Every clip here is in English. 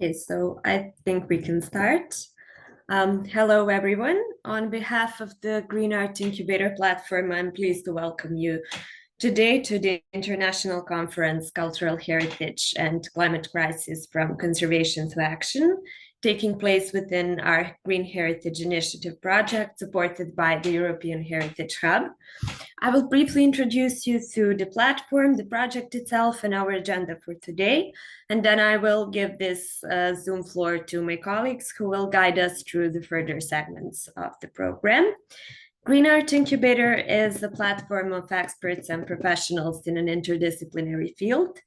Okay, so I think we can start. Hello, everyone. On behalf of the Green Art Incubator platform, I'm pleased to welcome you today to the International Conference Cultural Heritage and Climate Crisis from Conservation to Action, taking place within our Green Heritage Initiative project supported by the European Heritage Hub. I will briefly introduce you to the platform, the project itself, and our agenda for today. And then I will give this Zoom floor to my colleagues who will guide us through the further segments of the program. Green Art Incubator is a platform of experts and professionals in an interdisciplinary field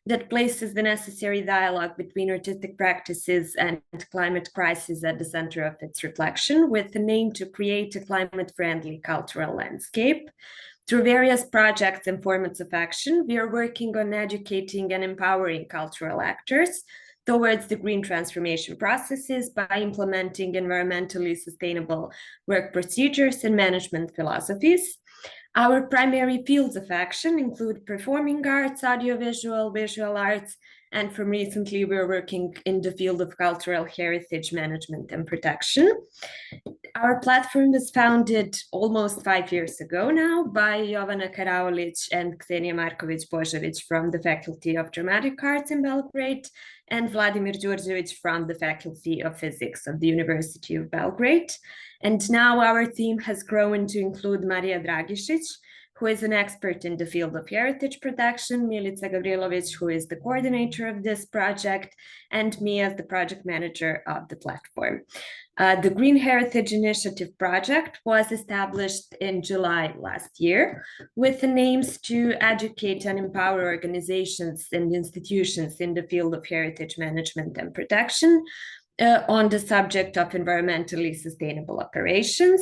that places the necessary dialogue between artistic practices and climate crisis at the center of its reflection, with the aim to create a climate-friendly cultural landscape. Through various projects and formats of action, we are working on educating and empowering cultural actors towards the green transformation processes by implementing environmentally sustainable work procedures and management philosophies. Our primary fields of action include performing arts, audiovisual, visual arts, and from recently we're working in the field of cultural heritage management and protection. Our platform was founded almost 5 years ago now by Jovana Karaolic and Ksenia Markovic-Božović from the Faculty of Dramatic Arts in Belgrade and Vladimir Đurđević from the Faculty of Physics of the University of Belgrade. And now our team has grown to include Marija Dragišić, who is an expert in the field of heritage protection, Milica Gavrilović, who is the coordinator of this project, and me as the project manager of the platform. The Green Heritage Initiative project was established in July last year with the aims to educate and empower organizations and institutions in the field of heritage management and protection on the subject of environmentally sustainable operations,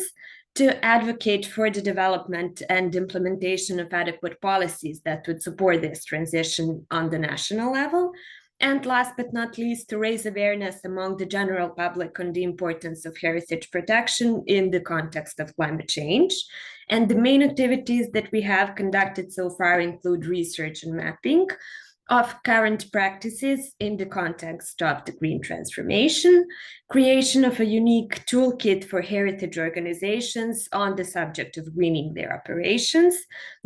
to advocate for the development and implementation of adequate policies that would support this transition on the national level, and last but not least, to raise awareness among the general public on the importance of heritage protection in the context of climate change. And the main activities that we have conducted so far include research and mapping of current practices in the context of the green transformation, creation of a unique toolkit for heritage organizations on the subject of greening their operations.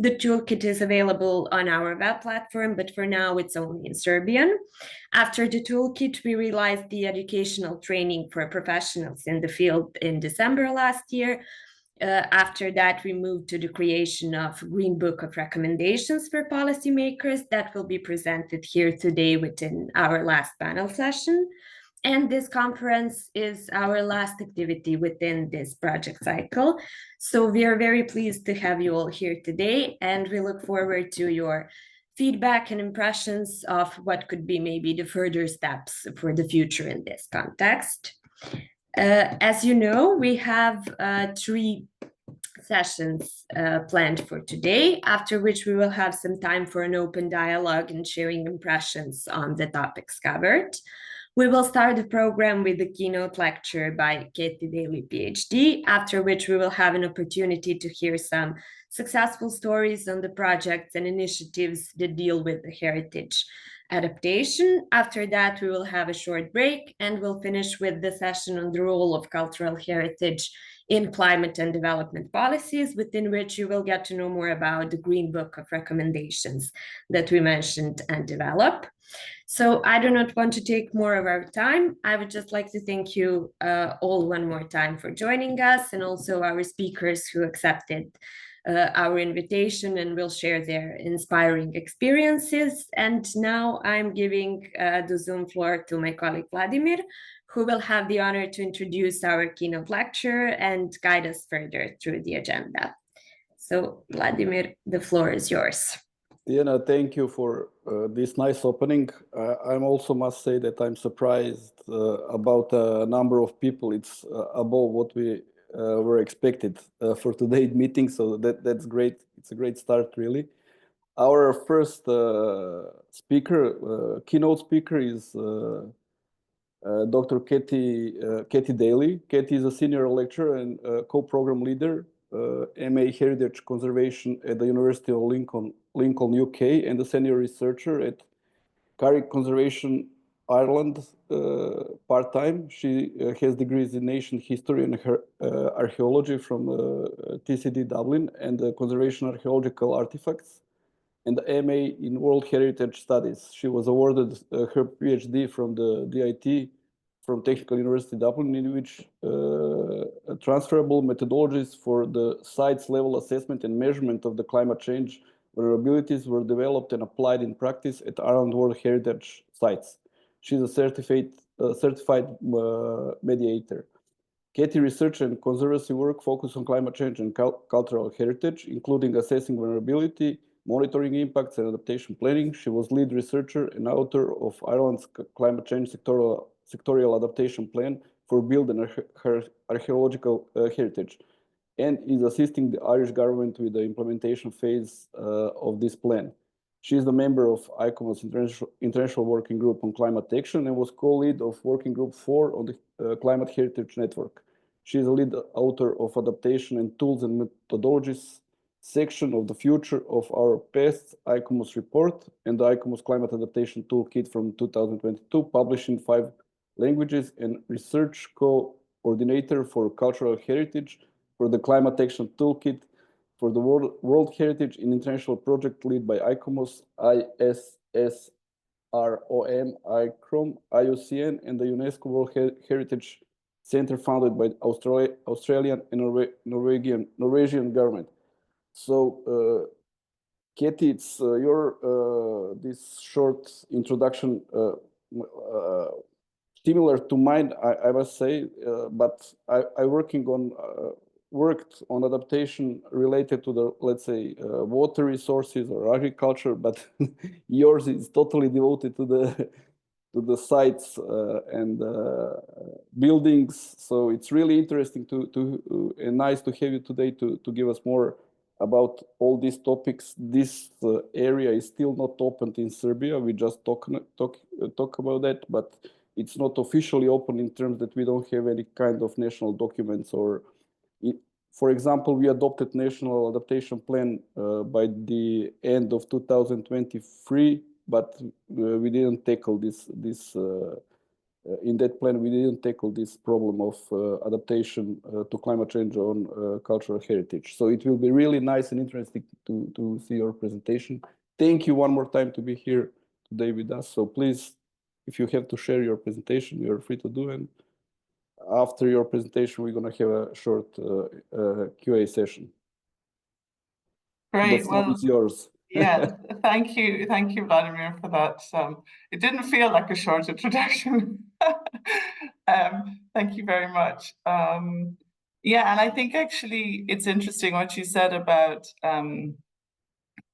The toolkit is available on our web platform, but for now it's only in Serbian. After the toolkit, we realized the educational training for professionals in the field in December last year. After that, we moved to the creation of a Green Book of Recommendations for policymakers that will be presented here today within our last panel session. And this conference is our last activity within this project cycle. So we are very pleased to have you all here today, and we look forward to your feedback and impressions of what could be maybe the further steps for the future in this context. As you know, we have 3 sessions planned for today, after which we will have some time for an open dialogue and sharing impressions on the topics covered. We will start the program with a keynote lecture by Katie Daly, PhD, after which we will have an opportunity to hear some successful stories on the projects and initiatives that deal with the heritage adaptation. After that, we will have a short break and we'll finish with the session on the role of cultural heritage in climate and development policies, within which you will get to know more about the Green Book of Recommendations that we mentioned and develop. So I do not want to take more of our time. I would just like to thank you all one more time for joining us, and also our speakers who accepted our invitation and will share their inspiring experiences. And now I'm giving the Zoom floor to my colleague Vladimir, who will have the honor to introduce our keynote lecture and guide us further through the agenda. So Vladimir, the floor is yours. Diana, thank you for this nice opening. I also must say that I'm surprised about the number of people. It's above what we were expected for today's meeting, so that's great. It's a great start, really. Our first speaker, keynote speaker, is Dr. Katie Daly. Katie is a senior lecturer and co-program leader, MA Heritage Conservation at the University of Lincoln, UK, and a senior researcher at Carrick Conservation Ireland part-time. She has degrees in ancient history and archaeology from TCD Dublin and conservation archaeological artifacts, and the MA in World Heritage Studies. She was awarded her PhD from the DIT from Technical University Dublin, in which transferable methodologies for the site's level assessment and measurement of the climate change vulnerabilities were developed and applied in practice at Ireland World Heritage sites. She's a certified mediator. Katie research and conservancy work focus on climate change and cultural heritage, including assessing vulnerability, monitoring impacts, and adaptation planning. She was lead researcher and author of Ireland's climate change sectorial adaptation plan for build and archaeological heritage, and is assisting the Irish government with the implementation phase of this plan. She is a member of ICOMOS International Working Group on Climate Action and was co-lead of Working Group 4 on the Climate Heritage Network. She is a lead author of Adaptation and Tools and Methodologies section of the Future of Our Past ICOMOS report and the ICOMOS Climate Adaptation Toolkit from 2022, published in 5 languages, and research coordinator for cultural heritage for the Climate Action Toolkit for the World Heritage in International Project lead by ICOMOS, ISSROM, ICROM, IUCN, and the UNESCO World Heritage Center founded by Australian and Norwegian government. So, Katie, it's your this short introduction similar to mine, I must say, but I worked on adaptation related to the, let's say, water resources or agriculture, but yours is totally devoted to the sites and buildings. So it's really interesting and nice to have you today to give us more about all these topics. This area is still not opened in Serbia. We just talk about that, but it's not officially open in terms that we don't have any kind of national documents or. For example, we adopted National Adaptation Plan by the end of 2023, but we didn't tackle this in that plan. We didn't tackle this problem of adaptation to climate change on cultural heritage. So it will be really nice and interesting to see your presentation. Thank you one more time to be here today with us. So please, if you have to share your presentation, you're free to do it. After your presentation, we're going to have a short QA session. Great. The floor is yours. Yeah, thank you, Vladimir, for that. It didn't feel like a short introduction. Thank you very much. Yeah, and I think actually it's interesting what you said about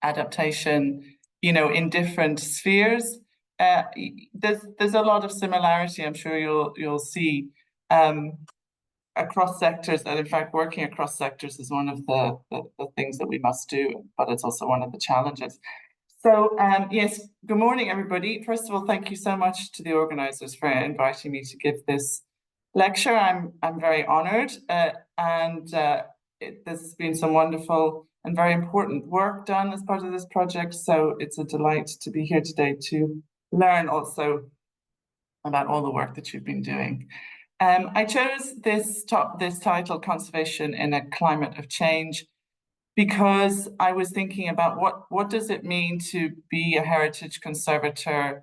adaptation, you know, in different spheres. There's a lot of similarity, I'm sure you'll see. Across sectors, and in fact working across sectors is one of the things that we must do, but it's also one of the challenges. So yes, good morning everybody. First of all, thank you so much to the organizers for inviting me to give this lecture. I'm very honored, and this has been some wonderful and very important work done as part of this project, so it's a delight to be here today to learn also about all the work that you've been doing. I chose this title, Conservation in a Climate of Change, because I was thinking about what does it mean to be a heritage conservator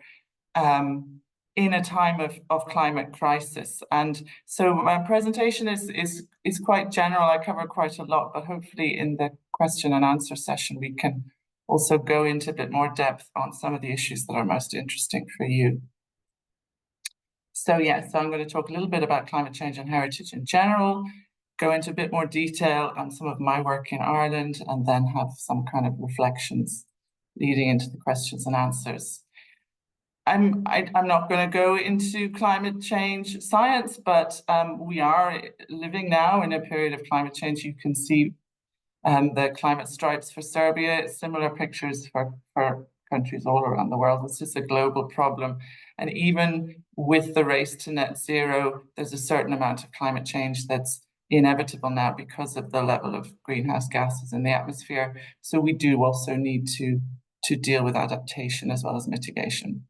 in a time of climate crisis. And so my presentation is quite general. I cover quite a lot, but hopefully in the question and answer session, we can also go into a bit more depth on some of the issues that are most interesting for you. So yeah, so I'm going to talk a little bit about climate change and heritage in general, go into a bit more detail on some of my work in Ireland, and then have some kind of reflections leading into the questions and answers. I'm not going to go into climate change science, but we are living now in a period of climate change. You can see the climate stripes for Serbia, similar pictures for countries all around the world. It's just a global problem. And even with the race to net zero, there's a certain amount of climate change that's inevitable now because of the level of greenhouse gases in the atmosphere. So we do also need to deal with adaptation as well as mitigation.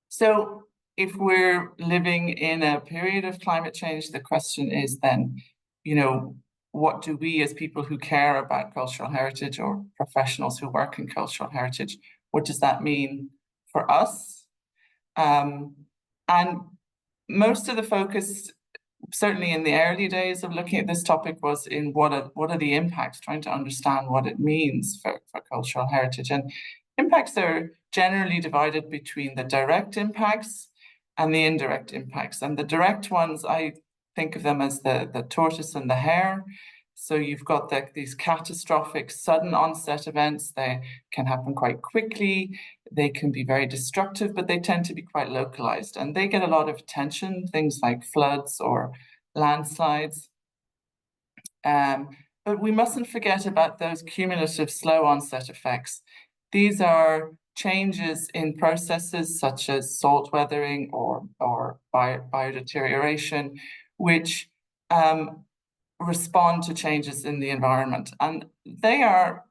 So if we're living in a period of climate change, the question is then, you know, what do we as people who care about cultural heritage or professionals who work in cultural heritage, what does that mean for us? And most of the focus, certainly in the early days of looking at this topic, was in what are the impacts, trying to understand what it means for cultural heritage. And impacts are generally divided between the direct impacts and the indirect impacts. And the direct ones, I think of them as the tortoise and the hare. So you've got these catastrophic sudden onset events. They can happen quite quickly. They can be very destructive, but they tend to be quite localized, and they get a lot of attention, things like floods or landslides. But we mustn't forget about those cumulative slow onset effects. These are changes in processes such as salt weathering or biodeterioration, which respond to changes in the environment. And they are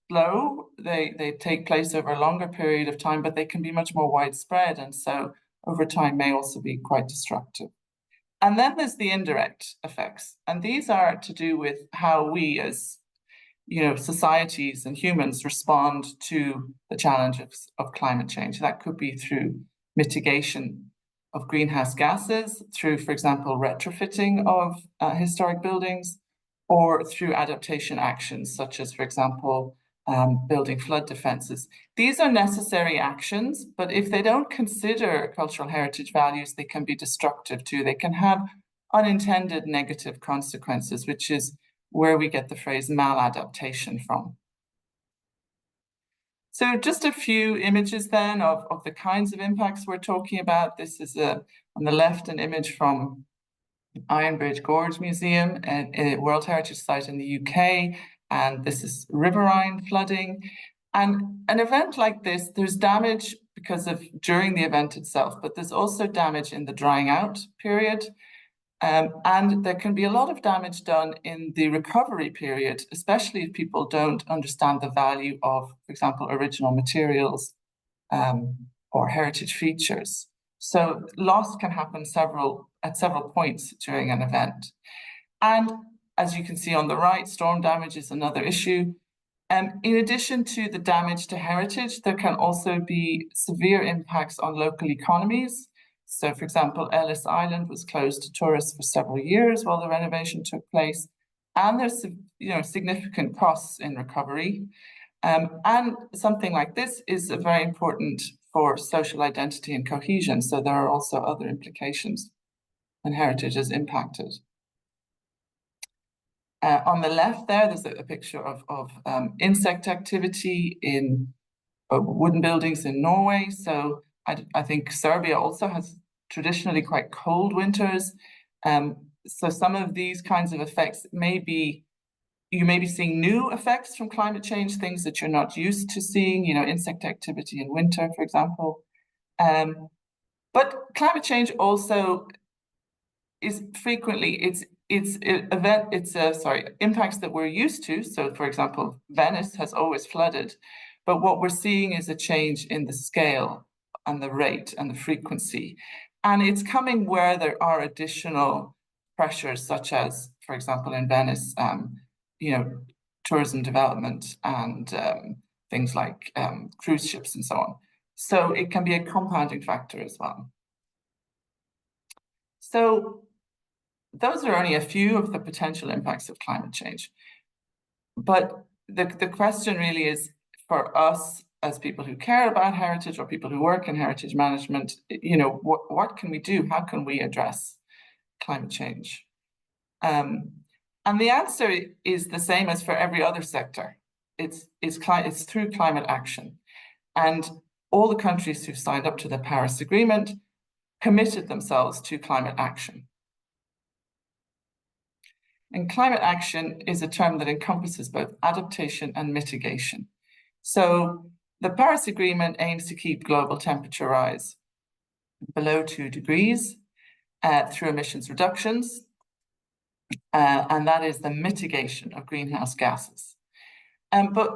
slow, they take place over a longer period of time, but they can be much more widespread, and so over time may also be quite destructive. And then there's the indirect effects, and these are to do with how we as societies and humans respond to the challenges of climate change. That could be through mitigation of greenhouse gases, through, for example, retrofitting of historic buildings, or through adaptation actions, such as, for example, building flood defenses. These are necessary actions, but if they don't consider cultural heritage values, they can be destructive too. They can have unintended negative consequences, which is where we get the phrase maladaptation from. So just a few images then of the kinds of impacts we're talking about. This is on the left, an image from Ironbridge Gorge Museum, a World Heritage Site in the UK. And this is riverine flooding. And an event like this, there's damage during the event itself, but there's also damage in the drying out period. And there can be a lot of damage done in the recovery period, especially if people don't understand the value of, for example, original materials or heritage features. So loss can happen at several points during an event. And as you can see on the right, storm damage is another issue. In addition to the damage to heritage, there can also be severe impacts on local economies. So, for example, Ellis Island was closed to tourists for several years while the renovation took place, and there's significant costs in recovery. And something like this is very important for social identity and cohesion. So there are also other implications when heritage is impacted. On the left there's a picture of insect activity in wooden buildings in Norway. So I think Serbia also has traditionally quite cold winters. So some of these kinds of effects you may be seeing new effects from climate change, things that you're not used to seeing, insect activity in winter, for example. But climate change also is frequently, impacts that we're used to. So, for example, Venice has always flooded, but what we're seeing is a change in the scale and the rate and the frequency. And it's coming where there are additional pressures, such as, for example, in Venice, tourism development and things like cruise ships and so on. So it can be a compounding factor as well. So those are only a few of the potential impacts of climate change. But the question really is, for us as people who care about heritage or people who work in heritage management, what can we do? How can we address climate change? And the answer is the same as for every other sector. It's through climate action. And all the countries who've signed up to the Paris Agreement committed themselves to climate action. And climate action is a term that encompasses both adaptation and mitigation. So the Paris Agreement aims to keep global temperature rise below 2 degrees through emissions reductions, and that is the mitigation of greenhouse gases. But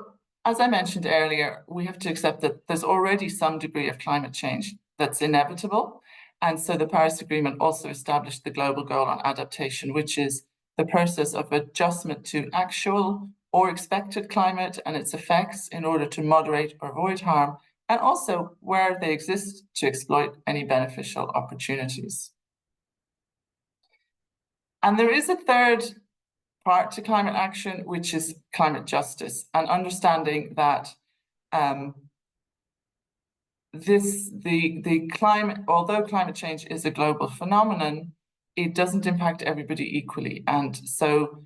as I mentioned earlier, we have to accept that there's already some degree of climate change that's inevitable. And so the Paris Agreement also established the global goal on adaptation, which is the process of adjustment to actual or expected climate and its effects in order to moderate or avoid harm, and also where they exist to exploit any beneficial opportunities. And there is a third part to climate action, which is climate justice, and understanding that the climate, although climate change is a global phenomenon, it doesn't impact everybody equally. And so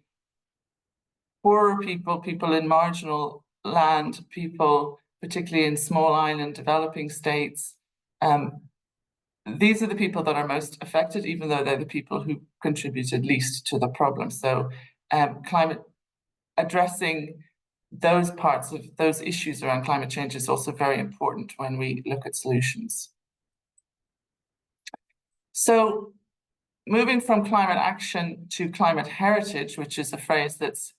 poorer people, people in marginal land, people particularly in small island developing states, these are the people that are most affected, even though they're the people who contributed least to the problem. So climate addressing those parts of those issues around climate change is also very important when we look at solutions. So moving from climate action to climate heritage, which is a phrase that's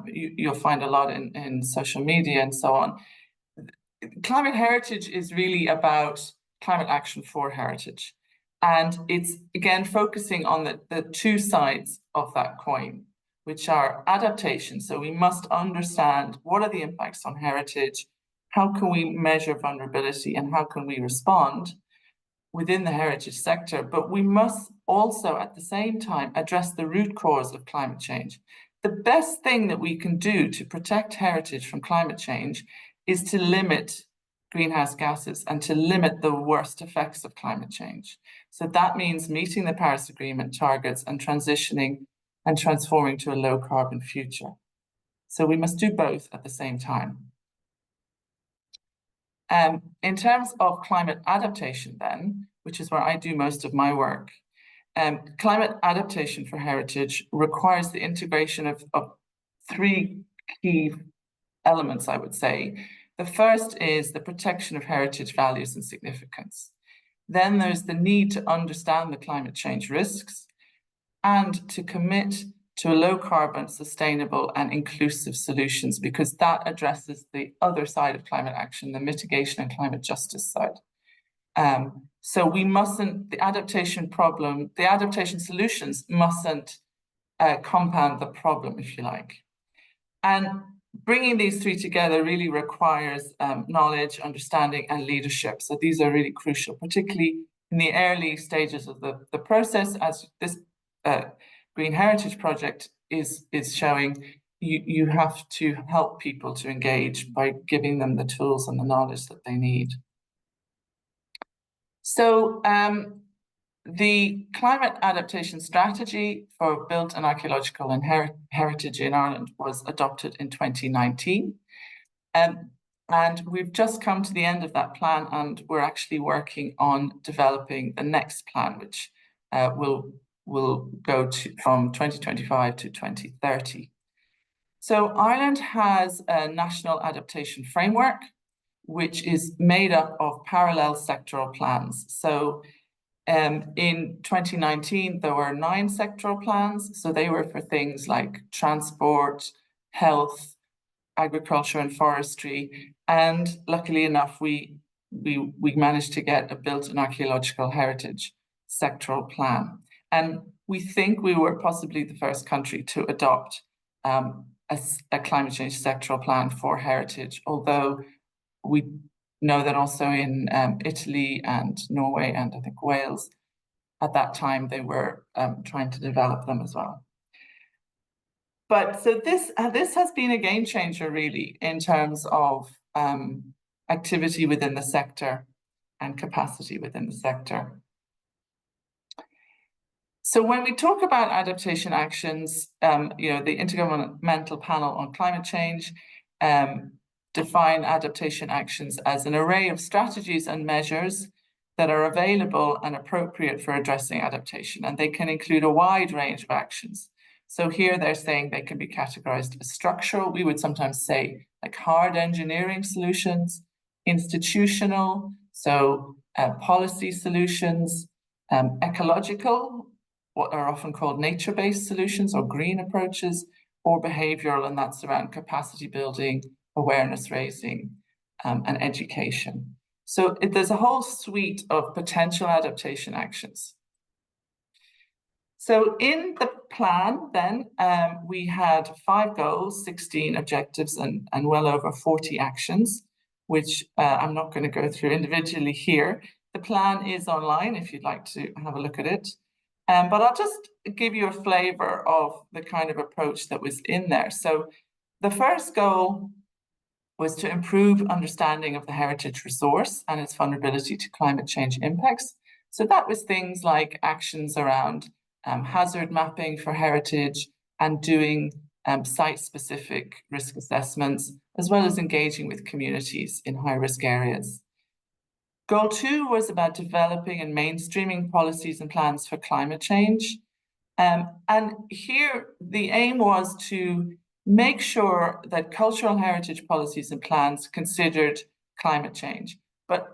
you'll find a lot in social media and so on. Climate heritage is really about climate action for heritage. And it's, again, focusing on the two sides of that coin, which are adaptation. So we must understand what are the impacts on heritage, how can we measure vulnerability, and how can we respond within the heritage sector. But we must also, at the same time, address the root cause of climate change. The best thing that we can do to protect heritage from climate change is to limit greenhouse gases and to limit the worst effects of climate change. So that means meeting the Paris Agreement targets and transitioning and transforming to a low carbon future. So we must do both at the same time. In terms of climate adaptation then, which is where I do most of my work, climate adaptation for heritage requires the integration of three key elements, I would say. The first is the protection of heritage values and significance. Then there's the need to understand the climate change risks and to commit to a low carbon, sustainable and inclusive solutions, because that addresses the other side of climate action, the mitigation and climate justice side. So we mustn't, the adaptation solutions mustn't compound the problem, if you like. And bringing these three together really requires knowledge, understanding, and leadership. So these are really crucial, particularly in the early stages of the process, as this Green Heritage Project is showing. You have to help people to engage by giving them the tools and the knowledge that they need. So the climate adaptation strategy for built and archaeological and heritage in Ireland was adopted in 2019. And we've just come to the end of that plan, and we're actually working on developing the next plan, which will go from 2025 to 2030. So Ireland has a national adaptation framework, which is made up of parallel sectoral plans. So in 2019, there were 9 sectoral plans. So they were for things like transport, health, agriculture and forestry. And luckily enough, we managed to get a built and archaeological heritage sectoral plan. And we think we were possibly the first country to adopt a climate change sectoral plan for heritage, although we know that also in Italy and Norway and I think Wales, at that time, they were trying to develop them as well. But so this has been a game changer really in terms of activity within the sector and capacity within the sector. So when we talk about adaptation actions, the Intergovernmental Panel on Climate Change define adaptation actions as an array of strategies and measures that are available and appropriate for addressing adaptation, and they can include a wide range of actions. So here they're saying they can be categorized as structural. We would sometimes say like hard engineering solutions, institutional, so policy solutions, ecological, what are often called nature-based solutions or green approaches, or behavioral, and that's around capacity building, awareness raising, and education. So there's a whole suite of potential adaptation actions. So in the plan then, we had 5 goals, 16 objectives, and well over 40 actions, which I'm not going to go through individually here. The plan is online if you'd like to have a look at it. But I'll just give you a flavor of the kind of approach that was in there. So the first goal was to improve understanding of the heritage resource and its vulnerability to climate change impacts. So that was things like actions around hazard mapping for heritage and doing site-specific risk assessments, as well as engaging with communities in high-risk areas. Goal 2 was about developing and mainstreaming policies and plans for climate change. And here the aim was to make sure that cultural heritage policies and plans considered climate change. But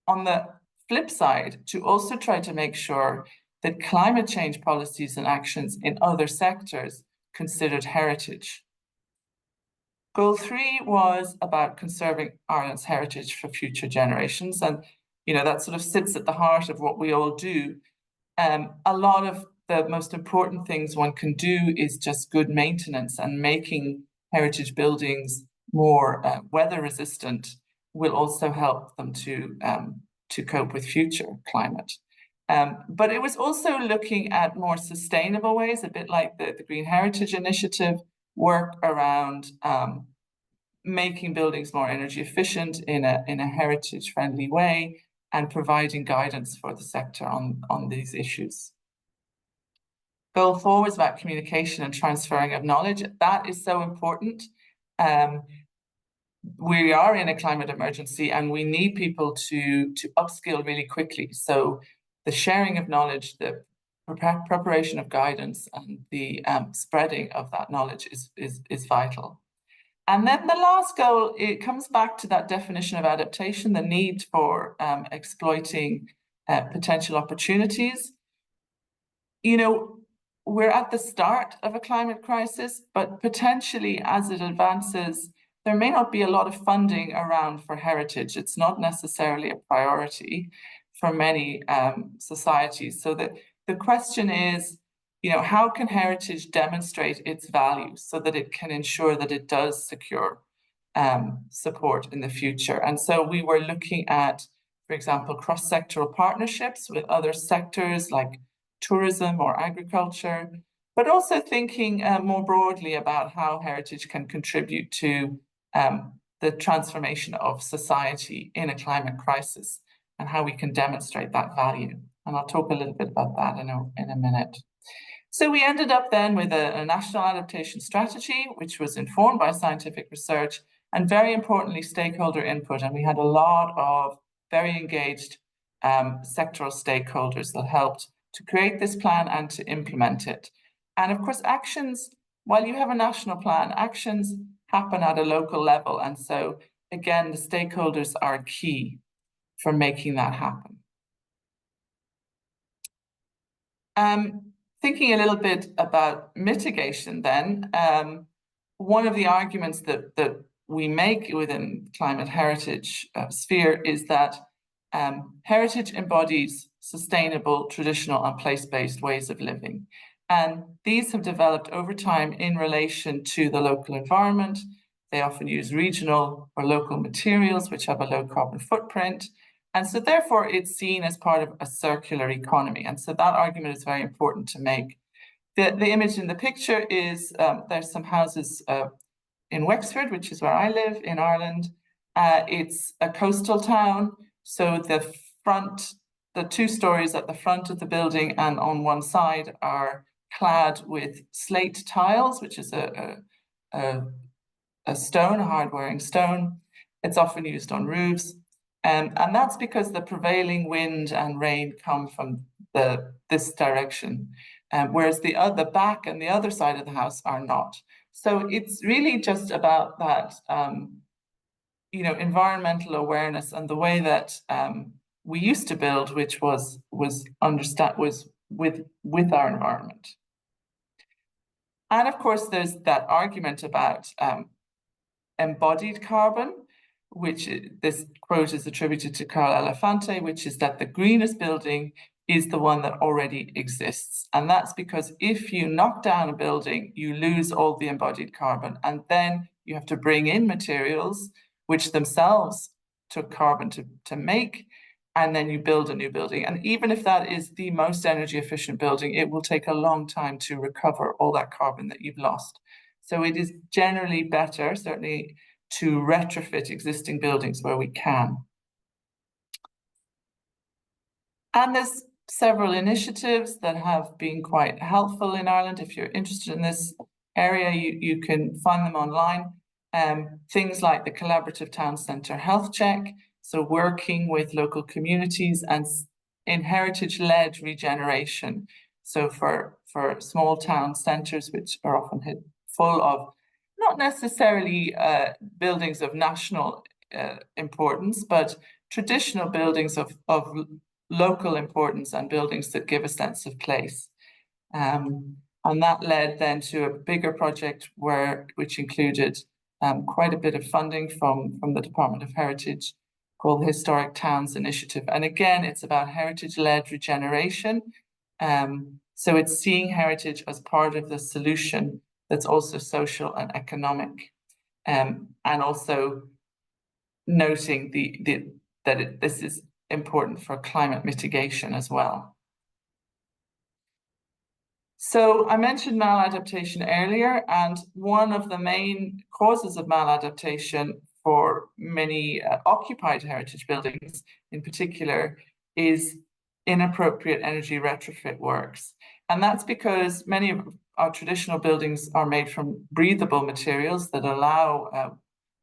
on the flip side, to also try to make sure that climate change policies and actions in other sectors considered heritage. Goal 3 was about conserving Ireland's heritage for future generations. And, you know, that sort of sits at the heart of what we all do. A lot of the most important things one can do is just good maintenance, and making heritage buildings more weather resistant will also help them to cope with future climate. But it was also looking at more sustainable ways, a bit like the Green Heritage Initiative work around making buildings more energy efficient in a heritage friendly way, and providing guidance for the sector on these issues. Goal 4 was about communication and transferring of knowledge. That is so important. We are in a climate emergency and we need people to upskill really quickly. So the sharing of knowledge, the preparation of guidance, and the spreading of that knowledge is vital. And then the last goal, it comes back to that definition of adaptation, the need for exploiting potential opportunities. You know, we're at the start of a climate crisis, but potentially as it advances, there may not be a lot of funding around for heritage. It's not necessarily a priority for many societies. So the question is, you know, how can heritage demonstrate its value so that it can ensure that it does secure support in the future? And so we were looking at, for example, cross-sectoral partnerships with other sectors like tourism or agriculture, but also thinking more broadly about how heritage can contribute to the transformation of society in a climate crisis, and how we can demonstrate that value. And I'll talk a little bit about that in a minute. So we ended up then with a national adaptation strategy, which was informed by scientific research and, very importantly, stakeholder input. And we had a lot of very engaged sectoral stakeholders that helped to create this plan and to implement it. And of course, actions, while you have a national plan, actions happen at a local level. And so again, the stakeholders are key for making that happen. Thinking a little bit about mitigation then, one of the arguments that we make within climate heritage sphere is that heritage embodies sustainable, traditional and place-based ways of living. And these have developed over time in relation to the local environment. They often use regional or local materials which have a low carbon footprint. And so therefore it's seen as part of a circular economy. And so that argument is very important to make. The image in the picture is, there's some houses in Wexford, which is where I live in Ireland. It's a coastal town. So the 2 stories at the front of the building and on one side are clad with slate tiles, which is a stone, a hard-wearing stone. It's often used on roofs. And that's because the prevailing wind and rain come from this direction, whereas the back and the other side of the house are not. So it's really just about that, you know, environmental awareness and the way that we used to build, which was with our environment. And of course, there's that argument about embodied carbon. this quote is attributed to Carl Elefante, which is that the greenest building is the one that already exists. And that's because if you knock down a building, you lose all the embodied carbon, and then you have to bring in materials which themselves took carbon to make, and then you build a new building. And even if that is the most energy efficient building, it will take a long time to recover all that carbon that you've lost. So it is generally better, certainly, to retrofit existing buildings where we can. And there's several initiatives that have been quite helpful in Ireland. If you're interested in this area, you can find them online. Things like the Collaborative Town Centre Health Check, so working with local communities, and in heritage-led regeneration. So for small town centres, which are often full of not necessarily buildings of national importance, but traditional buildings of local importance and buildings that give a sense of place. And that led then to a bigger project which included quite a bit of funding from the Department of Heritage, called the Historic Towns Initiative. And again, it's about heritage-led regeneration. So it's seeing heritage as part of the solution that's also social and economic, and also noting that this is important for climate mitigation as well. So I mentioned maladaptation earlier, and one of the main causes of maladaptation for many occupied heritage buildings in particular is inappropriate energy retrofit works. And that's because many of our traditional buildings are made from breathable materials that allow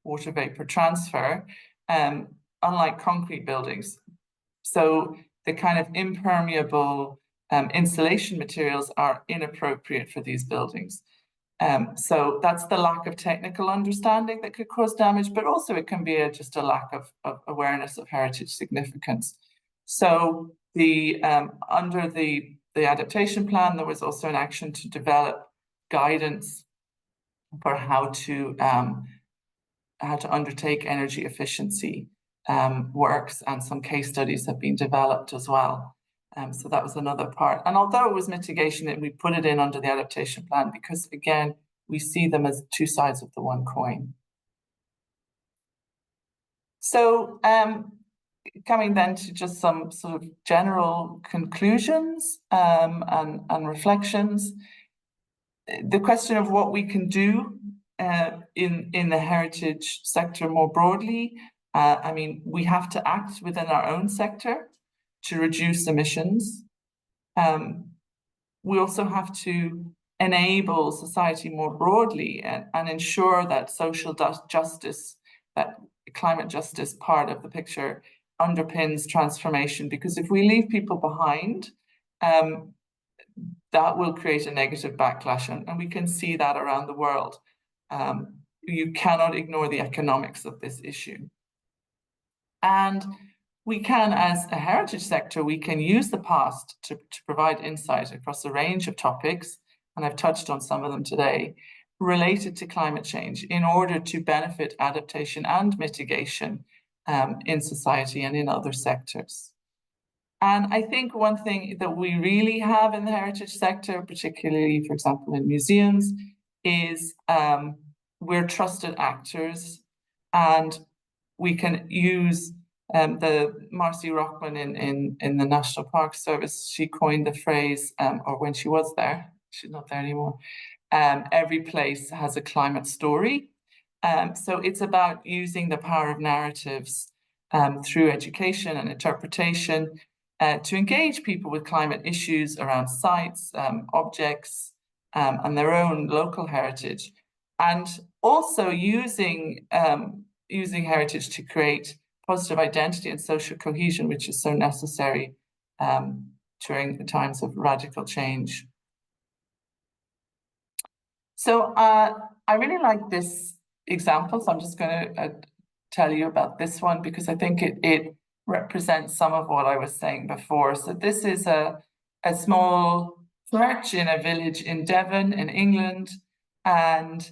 water vapor transfer, unlike concrete buildings. So the kind of impermeable insulation materials are inappropriate for these buildings. So that's the lack of technical understanding that could cause damage, but also it can be just a lack of awareness of heritage significance. So under the adaptation plan, there was also an action to develop guidance for how to undertake energy efficiency works, and some case studies have been developed as well. So that was another part. And although it was mitigation, we put it in under the adaptation plan because, again, we see them as two sides of the one coin. So coming then to just some sort of general conclusions and reflections, the question of what we can do in the heritage sector more broadly. I mean, we have to act within our own sector to reduce emissions. We also have to enable society more broadly and ensure that social justice, that climate justice part of the picture underpins transformation, because if we leave people behind, that will create a negative backlash, and we can see that around the world. You cannot ignore the economics of this issue. And we can, as a heritage sector, we can use the past to provide insight across a range of topics, and I've touched on some of them today, related to climate change in order to benefit adaptation and mitigation in society and in other sectors. And I think one thing that we really have in the heritage sector, particularly, for example, in museums, is we're trusted actors, and we can use the Marcy Rockman in the National Park Service. She coined the phrase, or when she was there, she's not there anymore, every place has a climate story. So it's about using the power of narratives through education and interpretation to engage people with climate issues around sites, objects, and their own local heritage, and also using heritage to create positive identity and social cohesion, which is so necessary during the times of radical change. So I really like this example, so I'm just going to tell you about this one because I think it represents some of what I was saying before. So this is a small church in a village in Devon in England, and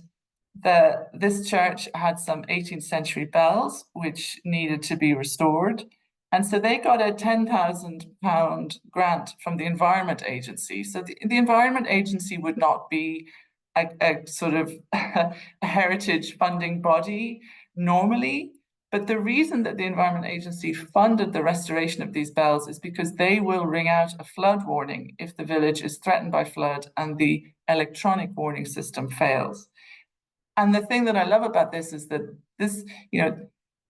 This church had some 18th century bells which needed to be restored. And so they got a £10,000 grant from the Environment Agency. So the Environment Agency would not be a sort of a heritage funding body normally. But the reason that the Environment Agency funded the restoration of these bells is because they will ring out a flood warning if the village is threatened by flood and the electronic warning system fails. And the thing that I love about this is that this,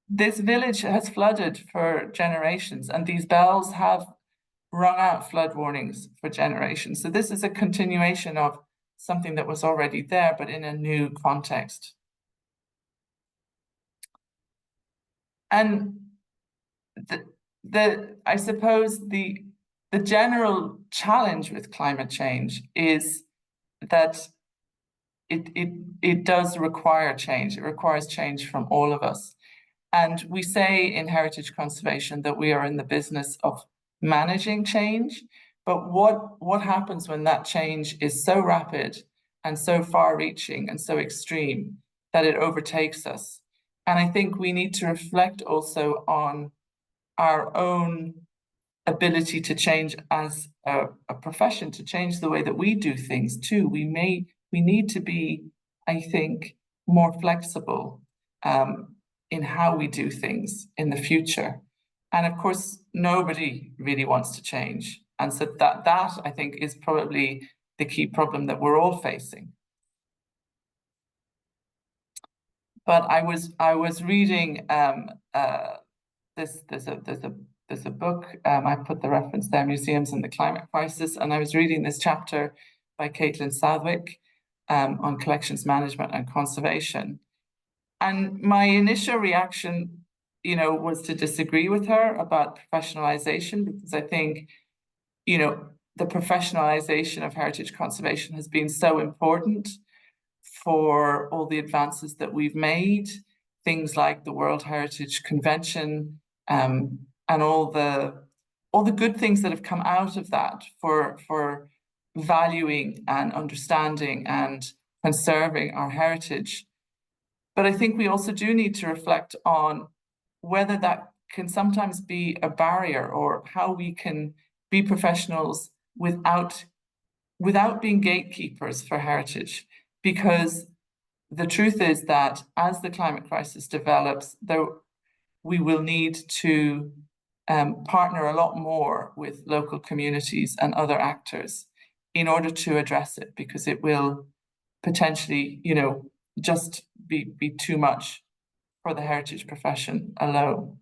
this village has flooded for generations, and these bells have rung out flood warnings for generations. So this is a continuation of something that was already there, but in a new context. And I suppose the general challenge with climate change is that it does require change. It requires change from all of us. And we say in heritage conservation that we are in the business of managing change. But what happens when that change is so rapid and so far-reaching and so extreme that it overtakes us? And I think we need to reflect also on our own ability to change as a profession, to change the way that we do things too. We need to be, I think, more flexible in how we do things in the future. And of course, nobody really wants to change. And so that I think is probably the key problem that we're all facing. But I was reading there's a book, I put the reference there, Museums and the Climate Crisis, and I was reading this chapter by Caitlin Southwick on collections management and conservation. And my initial reaction, was to disagree with her about professionalization, because I think, the professionalization of heritage conservation has been so important for all the advances that we've made, things like the World Heritage Convention, and all the good things that have come out of that for valuing and understanding and conserving our heritage. But I think we also do need to reflect on whether that can sometimes be a barrier, or how we can be professionals without being gatekeepers for heritage. Because the truth is that as the climate crisis develops, we will need to partner a lot more with local communities and other actors in order to address it, because it will potentially, just be too much for the heritage profession alone.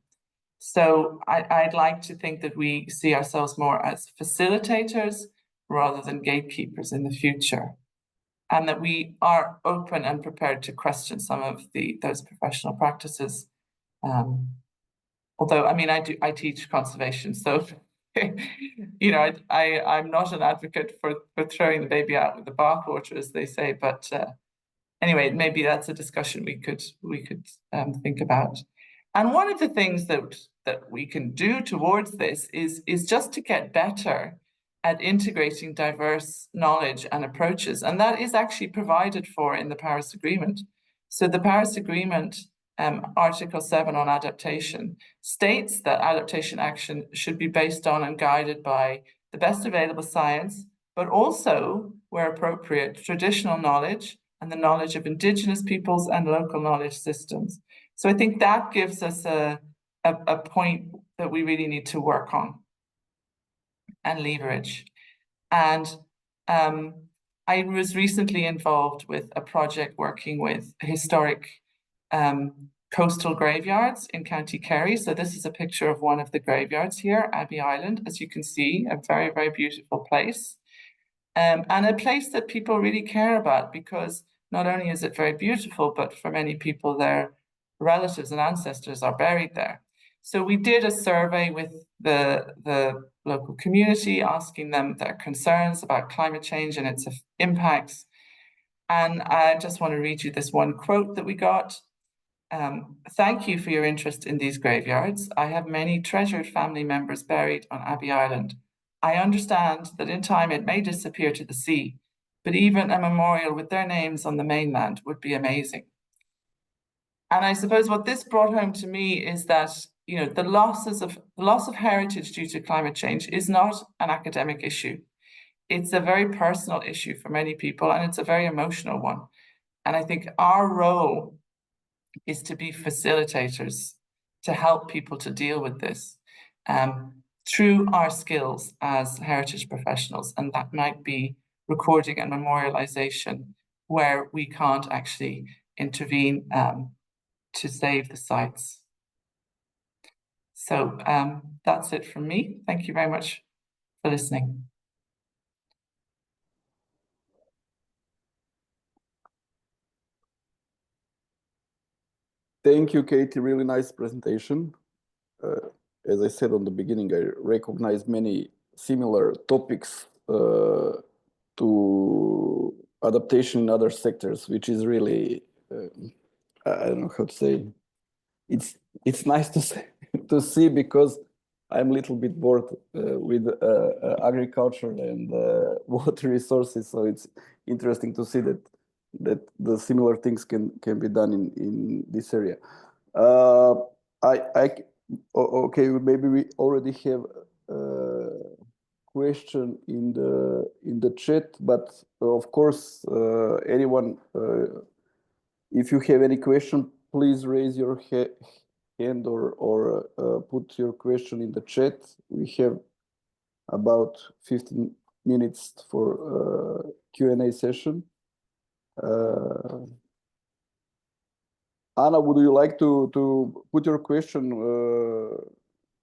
So I'd like to think that we see ourselves more as facilitators rather than gatekeepers in the future, and that we are open and prepared to question some of those professional practices. Although, I teach conservation, so I'm not an advocate for throwing the baby out with the bathwater, as they say. But anyway, maybe that's a discussion we could think about. And one of the things that we can do towards this is just to get better at integrating diverse knowledge and approaches. And that is actually provided for in the Paris Agreement. So the Paris Agreement, Article 7 on adaptation, states that adaptation action should be based on and guided by the best available science, but also, where appropriate, traditional knowledge and the knowledge of Indigenous peoples and local knowledge systems. So I think that gives us a point that we really need to work on and leverage. And I was recently involved with a project working with historic coastal graveyards in County Kerry. So this is a picture of one of the graveyards here, Abbey Island, as you can see, a very, very beautiful place. And a place that people really care about, because not only is it very beautiful, but for many people, their relatives and ancestors are buried there. So we did a survey with the local community, asking them their concerns about climate change and its impacts. And I just want to read you this one quote that we got. Thank you for your interest in these graveyards. I have many treasured family members buried on Abbey Island. I understand that in time it may disappear to the sea, but even a memorial with their names on the mainland would be amazing. And I suppose what this brought home to me is that, you know, the loss of heritage due to climate change is not an academic issue. It's a very personal issue for many people, and it's a very emotional one. And I think our role is to be facilitators, to help people to deal with this through our skills as heritage professionals. And that might be recording and memorialization, where we can't actually intervene to save the sites. So that's it from me. Thank you very much for listening. Thank you, Katie. Really nice presentation. As I said on the beginning, I recognize many similar topics to adaptation in other sectors, which is really, I don't know how to say, it's nice to say, to see, because I'm a little bit bored with agriculture and water resources. So it's interesting to see that the similar things can be done in this area. Okay, maybe we already have a question in the chat, but of course, anyone, if you have any question, please raise your hand or put your question in the chat. We have about 15 minutes for Q&A session. Anna, would you like to put your question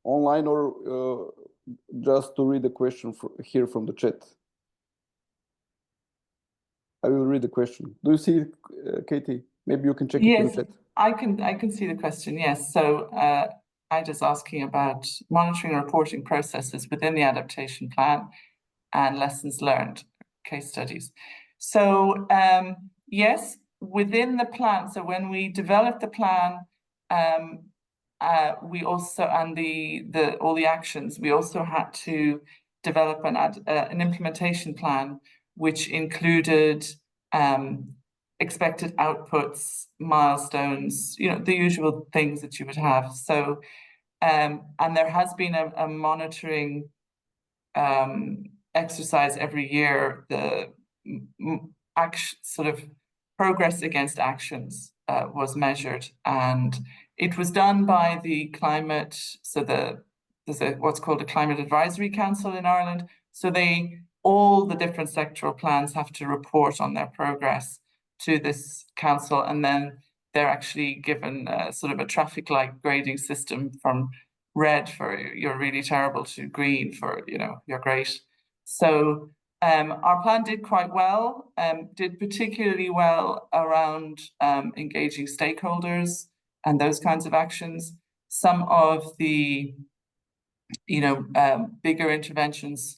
online, or just to read the question here from the chat? I will read the question. Do you see it, Katie? Maybe you can check it in the chat. I can see the question, yes. So I was asking about monitoring and reporting processes within the adaptation plan and lessons learned, case studies. So yes, within the plan, so when we developed the plan, we also, and all the actions, we also had to develop an implementation plan, which included expected outputs, milestones, you know, the usual things that you would have. So, and there has been a monitoring exercise every year. The sort of progress against actions was measured, and it was done by the climate. So there's what's called a Climate Advisory Council in Ireland. So all the different sectoral plans have to report on their progress to this council, and then they're actually given sort of a traffic light grading system, from red for you're really terrible to green for, you know, you're great. So our plan did quite well, did particularly well around engaging stakeholders and those kinds of actions. Some of the, you know, bigger interventions,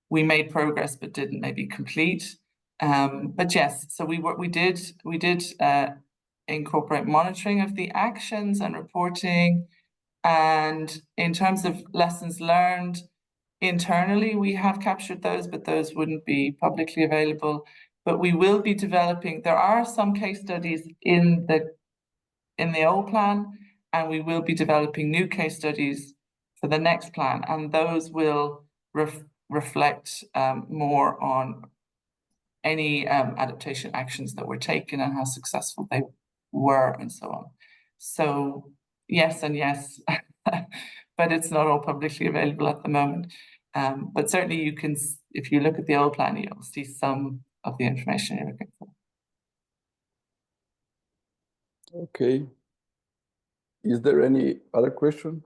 we made progress but didn't maybe complete. But yes, so we did incorporate monitoring of the actions and reporting. And in terms of lessons learned, internally we have captured those, but those wouldn't be publicly available. But we will be developing, there are some case studies in the old plan, and we will be developing new case studies for the next plan, and those will reflect more on any adaptation actions that were taken and how successful they were, and so on. So yes and yes, but it's not all publicly available at the moment. But certainly you can, if you look at the old plan, you'll see some of the information you're looking for. Okay. Is there any other question?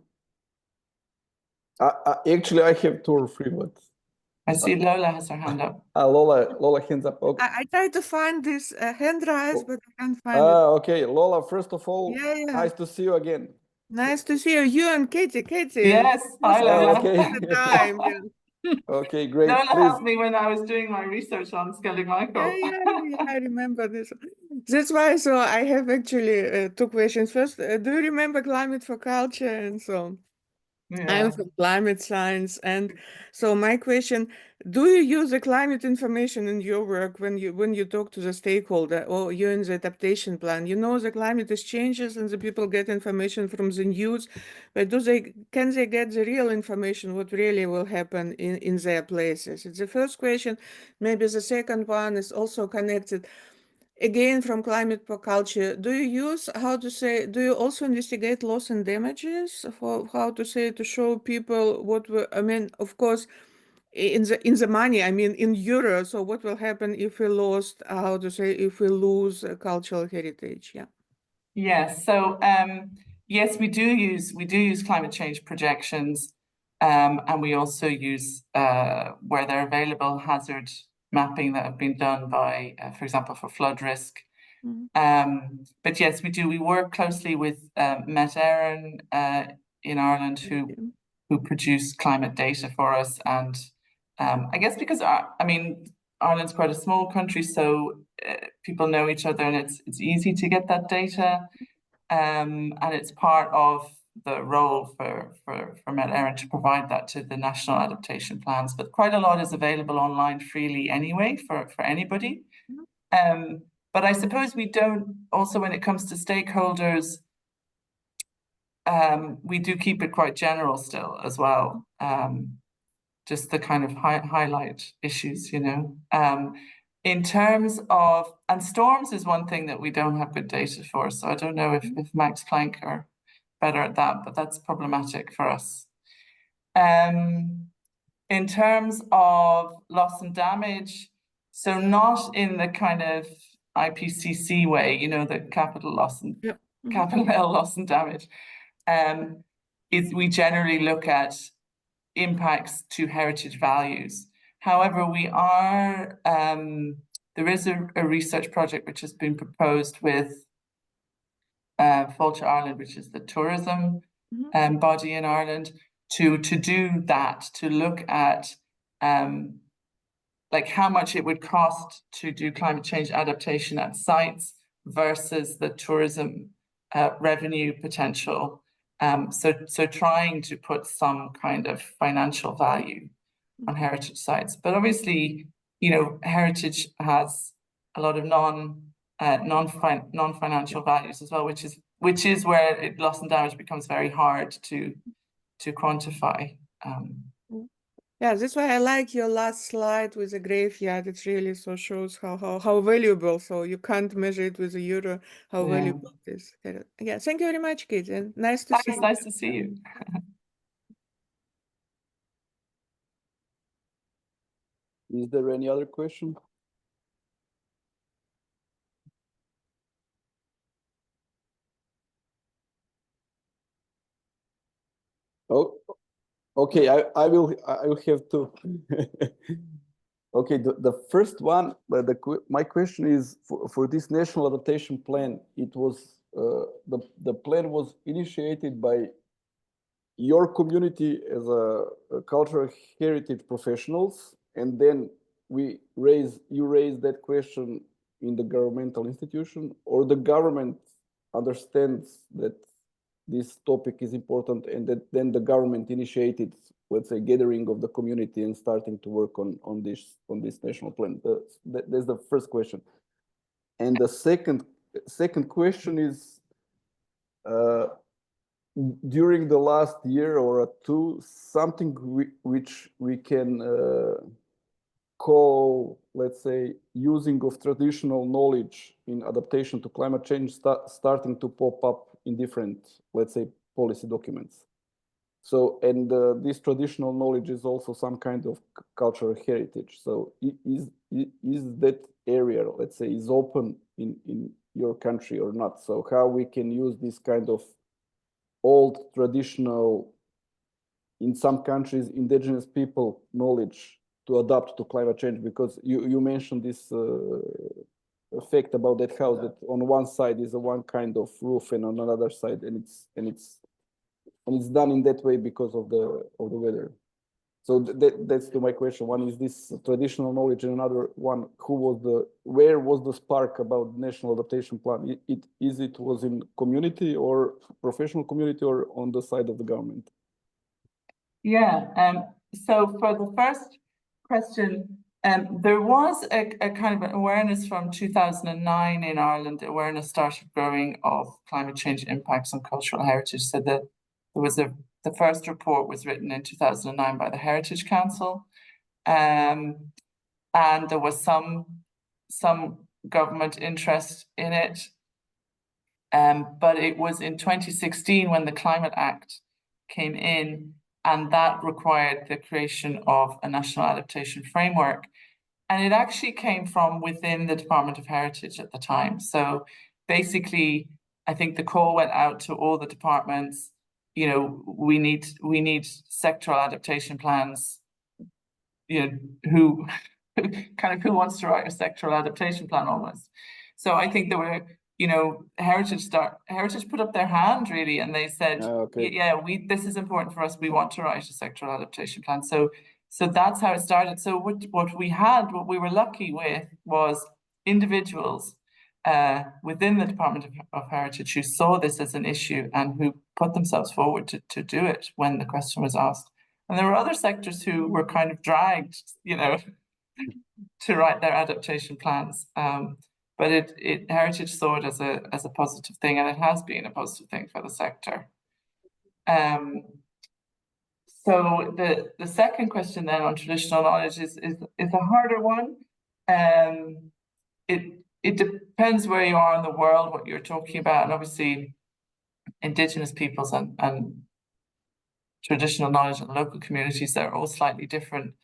Actually, I have 2 or 3, but I see Lola has her hand up. Lola, hands up. Okay. I tried to find this hand rise, but I can't find it. Okay, Lola, first of all, Yeah. nice to see you again. Nice to see you. You and Katie. Yes, hi Lola. Okay. Time, yeah. Okay, great. Lola Please. helped me when I was doing my research on Skellig Michael. Yeah, I remember this. That's why, so I have actually 2 questions. First, do you remember Climate for Culture and so on? Yeah. I'm from climate science, and so my question: do you use the climate information in your work when you talk to the stakeholder or you're in the adaptation plan? You know the climate is changes, and the people get information from the news, but can they get the real information what really will happen in their places? It's the first question. Maybe the second one is also connected. Again, from climate per culture, do you also investigate loss and damages for to show people I mean, of course, in the money, I mean, in euros, so what will happen if we lost, if we lose cultural heritage? Yeah. Yes. So yes, we do use climate change projections, and we also use where they're available hazard mapping that have been done by, for example, for flood risk. But yes, we do. We work closely with Met Éireann in Ireland, who produce climate data for us, and I guess because I mean Ireland's quite a small country, so people know each other, and it's easy to get that data, and it's part of the role for Met Éireann to provide that to the national adaptation plans. But quite a lot is available online freely anyway for anybody. But I suppose we don't, also when it comes to stakeholders, we do keep it quite general still as well. Just the kind of highlight issues, you know. In terms of, and storms is one thing that we don't have good data for. So I don't know if Max Planck are better at that, but that's problematic for us. In terms of loss and damage, so not in the kind of IPCC way, you know, the capital loss and capital L loss and damage, is we generally look at impacts to heritage values. However, we are, there is a research project which has been proposed with Fáilte Ireland, which is the tourism body in Ireland, to do that, to look at like how much it would cost to do climate change adaptation at sites versus the tourism revenue potential. So trying to put some kind of financial value on heritage sites, but obviously, you know, heritage has a lot of non-financial values as well, which is where loss and damage becomes very hard to quantify. Yeah, that's why I like your last slide with the graveyard. It really so shows how valuable. So you can't measure it with a euro, how valuable it is. Yeah, thank you very much, Kate, and nice to see you. Nice to see you. Is there any other question? Oh, okay. I will have to. Okay, the first one, my question is for this national adaptation plan. It was the plan was initiated by your community as a cultural heritage professionals, and then you raise that question in the governmental institution, or the government understands that this topic is important, and that then the government initiated, let's say, gathering of the community and starting to work on this national plan. That's the first question. And the second question is, during the last year or two, something which we can call, let's say, using of traditional knowledge in adaptation to climate change starting to pop up in different, let's say, policy documents. So, and this traditional knowledge is also some kind of cultural heritage. So is that area, let's say, is open in your country or not? So how we can use this kind of old traditional, in some countries, indigenous people knowledge to adapt to climate change? Because you mentioned this effect about that house, that on one side is one kind of roof and on another side, and it's done in that way because of the weather. So that's to my question. One is this traditional knowledge, and another one, where was the spark about national adaptation plan? It was in community or professional community, or on the side of the government? Yeah, so for the first question, there was a kind of an awareness from 2009 in Ireland. Awareness started growing of climate change impacts on cultural heritage. So that there was the first report was written in 2009 by the Heritage Council, and there was some government interest in it. But it was in 2016 when the Climate Act came in, and that required the creation of a national adaptation framework. And it actually came from within the Department of Heritage at the time. So basically, I think the call went out to all the departments, you know, we need sectoral adaptation plans, you know, who wants to write a sectoral adaptation plan almost. So I think there were, you know, Heritage put up their hand really, and they said, yeah, this is important for us. We want to write a sectoral adaptation plan. So that's how it started. So what we were lucky with was individuals within the Department of Heritage who saw this as an issue and who put themselves forward to do it when the question was asked. And there were other sectors who were kind of dragged, you know, to write their adaptation plans. But Heritage saw it as a positive thing, and it has been a positive thing for the sector. So the second question then on traditional knowledge is a harder one. It depends where you are in the world, what you're talking about, and obviously Indigenous peoples and traditional knowledge and local communities, they're all slightly different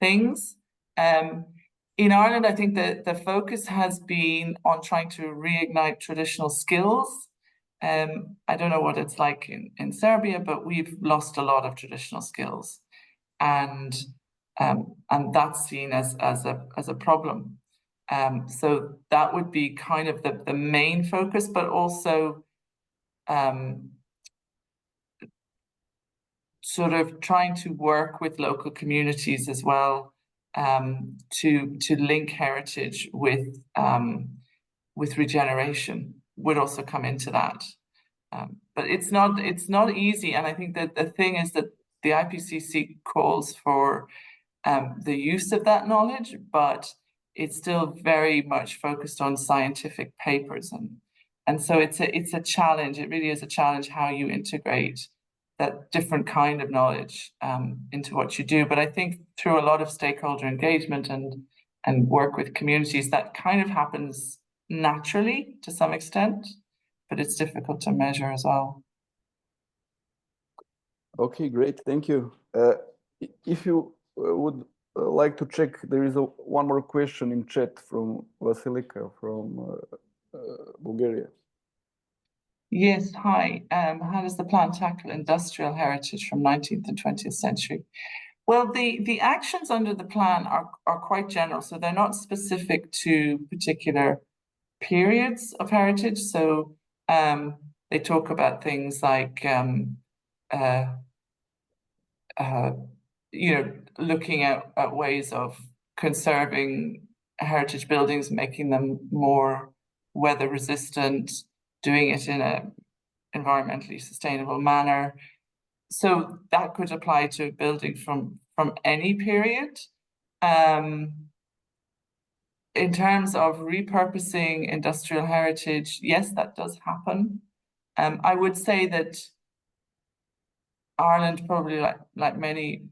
things. In Ireland, I think the focus has been on trying to reignite traditional skills. I don't know what it's like in Serbia, but we've lost a lot of traditional skills, and that's seen as a problem. So that would be kind of the main focus, but also sort of trying to work with local communities as well, to link heritage with regeneration would also come into that. But it's not easy, and I think that the thing is that the IPCC calls for the use of that knowledge, but it's still very much focused on scientific papers, and so it's a challenge. It really is a challenge how you integrate that different kind of knowledge into what you do. But I think through a lot of stakeholder engagement and work with communities, that kind of happens naturally to some extent, but it's difficult to measure as well. Okay, great, thank you. If you would like to check, there is one more question in chat from Vasilika from Bulgaria. Yes, hi. How does the plan tackle industrial heritage from 19th and 20th century? Well, the actions under the plan are quite general, so they're not specific to particular periods of heritage. So they talk about things like you know, looking at ways of conserving heritage buildings, making them more weather resistant, doing it in an environmentally sustainable manner. So that could apply to a building from any period. In terms of repurposing industrial heritage, yes, that does happen. I would say that Ireland, probably like many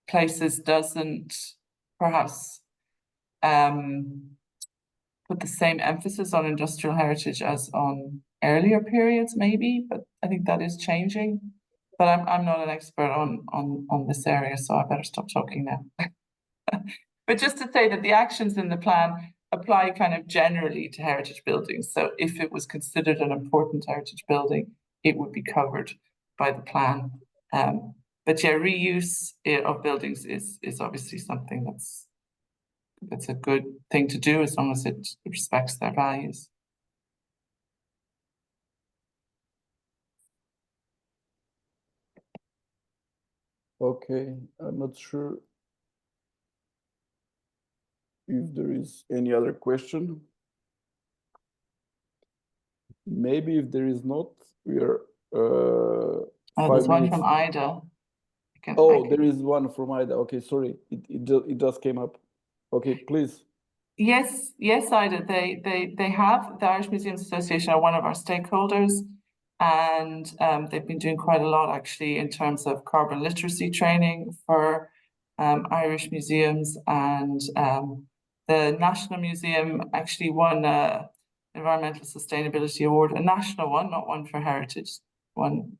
places, doesn't perhaps put the same emphasis on industrial heritage as on earlier periods, maybe, but I think that is changing. But I'm not an expert on this area, so I better stop talking now. But just to say that the actions in the plan apply kind of generally to heritage buildings. So if it was considered an important heritage building, it would be covered by the plan. But yeah, reuse of buildings is obviously something that's a good thing to do as long as it respects their values. Okay, I'm not sure if there is any other question. Maybe if there is not, we are there's one from Ida. Oh, there is one from Ida. Okay, sorry, it just came up. Okay, please. Yes, Ida, they have, the Irish Museums Association are one of our stakeholders, and they've been doing quite a lot actually in terms of carbon literacy training for Irish museums, and the National Museum actually won a Environmental Sustainability Award, a national one, not one for heritage, one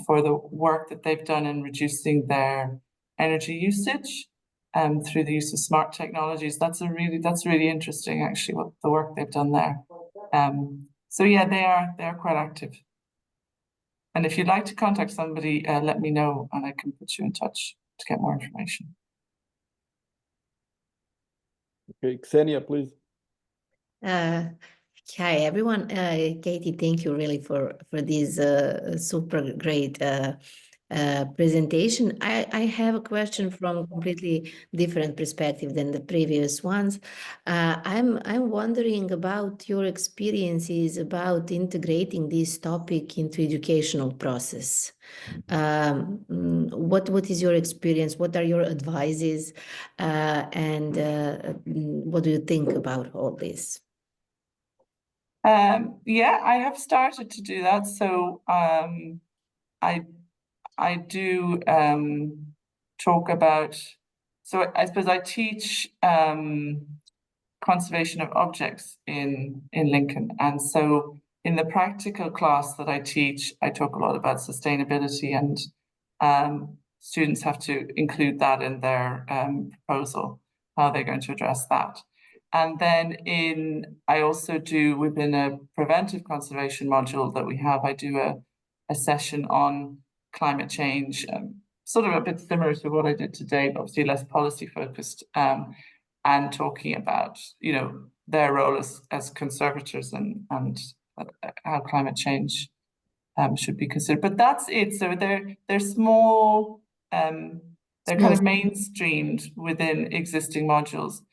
for the work that they've done in reducing their energy usage through the use of smart technologies. That's really interesting, actually, what the work they've done there. So yeah, they are quite active. And if you'd like to contact somebody, let me know, and I can put you in touch to get more information. Okay, Ksenia, please. Hi everyone. Katie, thank you really for this super great presentation. I have a question from a completely different perspective than the previous ones. I'm wondering about your experiences about integrating this topic into educational process. What is your experience? What are your advices? And what do you think about all this? Yeah, I have started to do that. So I do talk about, so I suppose I teach conservation of objects in Lincoln. And so in the practical class that I teach, I talk a lot about sustainability, and students have to include that in their proposal, how they're going to address that. And then I also do, within a preventive conservation module that we have, I do a session on climate change, sort of a bit similar to what I did today, but obviously less policy focused, and talking about, you know, their role as conservators and how climate change should be considered. But that's it. So they're small, they're kind of mainstreamed within existing modules.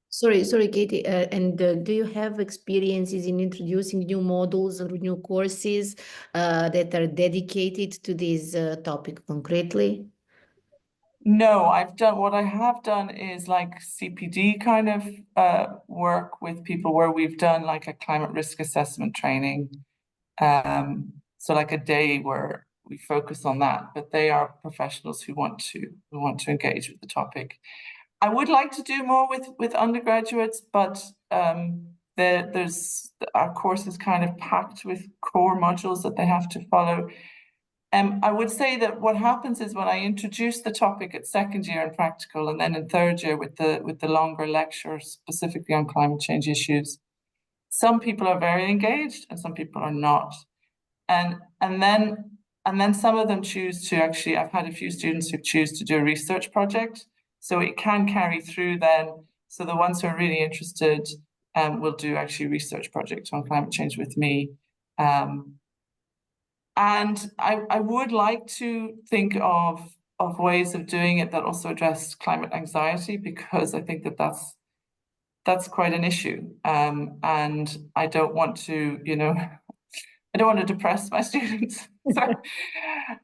Sorry, Katie. Do you have experiences in introducing new modules or new courses that are dedicated to this topic concretely? No, what I have done is like CPD kind of work with people, where we've done like a climate risk assessment training. So like a day where we focus on that, but they are professionals who want to engage with the topic. I would like to do more with undergraduates, but our course is kind of packed with core modules that they have to follow. I would say that what happens is, when I introduce the topic at second year in practical, and then in third year with the longer lecture specifically on climate change issues, some people are very engaged and some people are not. And then some of them choose to actually, I've had a few students who choose to do a research project. So it can carry through then. So the ones who are really interested will do actually research projects on climate change with me. And I would like to think of ways of doing it that also address climate anxiety, because I think that's quite an issue. And I don't want to, you know, I don't want to depress my students. So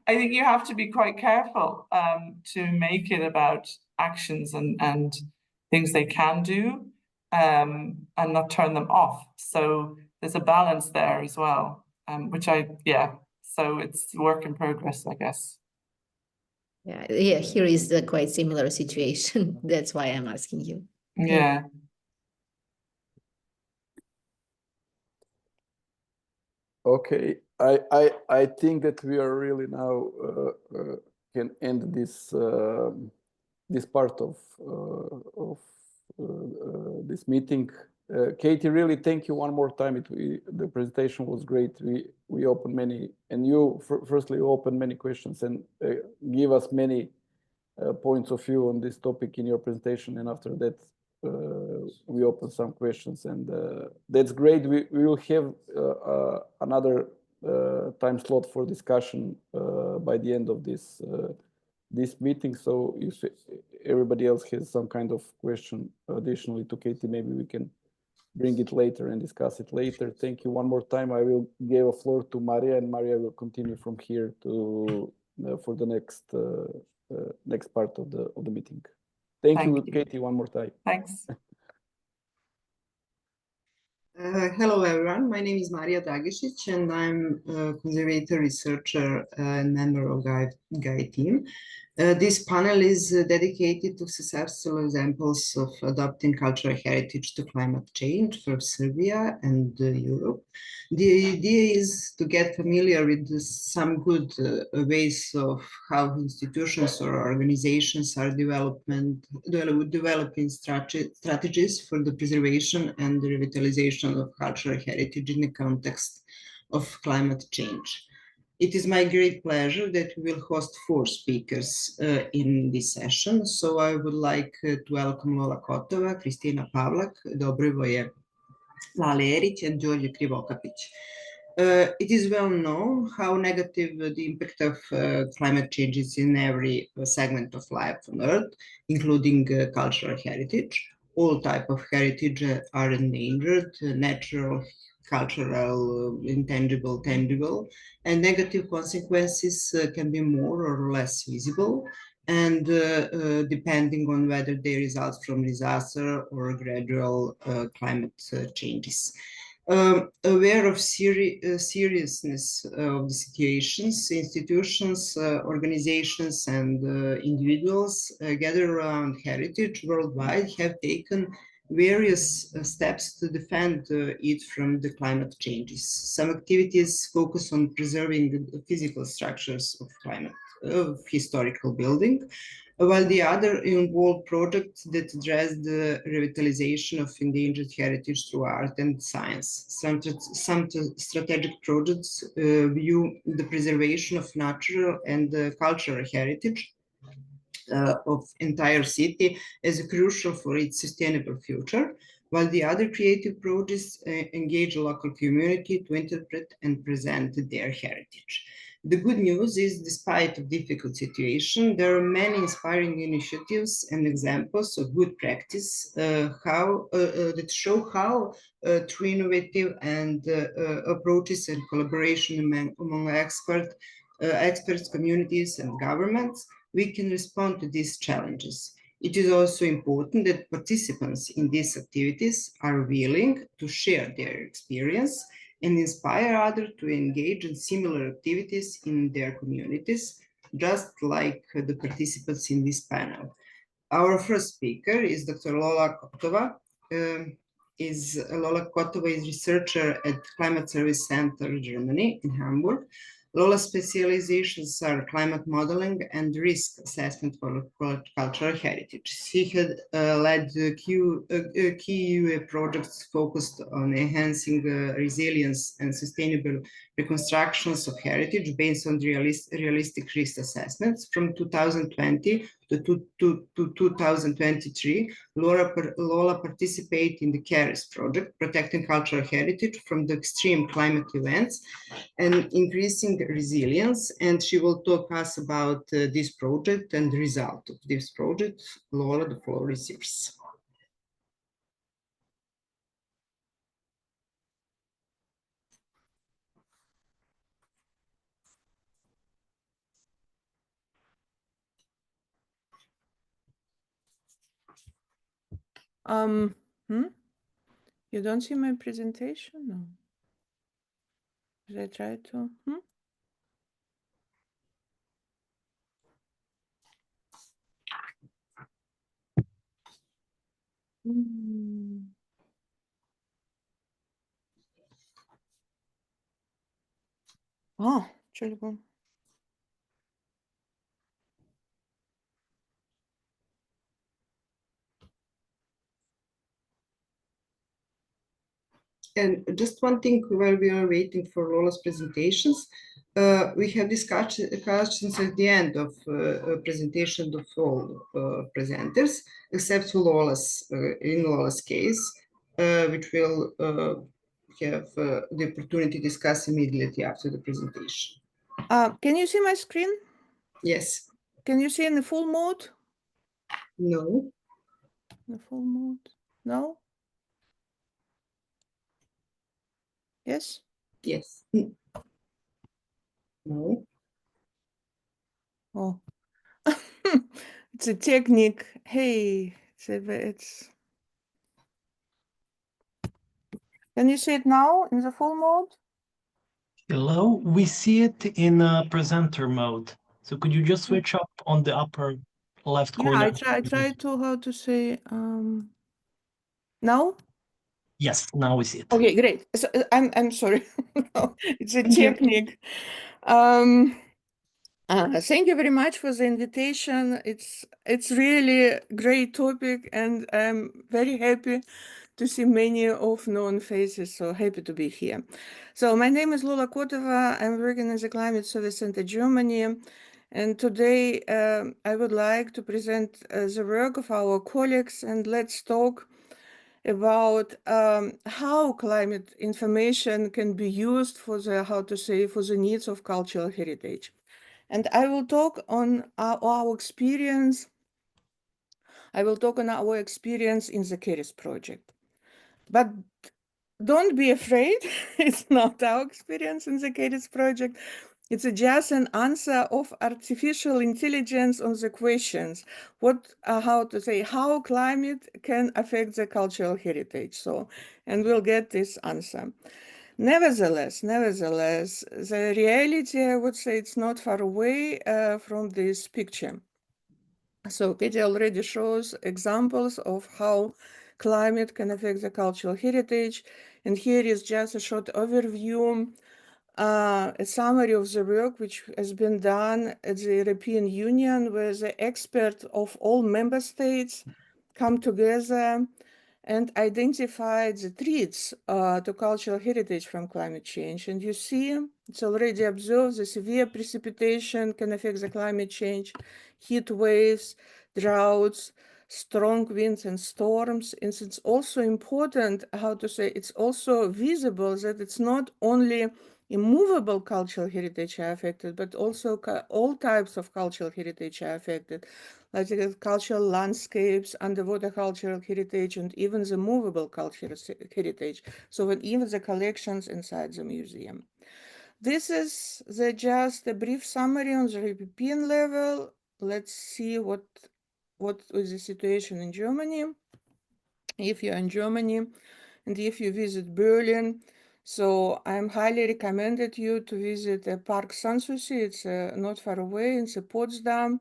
I think you have to be quite careful to make it about actions and things they can do, and not turn them off. So there's a balance there as well, so it's work in progress, I guess. Yeah, here is a quite similar situation. That's why I'm asking you. Yeah. Okay, I think that we are really now can end this this part of this meeting. Katie, really thank you one more time. The presentation was great. We opened many, and you firstly opened many questions and give us many points of view on this topic in your presentation, and after that we open some questions, and that's great. We will have another time slot for discussion by the end of this meeting. So if everybody else has some kind of question additionally to Katie, maybe we can bring it later and discuss it later. Thank you one more time. I will give a floor to Maria, and Maria will continue from here to for the next part of the meeting. Thank you, Katie, one more time. Thanks. Hello, everyone. My name is Marija Dragisic, and I'm a conservator researcher and member of GAI team. This panel is dedicated to successful examples of adopting cultural heritage to climate change for Serbia and Europe. The idea is to get familiar with some good ways of how institutions or organizations are developing strategies for the preservation and the revitalization of cultural heritage in the context of climate change. It is my great pleasure that we will host 4 speakers in this session. So I would like to welcome Lola Kotova, Kristina Pavlak, Dobrivoje Lale-Erić, and Đorđe Krivokapić. It is well known how negative the impact of climate change is in every segment of life on Earth, including cultural heritage. All types of heritage are endangered, natural, cultural, intangible, tangible, and negative consequences can be more or less visible, and depending on whether they result from disaster or gradual climate changes. Aware of seriousness of the situations, institutions, organizations, and individuals gathered around heritage worldwide have taken various steps to defend it from the climate changes. Some activities focus on preserving the physical structures of historical building, while the other involve projects that address the revitalization of endangered heritage through art and science. Some strategic projects view the preservation of natural and cultural heritage of entire city as crucial for its sustainable future, while the other creative projects engage the local community to interpret and present their heritage. The good news is, despite a difficult situation, there are many inspiring initiatives and examples of good practice that show how through innovative and approaches and collaboration among experts, communities, and governments, we can respond to these challenges. It is also important that participants in these activities are willing to share their experience and inspire others to engage in similar activities in their communities, just like the participants in this panel. Our first speaker is Dr. Lola Kotova. Lola Kotova is researcher at Climate Service Center, Germany, in Hamburg. Lola's specializations are climate modeling and risk assessment for cultural heritage. She had led key UA projects focused on enhancing resilience and sustainable reconstructions of heritage based on realistic risk assessments. From 2020 to 2023, Lola participated in the CARES project, protecting cultural heritage from the extreme climate events and increasing resilience. And she will talk us about this project and the result of this project. Lola, the floor is yours. You don't see my presentation? No. Did I try to? Şöyle bu. And just one thing while we are waiting for Lola's presentations, we have discussions at the end of presentation of all presenters, except for in Lola's case, which will have the opportunity to discuss immediately after the presentation. Can you see my screen? Yes. Can you see in the full mode? No. The full mode? No? Yes? Yes. No. It's a technique. Hey, it's. Can you see it now in the full mode? Hello, we see it in presenter mode. So could you just switch up on the upper left Yeah, corner? I try to, how to say, now? Yes, now we see it. Okay, great. So, I'm sorry. No, it's a Thank you. technique. Thank you very much for the invitation. It's really a great topic, and I'm very happy to see many of known faces. So happy to be here. So my name is Lula Kotova. I'm working in the Climate Service Center Germany, and today I would like to present the work of our colleagues, and let's talk about how climate information can be used for the, how to say, for the needs of cultural heritage. And I will talk on our experience. I will talk on our experience in the CARIS project. But don't be afraid, it's not our experience in the CARIS project. It's just an answer of artificial intelligence on the questions, how to say, how climate can affect the cultural heritage. So, and we'll get this answer. Nevertheless, the reality, I would say, it's not far away from this picture. So Katie already shows examples of how climate can affect the cultural heritage. And here is just a short overview, a summary of the work which has been done at the European Union, where the experts of all member states come together and identify the threats to cultural heritage from climate change. And you see, it's already observed the severe precipitation can affect the climate change, heat waves, droughts, strong winds and storms. And it's also important, how to say, it's also visible that it's not only immovable cultural heritage are affected, but also all types of cultural heritage are affected, like the cultural landscapes, underwater cultural heritage, and even the movable cultural heritage. So even the collections inside the museum. This is just a brief summary on the European level. Let's see what is the situation in Germany. If you're in Germany and if you visit Berlin, so I'm highly recommended you to visit Park Sanssouci. It's not far away, it's Potsdam,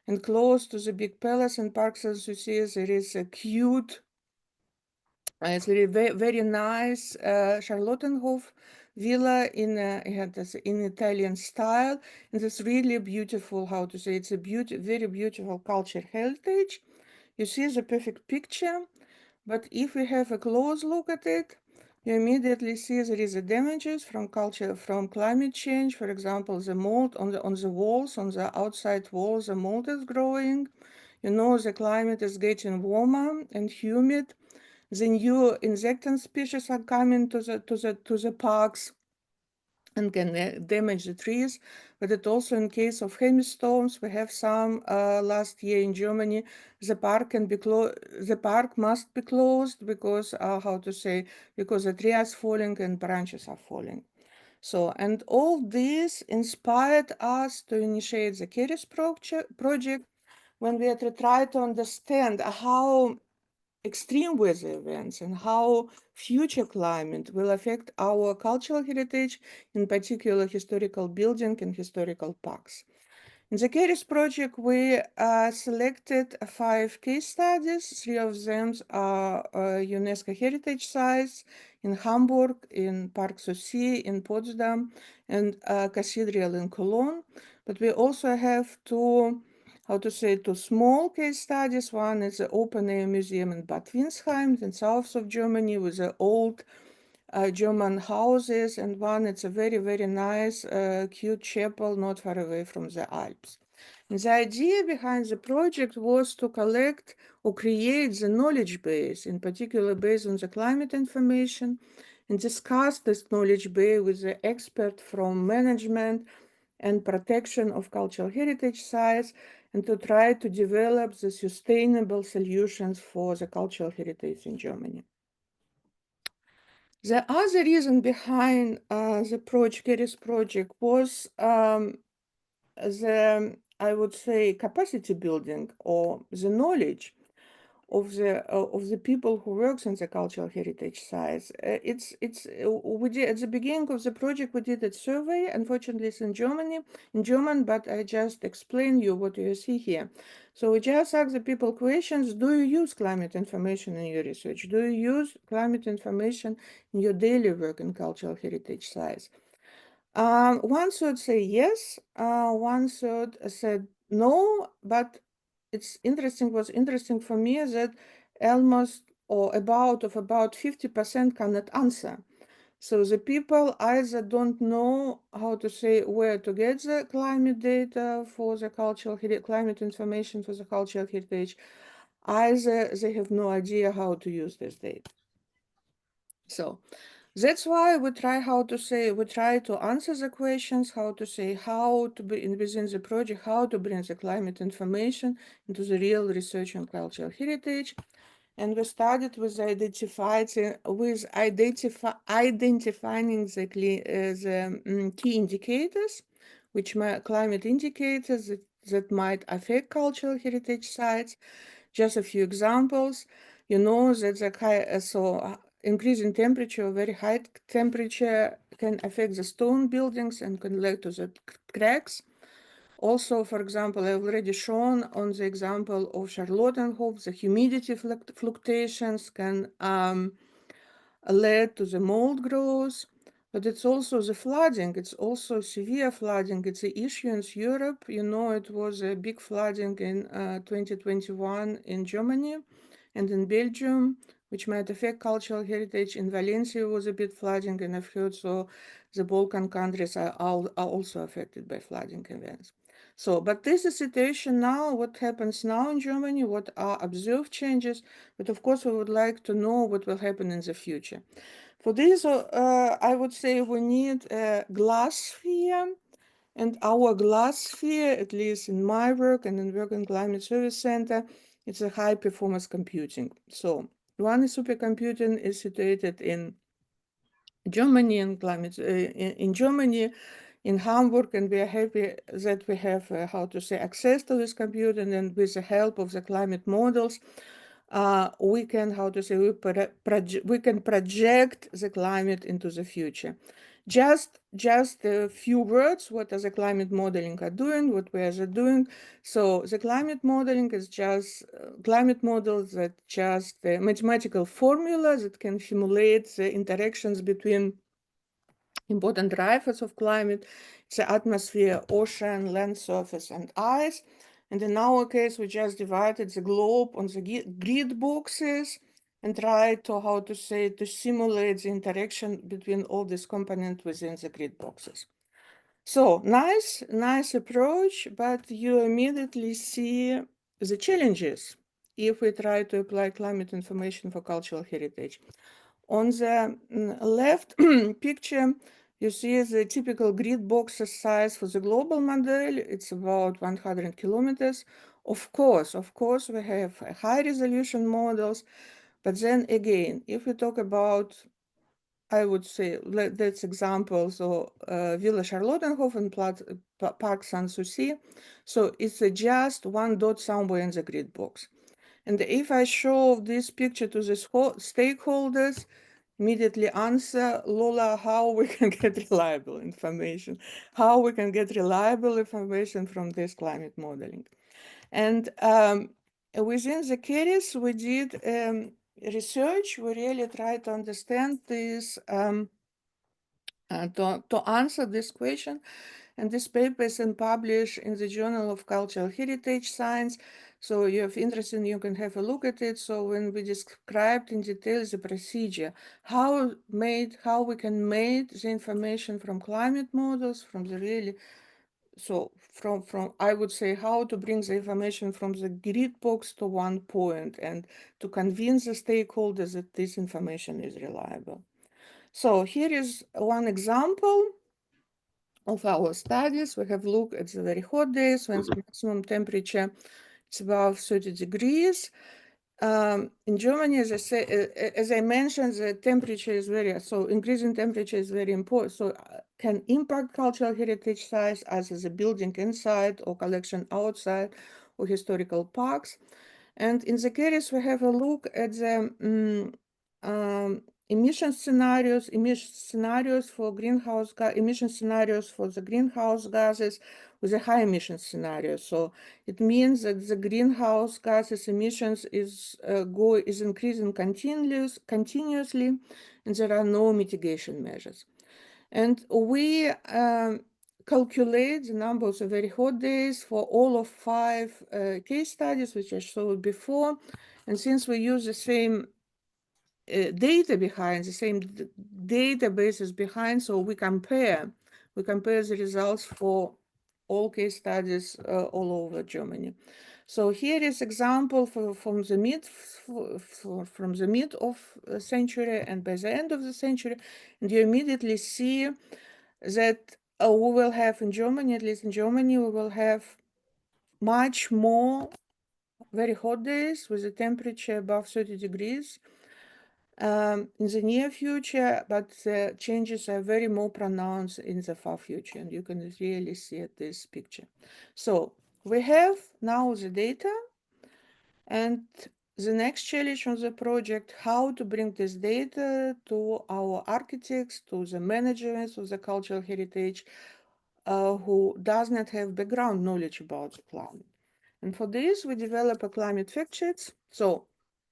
and close to the big palace in Park Sanssouci, there is a cute, it's really very nice Charlottenhof villa in Italian style, and it's really beautiful. How to say? It's a very beautiful cultural heritage. You see the perfect picture. But if we have a close look at it, you immediately see there is a damages from climate change. For example, the mold on the walls, on the outside walls, the mold is growing. You know, the climate is getting warmer and humid. The new insectant species are coming to the parks and can damage the trees. But it also, in case of heavy storms, we have some last year in Germany. The park can be the park must be closed because how to say, because the trees are falling and branches are falling. So, and all this inspired us to initiate the CARIS project when we had to try to understand how extreme weather events and how future climate will affect our cultural heritage, in particular historical building and historical parks. In the CARIS project, we selected 5 case studies. 3 of them are UNESCO heritage sites in Hamburg, in Park Sanssouci, in Potsdam, and Cathedral in Cologne. But we also have 2 small case studies. One is the open air museum in Bad Windsheim in south of Germany with the old German houses, and one it's a very nice cute chapel not far away from the Alps. And the idea behind the project was to collect or create the knowledge base, in particular based on the climate information, and discuss this knowledge base with the expert from management and protection of cultural heritage sites, and to try to develop the sustainable solutions for the cultural heritage in Germany. The other reason behind the CARIS project was the I would say, capacity building or the knowledge of the people who works in the cultural heritage sites. We did at the beginning of the project, we did a survey. Unfortunately, it's in German, but I just explain you what you see here. So we just ask the people questions: do you use climate information in your research? Do you use climate information in your daily work in cultural heritage sites? 1/3 say yes, 1/3 said no, but it's interesting, was interesting for me that almost or about 50% cannot answer. So the people either don't know how to say where to get the climate data for the climate information for the cultural heritage, either they have no idea how to use this data. So that's why we try to answer the questions, how to be within the project, how to bring the climate information into the real research on cultural heritage. And we started with identifying the key indicators, which climate indicators that might affect cultural heritage sites. Just a few examples. You know that the increase in temperature, very high temperature, can affect the stone buildings and can lead to the cracks. Also, for example, I've already shown on the example of Charlottenhof, the humidity fluctuations can lead to the mold growth. But it's also the flooding. It's also severe flooding. It's an issue in Europe. You know, it was a big flooding in 2021 in Germany and in Belgium, which might affect cultural heritage. In Valencia was a bit flooding, and I've heard so the Balkan countries are also affected by flooding events. So, but this is situation now, what happens now in Germany, what are observed changes, but of course we would like to know what will happen in the future. For this, I would say we need a glass sphere, and our glass sphere, at least in my work and in work in Climate Service Center, it's a high performance computing. So one supercomputing is situated in Germany and in Germany, in Hamburg, and we are happy that we have access to this computing, and with the help of the climate models, we can we can project the climate into the future. Just a few words: what are the climate modeling are doing, what we are doing. So the climate modeling is just climate models that just a mathematical formula that can simulate the interactions between important drivers of climate: the atmosphere, ocean, land surface, and ice. And in our case, we just divided the globe on the grid boxes and tried to simulate the interaction between all these components within the grid boxes. So nice approach, but you immediately see the challenges if we try to apply climate information for cultural heritage. On the left picture, you see the typical grid box size for the global model. It's about 100 kilometers. Of course, we have high resolution models, but then again, if we talk about, I would say, that's examples of Villa Charlottenhof and Park Sanssouci. So it's just one dot somewhere in the grid box. And if I show this picture to the stakeholders, immediately answer, Lola, how we can get reliable information, how we can get reliable information from this climate modeling. And within the CARIS, we did research. We really tried to understand this, to answer this question. And this paper is published in the Journal of Cultural Heritage Science. So if interested, you can have a look at it. So when we described in detail the procedure, how we can make the information from climate models, from the really, so from I would say how to bring the information from the grid box to one point and to convince the stakeholders that this information is reliable. So here is one example of our studies. We have looked at the very hot days when the maximum temperature is above 30 degrees. In Germany, as I mentioned, the temperature is increasing temperature is very important. So can impact cultural heritage sites, as is a building inside or collection outside or historical parks. And in the case, we have a look at the emission scenarios for emission scenarios for the greenhouse gases with a high emission scenario. So it means that the greenhouse gases emissions is increasing continuously, and there are no mitigation measures. And we calculate the numbers of very hot days for all of 5 case studies, which I showed before. And since we use the same data behind, the same databases behind, so we compare the results for all case studies all over Germany. So here is example from the mid of century and by the end of the century, and you immediately see that we will have in Germany, at least in Germany, we will have much more very hot days with a temperature above 30 degrees in the near future, but the changes are very more pronounced in the far future, and you can really see at this picture. So we have now the data, and the next challenge on the project, how to bring this data to our architects, to the managers of the cultural heritage, who does not have background knowledge about the climate. And for this, we develop a climate fact sheets. So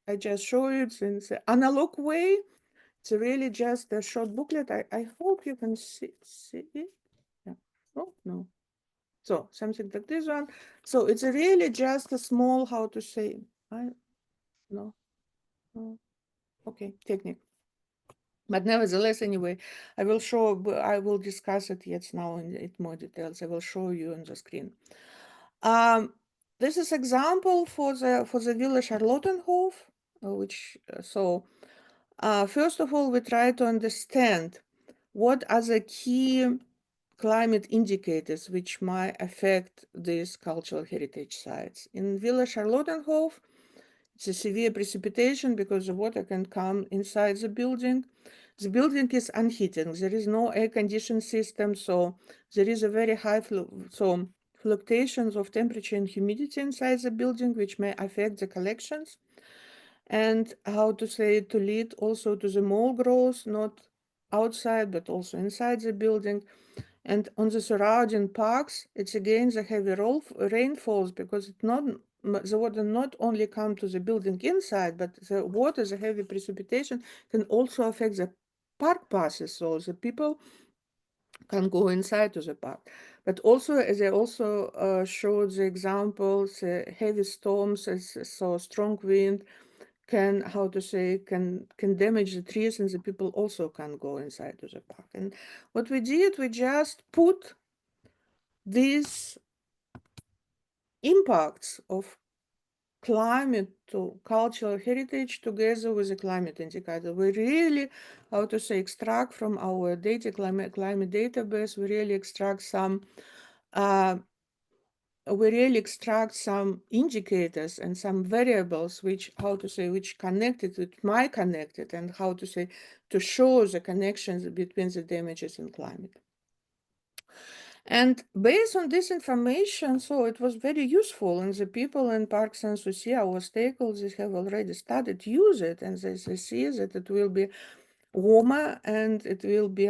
I just show it in the analog way. It's really just a short booklet. I hope you can see it. Yeah. Oh, no. So something like this one. So it's really just a small, how to say, no. Okay, technique. But nevertheless, anyway, I will discuss it yet now in more details. I will show you on the screen. This is example for the Villa Charlottenhof, first of all, we try to understand what are the key climate indicators which might affect these cultural heritage sites. In Villa Charlottenhof, it's a severe precipitation because the water can come inside the building. The building is unheated. There is no air conditioning system, so there is a very high fluctuations of temperature and humidity inside the building, which may affect the collections. And to lead also to the mold growth, not outside, but also inside the building. And on the surrounding parks, it's again the heavy rainfalls, because the water not only come to the building inside, but the heavy precipitation can also affect the park passes, so the people can go inside to the park. But also, as I also showed the examples, heavy storms, so strong wind can damage the trees, and the people also can't go inside to the park. And what we did, we just put these impacts of climate to cultural heritage together with the climate indicator. We really, extract from our climate database, we really extract some indicators and some variables which might connect it, and to show the connections between the damages and climate. And based on this information, so it was very useful, and the people in Park Sanssouci, our stakeholders, have already started to use it, and they see that it will be warmer, and it will be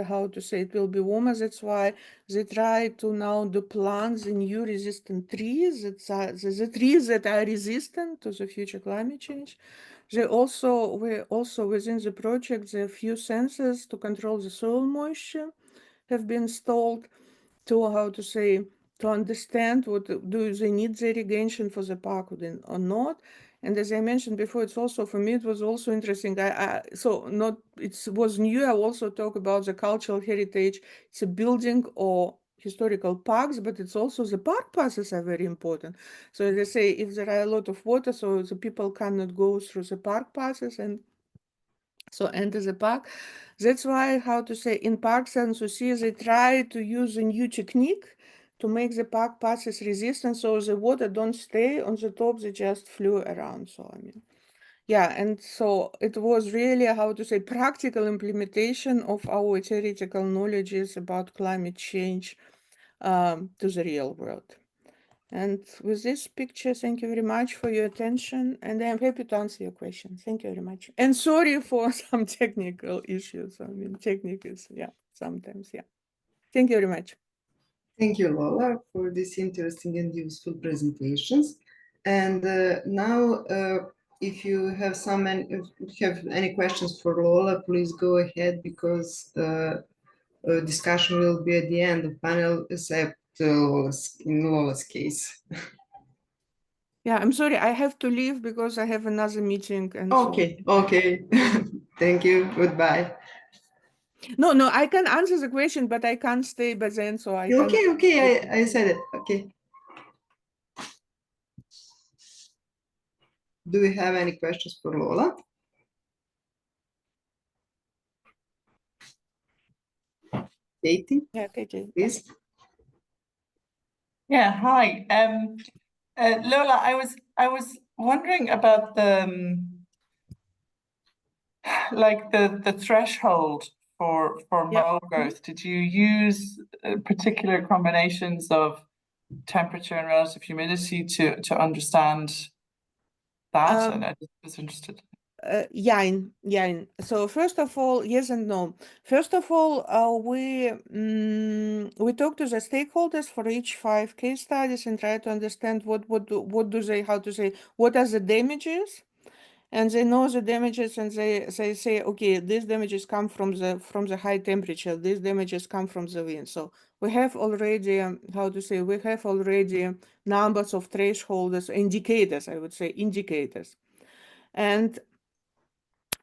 warmer. That's why they try to now plant the new resistant trees, the trees that are resistant to the future climate change. We also within the project, the few sensors to control the soil moisture have been installed to understand do they need the irrigation for the park or not. And as I mentioned before, it was also interesting. It was new. I also talk about the cultural heritage. It's a building or historical parks, but it's also the park passes are very important. So as I say, if there are a lot of water, so the people cannot go through the park passes and so enter the park. That's why in Park Sanssouci they try to use a new technique to make the park passes resistant, so the water don't stay on the top, they just flew around. So yeah, and so it was really, how to say, practical implementation of our theoretical knowledges about climate change to the real world. And with this picture, thank you very much for your attention, and I'm happy to answer your questions. Thank you very much. And sorry for some technical issues. I mean, techniques, yeah, sometimes, yeah. Thank you very much. Thank you, Lola, for these interesting and useful presentations. And now, if you have any questions for Lola, please go ahead, because discussion will be at the end of panel, except in Lola's case. Yeah, I'm sorry, I have to leave because I have another meeting. And so- Okay. Thank you. Goodbye. No, I can answer the question, but I can't stay by then, so I can. Okay. I said it. Okay. Do we have any questions for Lola? Katie, Yeah, okay. please. Yeah, hi. Lola, I was wondering about the like the threshold for Yeah. mole growth. Did you use particular combinations of temperature and relative humidity to understand that? And I just was interested. Yeah. So first of all, yes and no. First of all, we talk to the stakeholders for each 5 case studies and try to understand what do they, how to say, what are the damages, and they know the damages, and they say, okay, these damages come from the high temperature, these damages come from the wind. So we have already, we have already numbers of thresholds, indicators, I would say, indicators. And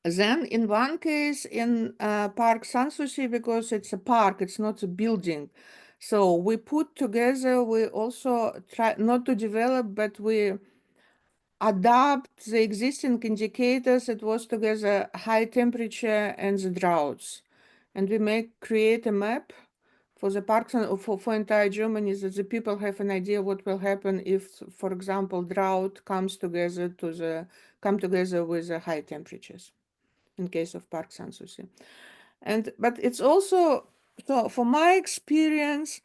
then in one case in Park Sanssouci, because it's a park, it's not a building. So we put together, we also try not to develop, but we adapt the existing indicators. It was together high temperature and the droughts. And we create a map for the parks and for entire Germany, that the people have an idea what will happen if, for example, drought come together with the high temperatures, in case of Park Sanssouci. But it's also, so for my experience,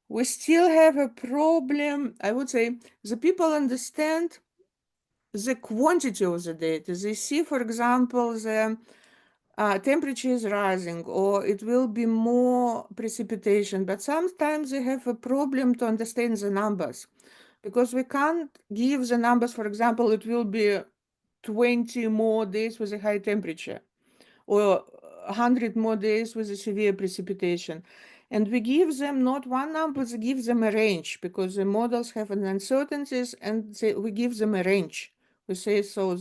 we still have a problem. I would say the people understand the quantity of the data. They see, for example, the temperature is rising, or it will be more precipitation, but sometimes they have a problem to understand the numbers, because we can't give the numbers. For example, it will be 20 more days with a high temperature, or 100 more days with a severe precipitation. And we give them not one number, we give them a range, because the models have an uncertainties, and we give them a range. We say, so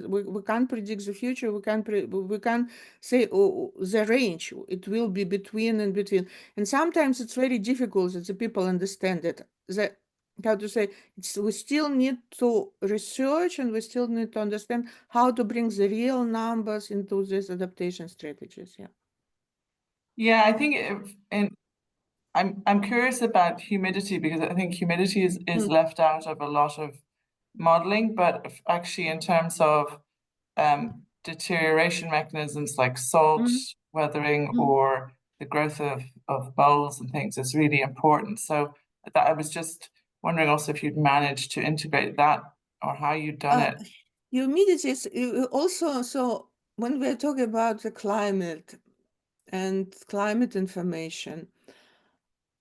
we can't predict the future, we can't say the range, it will be between and between. And sometimes it's very difficult that the people understand it. We still need to research, and we still need to understand how to bring the real numbers into these adaptation strategies. Yeah. Yeah, I think I'm curious about humidity, because I think humidity is left out of a lot of modeling, but actually in terms of deterioration mechanisms like salt weathering or the growth of moles and things is really important. So that I was just wondering also if you'd managed to integrate that, or how you'd done it. Humidity is also, so when we're talking about the climate and climate information,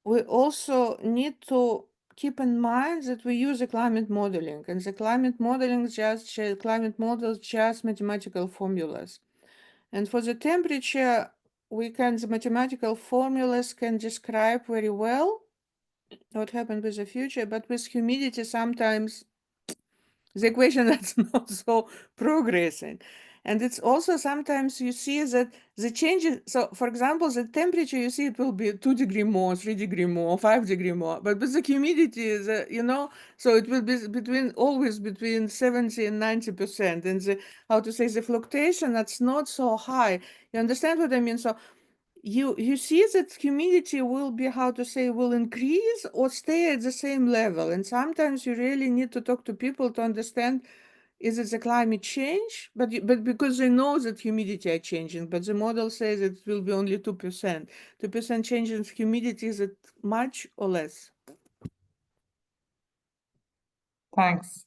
we also need to keep in mind that we use a climate modeling, and the climate modeling climate models just mathematical formulas. And for the temperature, the mathematical formulas can describe very well what happened with the future, but with humidity, sometimes the equation that's not so progressing. And it's also sometimes you see that the changes, so for example, the temperature, you see it will be 2 degree more, 3 degree more, 5 degree more, but with the humidity, so it will be always between 70 and 90%. And the fluctuation, that's not so high. You understand what I mean? So you see that humidity will will increase or stay at the same level. And sometimes you really need to talk to people to understand is it the climate change? But because they know that humidity are changing, but the model says it will be only 2%. 2% change in humidity, is it much or less? Thanks.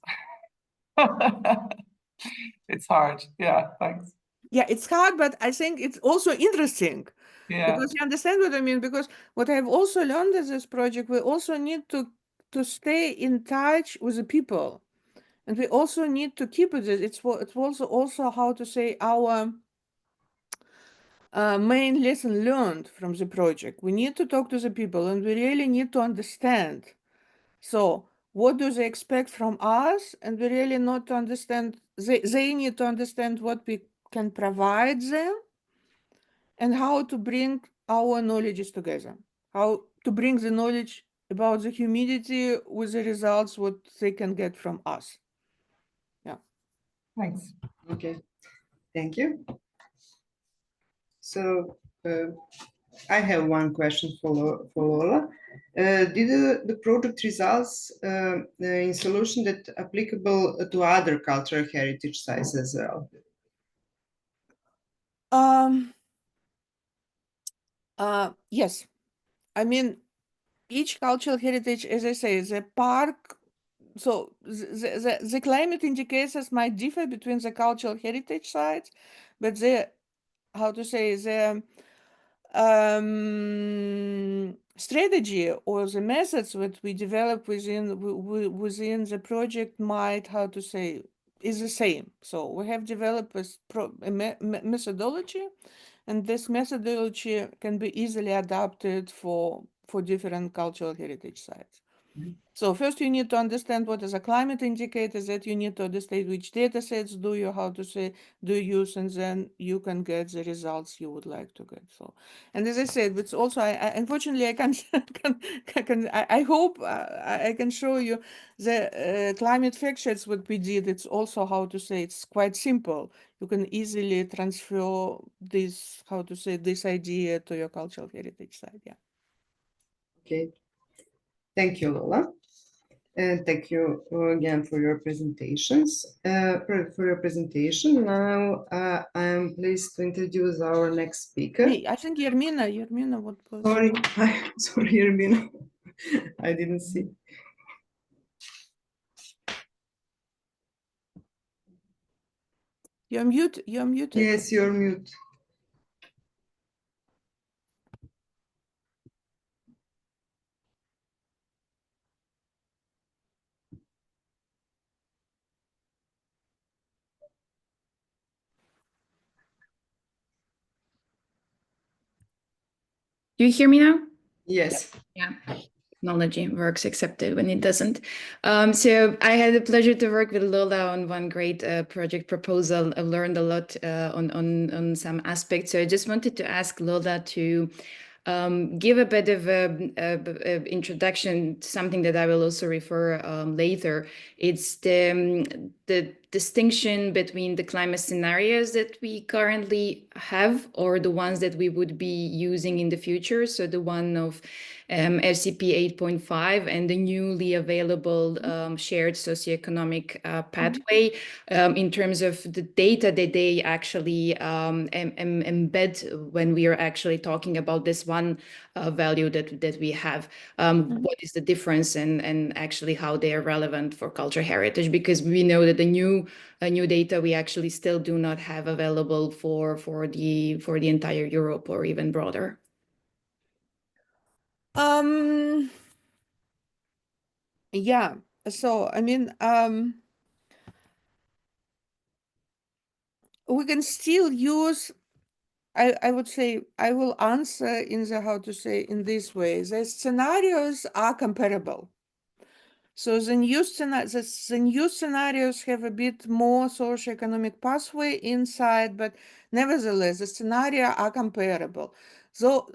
It's hard. Yeah, thanks. Yeah, it's hard, but I think it's also interesting. Yeah, Because you understand what I mean? Because what I've also learned in this project, we also need to stay in touch with the people. And we also need to keep it. It's also how to say our main lesson learned from the project. We need to talk to the people and we really need to understand. So what do they expect from us? And we really not to understand, they need to understand what we can provide them and how to bring our knowledges together. How to bring the knowledge about the humidity with the results what they can get from us. Yeah. thanks. Okay, thank you. So I have one question for Lola. Did the project results in solution that applicable to other cultural heritage sites as well? Yes. I mean, each cultural heritage, as I say, the park. So the climate indicators might differ between the cultural heritage sites, but the how to say the strategy or the methods that we develop within the project might how to say is the same. So we have developed a methodology, and this methodology can be easily adapted for different cultural heritage sites. So first you need to understand what is a climate indicator, that you need to understand which data sets do you use, and then you can get the results you would like to get. So, and as I said, it's also, unfortunately I can't, I hope I can show you the climate fact sheets what we did. It's also it's quite simple. You can easily transfer this, this idea to your cultural heritage site, yeah. Okay, thank you, Lola. And thank you again for your presentations. For your presentation. Now I am pleased to introduce our next speaker. Hey, I think Yermina, what was? Sorry, sorry, Yermina. I didn't see. You're muted. Yes, you're mute. Do you hear me now? Yes. Yeah. Technology works accepted when it doesn't. So I had the pleasure to work with Lola on one great project proposal. I learned a lot on some aspects. So I just wanted to ask Lola to give a bit of a introduction to something that I will also refer later. It's the distinction between the climate scenarios that we currently have or the ones that we would be using in the future. So the one of FCP 8.5 and the newly available shared socioeconomic pathway in terms of the data that they actually embed when we are actually talking about this one value that we have. What is the difference and actually how they are relevant for cultural heritage? Because we know that the new data we actually still do not have available for the entire Europe or even broader. Yeah. So I mean, we can still use. I would say I will answer in the in this way. The scenarios are comparable. So the new scenarios have a bit more socioeconomic pathway inside, but nevertheless, the scenario are comparable. So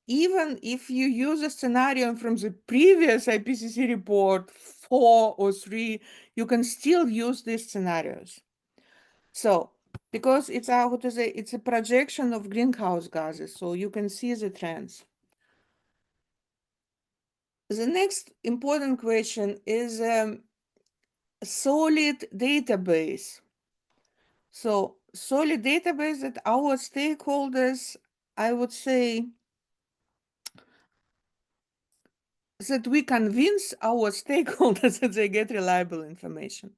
even if you use a scenario from the previous IPCC report 4 or 3, you can still use these scenarios. So because it's it's a projection of greenhouse gases, so you can see the trends. The next important question is solid database. So solid database that our stakeholders, I would say, that we convince our stakeholders that they get reliable information.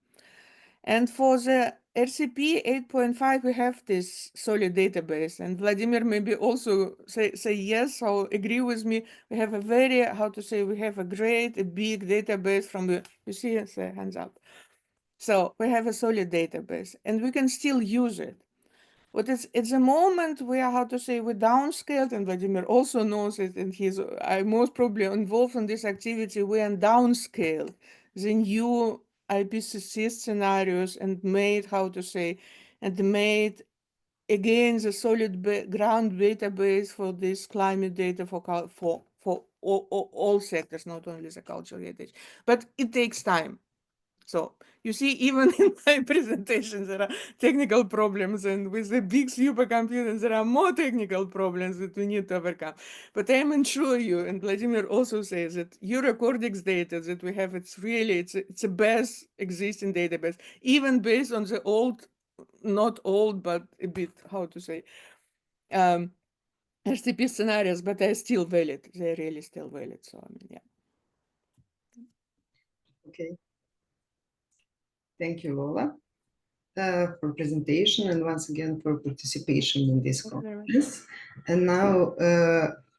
And for the RCP 8.5, we have this solid database. And Vladimir maybe also say yes or agree with me. We have a very, we have a big database from the, you see, say hands up. So we have a solid database and we can still use it. But it's a moment where, we downscaled, and Vladimir also knows it, and he's most probably involved in this activity, we downscaled the new IPCC scenarios and made, made again the solid ground database for this climate data for all sectors, not only the cultural heritage. But it takes time. So you see, even in my presentation, there are technical problems, and with the big supercomputers, there are more technical problems that we need to overcome. But I am ensure you, and Vladimir also says that Eurocordix data that we have, it's the best existing database, even based on the old, not old, but a bit, RCP scenarios, but they're still valid. They're really still valid. So, I mean, yeah. Okay. Thank you, Lola, for presentation and once again for participation in this conference. And now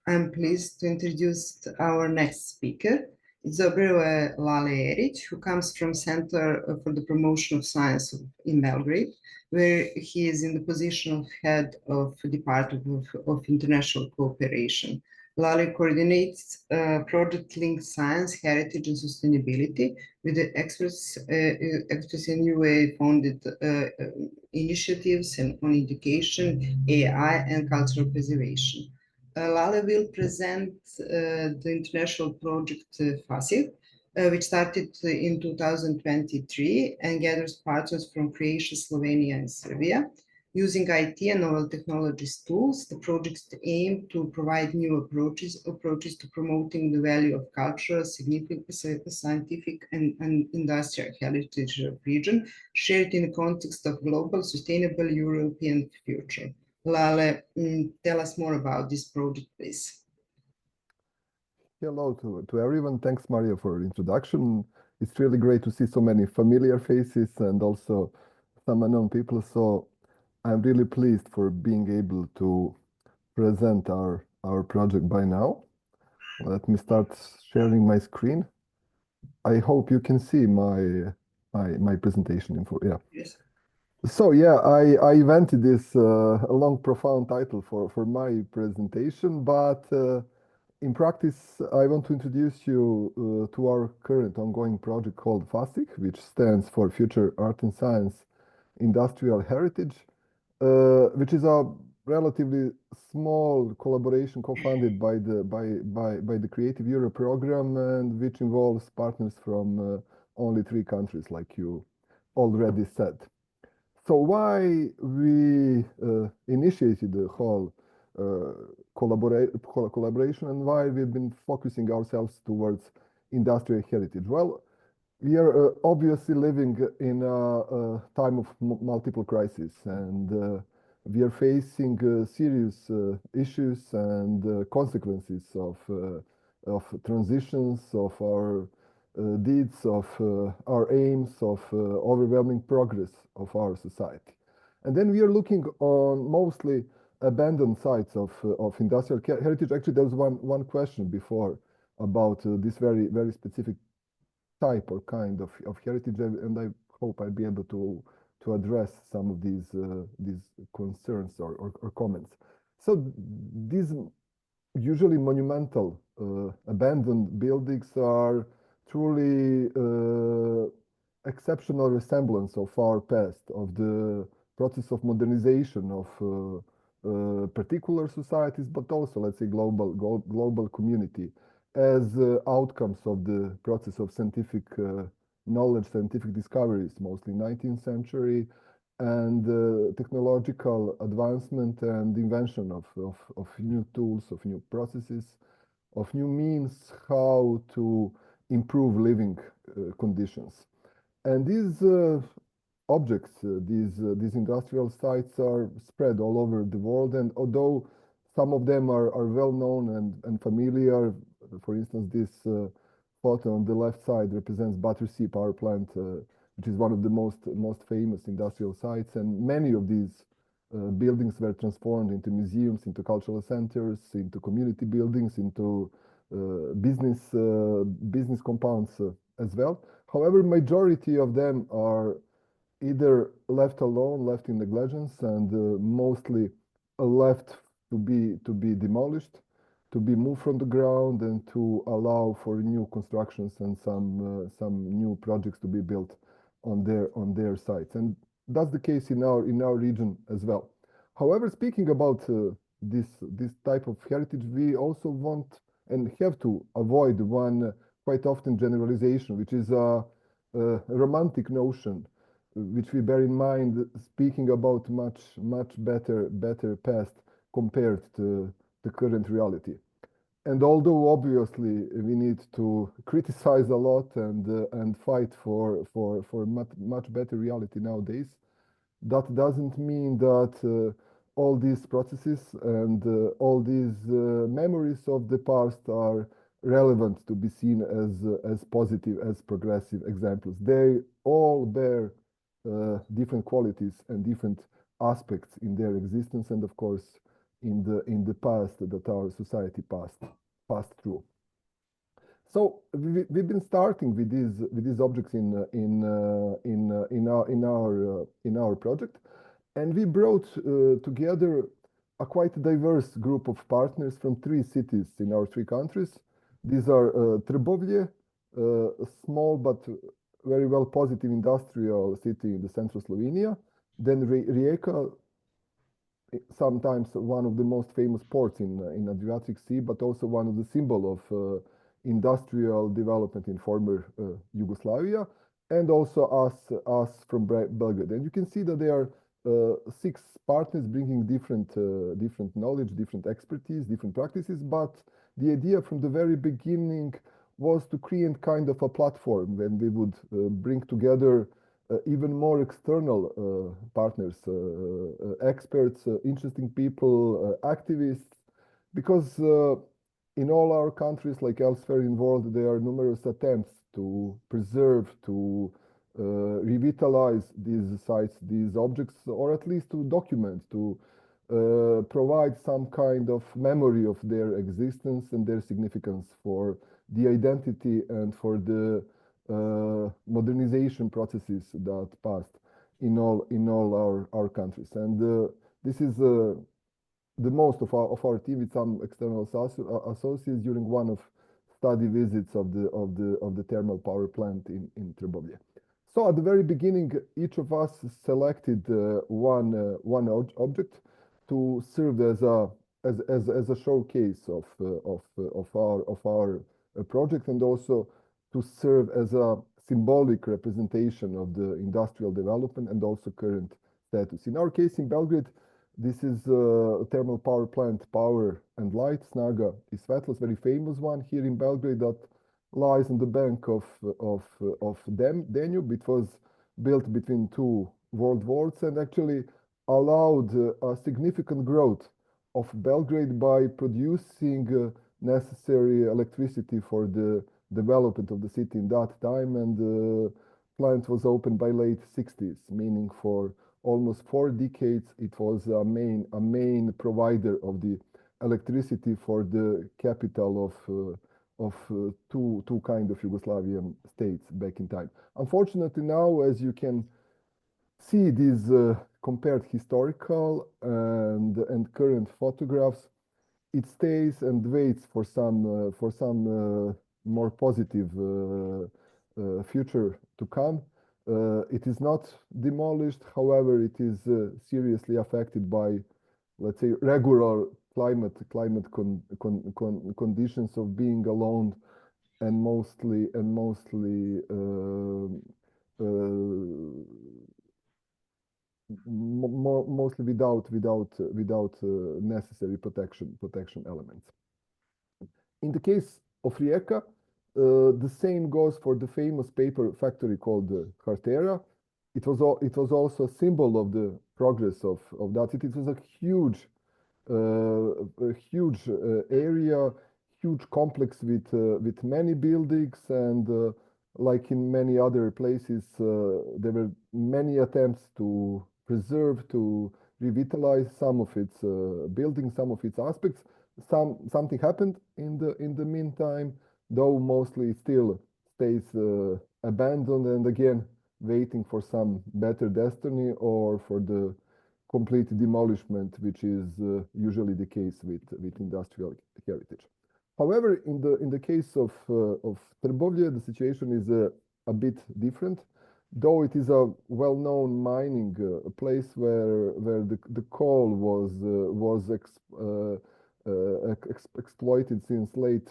I'm pleased to introduce our next speaker. It's Zobrila Lale Eric, who comes from Center for the Promotion of Science in Belgrade, where he is in the position of head of the Department of International Cooperation. Lale coordinates project linked science, heritage, and sustainability with the experts in UA funded initiatives on education, AI, and cultural preservation. Lale will present the international project FASIC, which started in 2023 and gathers partners from Croatia, Slovenia, and Serbia. Using IT and novel technologies tools, the projects aim to provide new approaches to promoting the value of cultural, significant, scientific, and industrial heritage of region, shared in the context of global, sustainable European future. Lale, tell us more about this project, please. Hello to everyone. Thanks, Maria, for the introduction. It's really great to see so many familiar faces and also some unknown people. So I'm really pleased for being able to present our project by now. Let me start sharing my screen. I hope you can see my presentation info. Yeah. Yes. So yeah, I invented this a long, profound title for my presentation, but in practice, I want to introduce you to our current ongoing project called FASIC, which stands for Future Art and Science Industrial Heritage, which is a relatively small collaboration co-funded by the Creative Europe program, and which involves partners from only 3 countries, like you already said. So why we initiated the whole collaboration and why we've been focusing ourselves towards industrial heritage? Well, we are obviously living in a time of multiple crises, and we are facing serious issues and consequences of transitions, of our deeds, of our aims, of overwhelming progress of our society. And then we are looking on mostly abandoned sites of industrial heritage. Actually, there was one question before about this very, very specific type or kind of heritage, and I hope I'll be able to address some of these concerns or comments. So these usually monumental abandoned buildings are truly exceptional resemblance of our past, of the process of modernization of particular societies, but also, let's say, global community, as outcomes of the process of scientific knowledge, scientific discoveries, mostly 19th century, and technological advancement and invention of new tools, of new processes, of new means how to improve living conditions. And these objects, these industrial sites are spread all over the world. And although some of them are well known and familiar, for instance, this photo on the left side represents Battersea Power Plant, which is one of the most famous industrial sites. And many of these buildings were transformed into museums, into cultural centers, into community buildings, into business compounds as well. However, majority of them are either left alone, left in negligence, and mostly left to be demolished, to be moved from the ground, and to allow for new constructions and some new projects to be built on their sites. And that's the case in our region as well. However, speaking about this type of heritage, we also want and have to avoid one quite often generalization, which is a romantic notion, which we bear in mind speaking about much better past compared to the current reality. And although obviously we need to criticize a lot and fight for much better reality nowadays, that doesn't mean that all these processes and all these memories of the past are relevant to be seen as positive, as progressive examples. They all bear different qualities and different aspects in their existence, and of course in the past that our society passed through. So we've been starting with these objects in our project, and we brought together a quite diverse group of partners from 3 cities in our 3 countries. These are Trbovlje, a small but very well positive industrial city in the central Slovenia. Then Rijeka, sometimes one of the most famous ports in Adriatic Sea, but also one of the symbol of industrial development in former Yugoslavia, and also us from Belgrade. And you can see that there are 6 partners bringing different knowledge, different expertise, different practices. But the idea from the very beginning was to create kind of a platform when we would bring together even more external partners, experts, interesting people, activists, because in all our countries, like elsewhere in the world, there are numerous attempts to preserve, to revitalize these sites, these objects, or at least to document, to provide some kind of memory of their existence and their significance for the identity and for the modernization processes that passed in all our countries. And this is the most of our team with some external associates during one of study visits of the thermal power plant in Trbovlje. So at the very beginning, each of us selected one object to serve as a showcase of our project, and also to serve as a symbolic representation of the industrial development and also current status. In our case in Belgrade, this is a thermal power plant, Power and Light, Snaga i Svetlost, very famous one here in Belgrade, that lies on the bank of Danube. It was built between 2 world wars and actually allowed a significant growth of Belgrade by producing necessary electricity for the development of the city in that time. And the plant was opened by late 60s, meaning for almost 4 decades it was a main provider of the electricity for the capital of two kind of Yugoslavian states back in time. Unfortunately now, as you can see these compared historical and current photographs, it stays and waits for some more positive future to come. It is not demolished, however, it is seriously affected by, let's say, regular climate conditions of being alone and mostly without necessary protection elements. In the case of Rijeka, The same goes for the famous paper factory called Hartera. It was also a symbol of the progress of that. It was a huge area, huge complex with many buildings, and like in many other places, there were many attempts to preserve, to revitalize some of its buildings, some of its aspects. Something happened in the meantime, though mostly it still stays abandoned and again waiting for some better destiny or for the complete demolishment, which is usually the case with industrial heritage. However, in the case of Trbovlje, the situation is a bit different, though it is a well-known mining place where the coal was exploited since late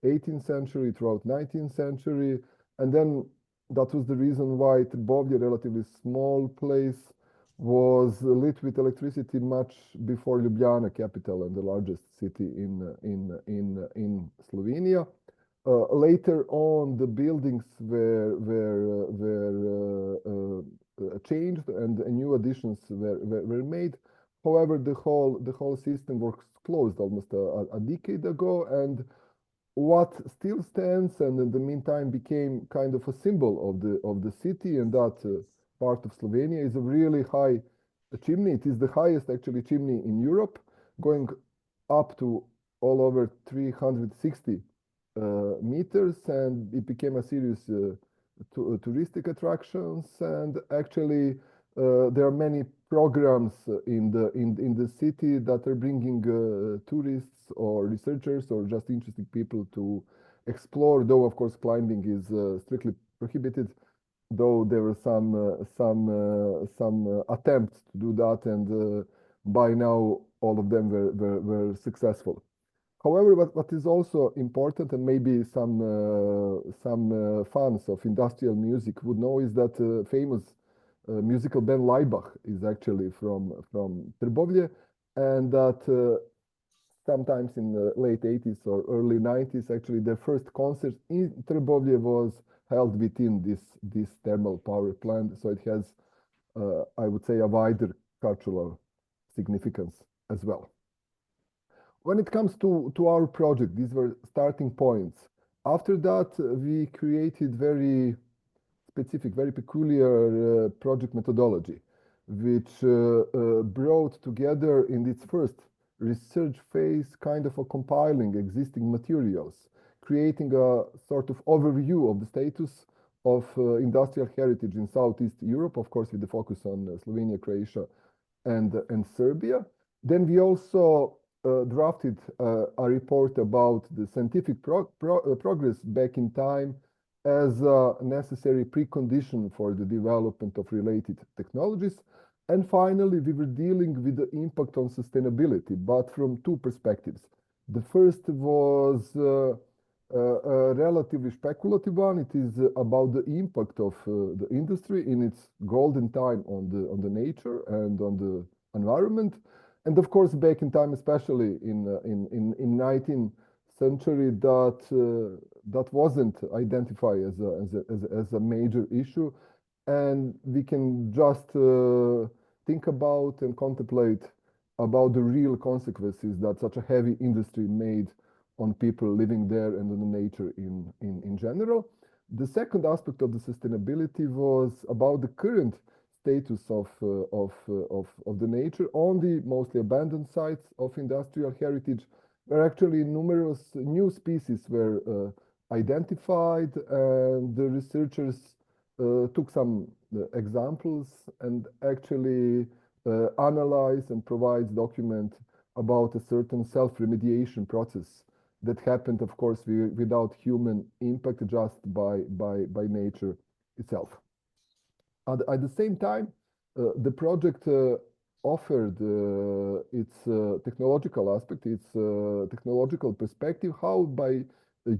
18th century throughout 19th century, and then that was the reason why Trbovlje, a relatively small place, was lit with electricity much before Ljubljana, capital and the largest city in Slovenia. Later on, the buildings were changed and new additions were made. However, the whole system was closed almost a decade ago, and what still stands and in the meantime became kind of a symbol of the city and that part of Slovenia is a really high chimney. It is the highest actually chimney in Europe, going up to all over 360 meters, and it became a serious touristic attractions. And actually, there are many programs in the city that are bringing tourists or researchers or just interested people to explore. Though of course climbing is strictly prohibited, though there were some attempts to do that, and by now all of them were successful. However, what is also important, and maybe some fans of industrial music would know, is that famous musical band Laibach is actually from Trbovlje, and that sometimes in the late 80s or early 90s, actually their first concert in Trbovlje was held within this thermal power plant. So it has, I would say, a wider cultural significance as well. When it comes to our project, these were starting points. After that, we created very specific, very peculiar project methodology, which brought together in its first research phase kind of a compiling existing materials, creating a sort of overview of the status of industrial heritage in Southeast Europe, of course, with the focus on Slovenia, Croatia, and Serbia. Then we also drafted a report about the scientific progress back in time as a necessary precondition for the development of related technologies. And finally, we were dealing with the impact on sustainability, but from two perspectives. The first was a relatively speculative one. It is about the impact of the industry in its golden time on the nature and on the environment. And of course, back in time, especially in 19th century, that wasn't identified as a major issue. And we can just think about and contemplate about the real consequences that such a heavy industry made on people living there and on the nature in general. The second aspect of the sustainability was about the current status of the nature on the mostly abandoned sites of industrial heritage, where actually numerous new species were identified, and the researchers took some examples and actually analyze and provides document about a certain self-remediation process that happened, of course, without human impact, just by nature itself. At the same time, the project offered its technological aspect, its technological perspective, how by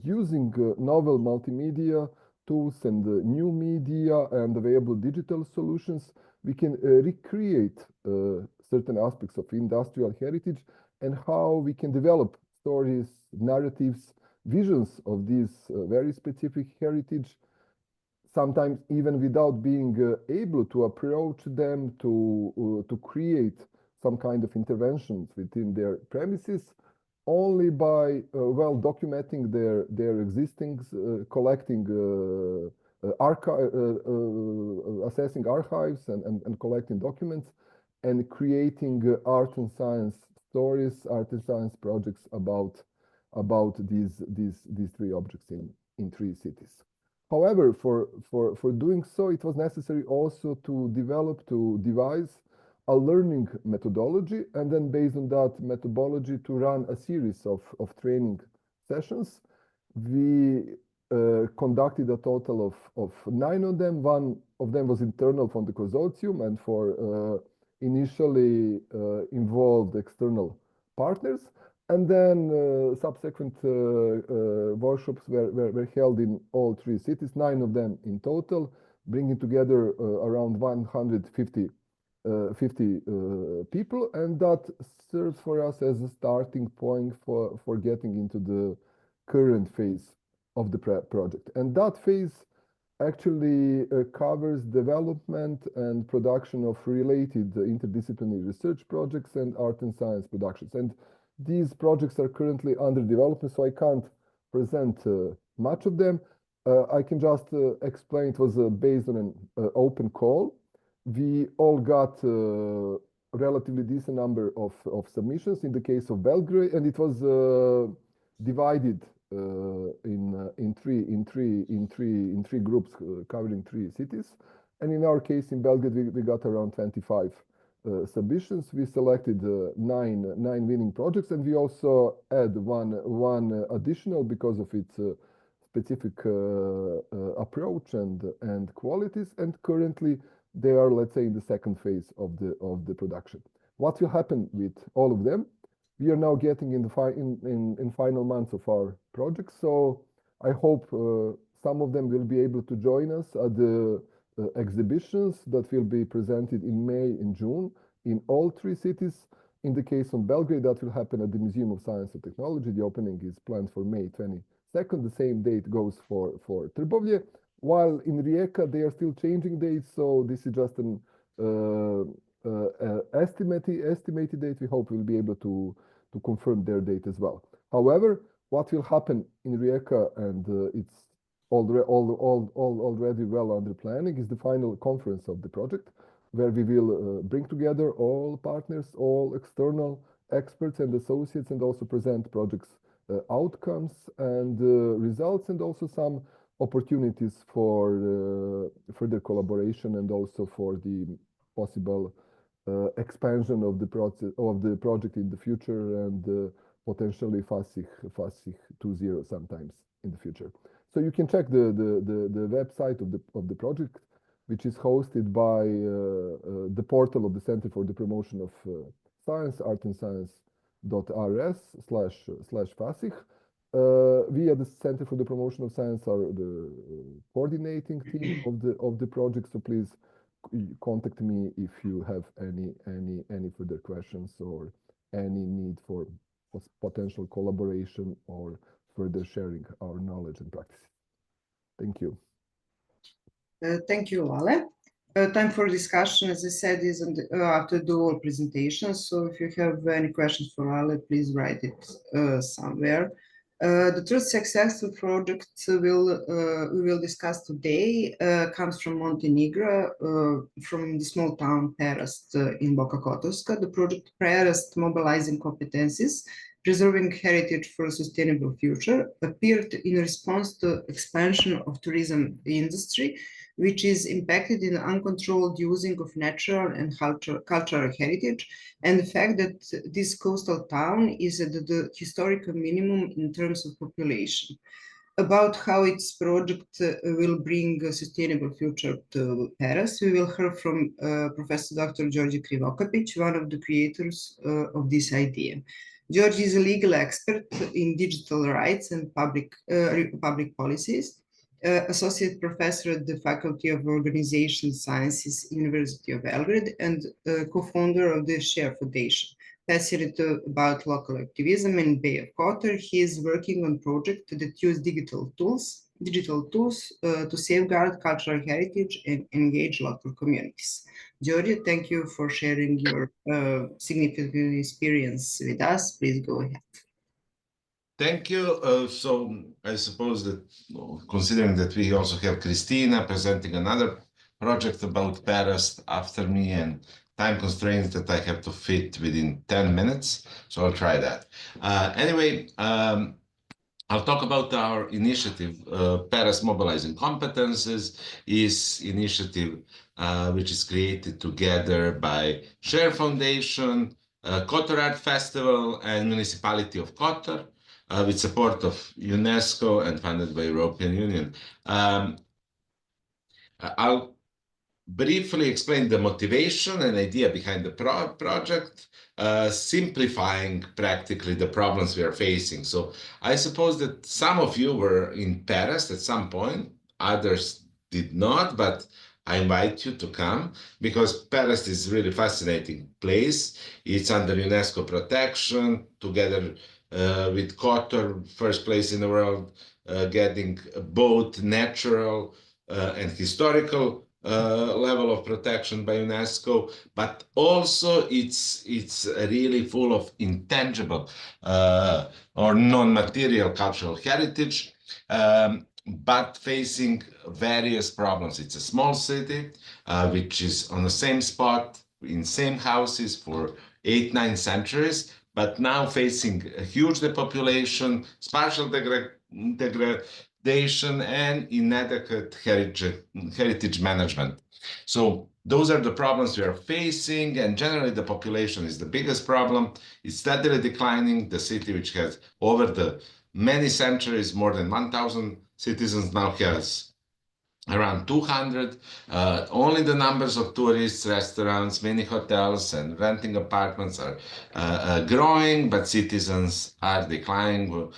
using novel multimedia tools and new media and available digital solutions, we can recreate certain aspects of industrial heritage, and how we can develop stories, narratives visions of this very specific heritage, sometimes even without being able to approach them to create some kind of interventions within their premises, only by well documenting their existing, collecting assessing archives and collecting documents, and creating art and science stories, art and science projects about these three objects in three cities. However, for doing so, it was necessary also to devise a learning methodology, and then based on that methodology to run a series of training sessions. We conducted a total of 9 of them. One of them was internal from the consortium and for initially involved external partners. And then subsequent workshops were held in all three cities, 9 of them in total, bringing together around 150 people, and that serves for us as a starting point for getting into the current phase of the project. And that phase actually covers development and production of related interdisciplinary research projects and art and science productions. And these projects are currently under development, so I can't present much of them. I can just explain it was based on an open call. We all got a relatively decent number of submissions in the case of Belgrade, and it was divided in three groups covering 3 cities. And in our case in Belgrade, we got around 25 submissions. We selected 9 winning projects, and we also add one additional because of its specific approach and qualities. And currently they are, let's say, in the second phase of the production. What will happen with all of them? We are now getting in final months of our project, so I hope some of them will be able to join us at the exhibitions that will be presented in May and June in all 3 cities. In the case of Belgrade, that will happen at the Museum of Science and Technology. The opening is planned for May 22nd. The same date goes for Trbovlje. While in Rijeka, they are still changing dates, so this is just an estimated date. We hope we'll be able to confirm their date as well. However, what will happen in Rijeka, and it's already well under planning, is the final conference of the project, where we will bring together all partners, all external experts and associates, and also present projects outcomes and results, and also some opportunities for further collaboration, and also for the possible expansion of the project in the future, and potentially FASIG 2.0 sometimes in the future. So you can check the website of the project, which is hosted by the portal of the Center for the Promotion of Science, Art and Science.rs/FASIG. We at the Center for the Promotion of Science are the coordinating team of the project. So please contact me if you have any further questions or any need for potential collaboration or further sharing our knowledge and practices. Thank you. Thank you, Lale. Time for discussion, as I said, is after the whole presentation. So if you have any questions for Lale, please write it somewhere. The third successful project we will discuss today comes from Montenegro, from the small town Perast in Boka Kotorska. The project Perast Mobilizing Competencies, Preserving Heritage for a Sustainable Future, appeared in response to expansion of tourism industry, which is impacted in uncontrolled using of natural and cultural heritage, and the fact that this coastal town is at the historical minimum in terms of population. About how its project will bring a sustainable future to Perast, we will hear from Professor Dr. Georgi Krivokapic, one of the creators of this idea. Georgi is a legal expert in digital rights and public policies, associate professor at the Faculty of Organization Sciences, University of Belgrade, and co-founder of the SHARE Foundation, passing it about local activism in Bay of Kotor. He is working on project that use digital tools to safeguard cultural heritage and engage local communities. Georgia, thank you for sharing your significant experience with us. Please go ahead. Thank you. So I suppose that, considering that we also have Christina presenting another project about Perest after me, and time constraints that I have to fit within 10 minutes, so I'll try that. Anyway, I'll talk about our initiative, Perest Mobilizing Competences, is initiative which is created together by Share Foundation, Kotor Art Festival, and Municipality of Kotor, with support of UNESCO and funded by European Union. I'll briefly explain the motivation and idea behind the project, simplifying practically the problems we are facing. So I suppose that some of you were in Perest at some point, others did not, but I invite you to come because Perest is a really fascinating place. It's under UNESCO protection, together with Kotor, first place in the world, getting both natural and historical level of protection by UNESCO, but also it's really full of intangible or non-material cultural heritage, but facing various problems. It's a small city, which is on the same spot, in same houses for 8-9 centuries, but now facing a huge depopulation, spatial degradation, and inadequate heritage management. So those are the problems we are facing, and generally the population is the biggest problem. It's steadily declining. The city, which has over the many centuries more than 1,000 citizens, now has around 200. Only the numbers of tourists, restaurants, mini hotels, and renting apartments are growing, but citizens are declining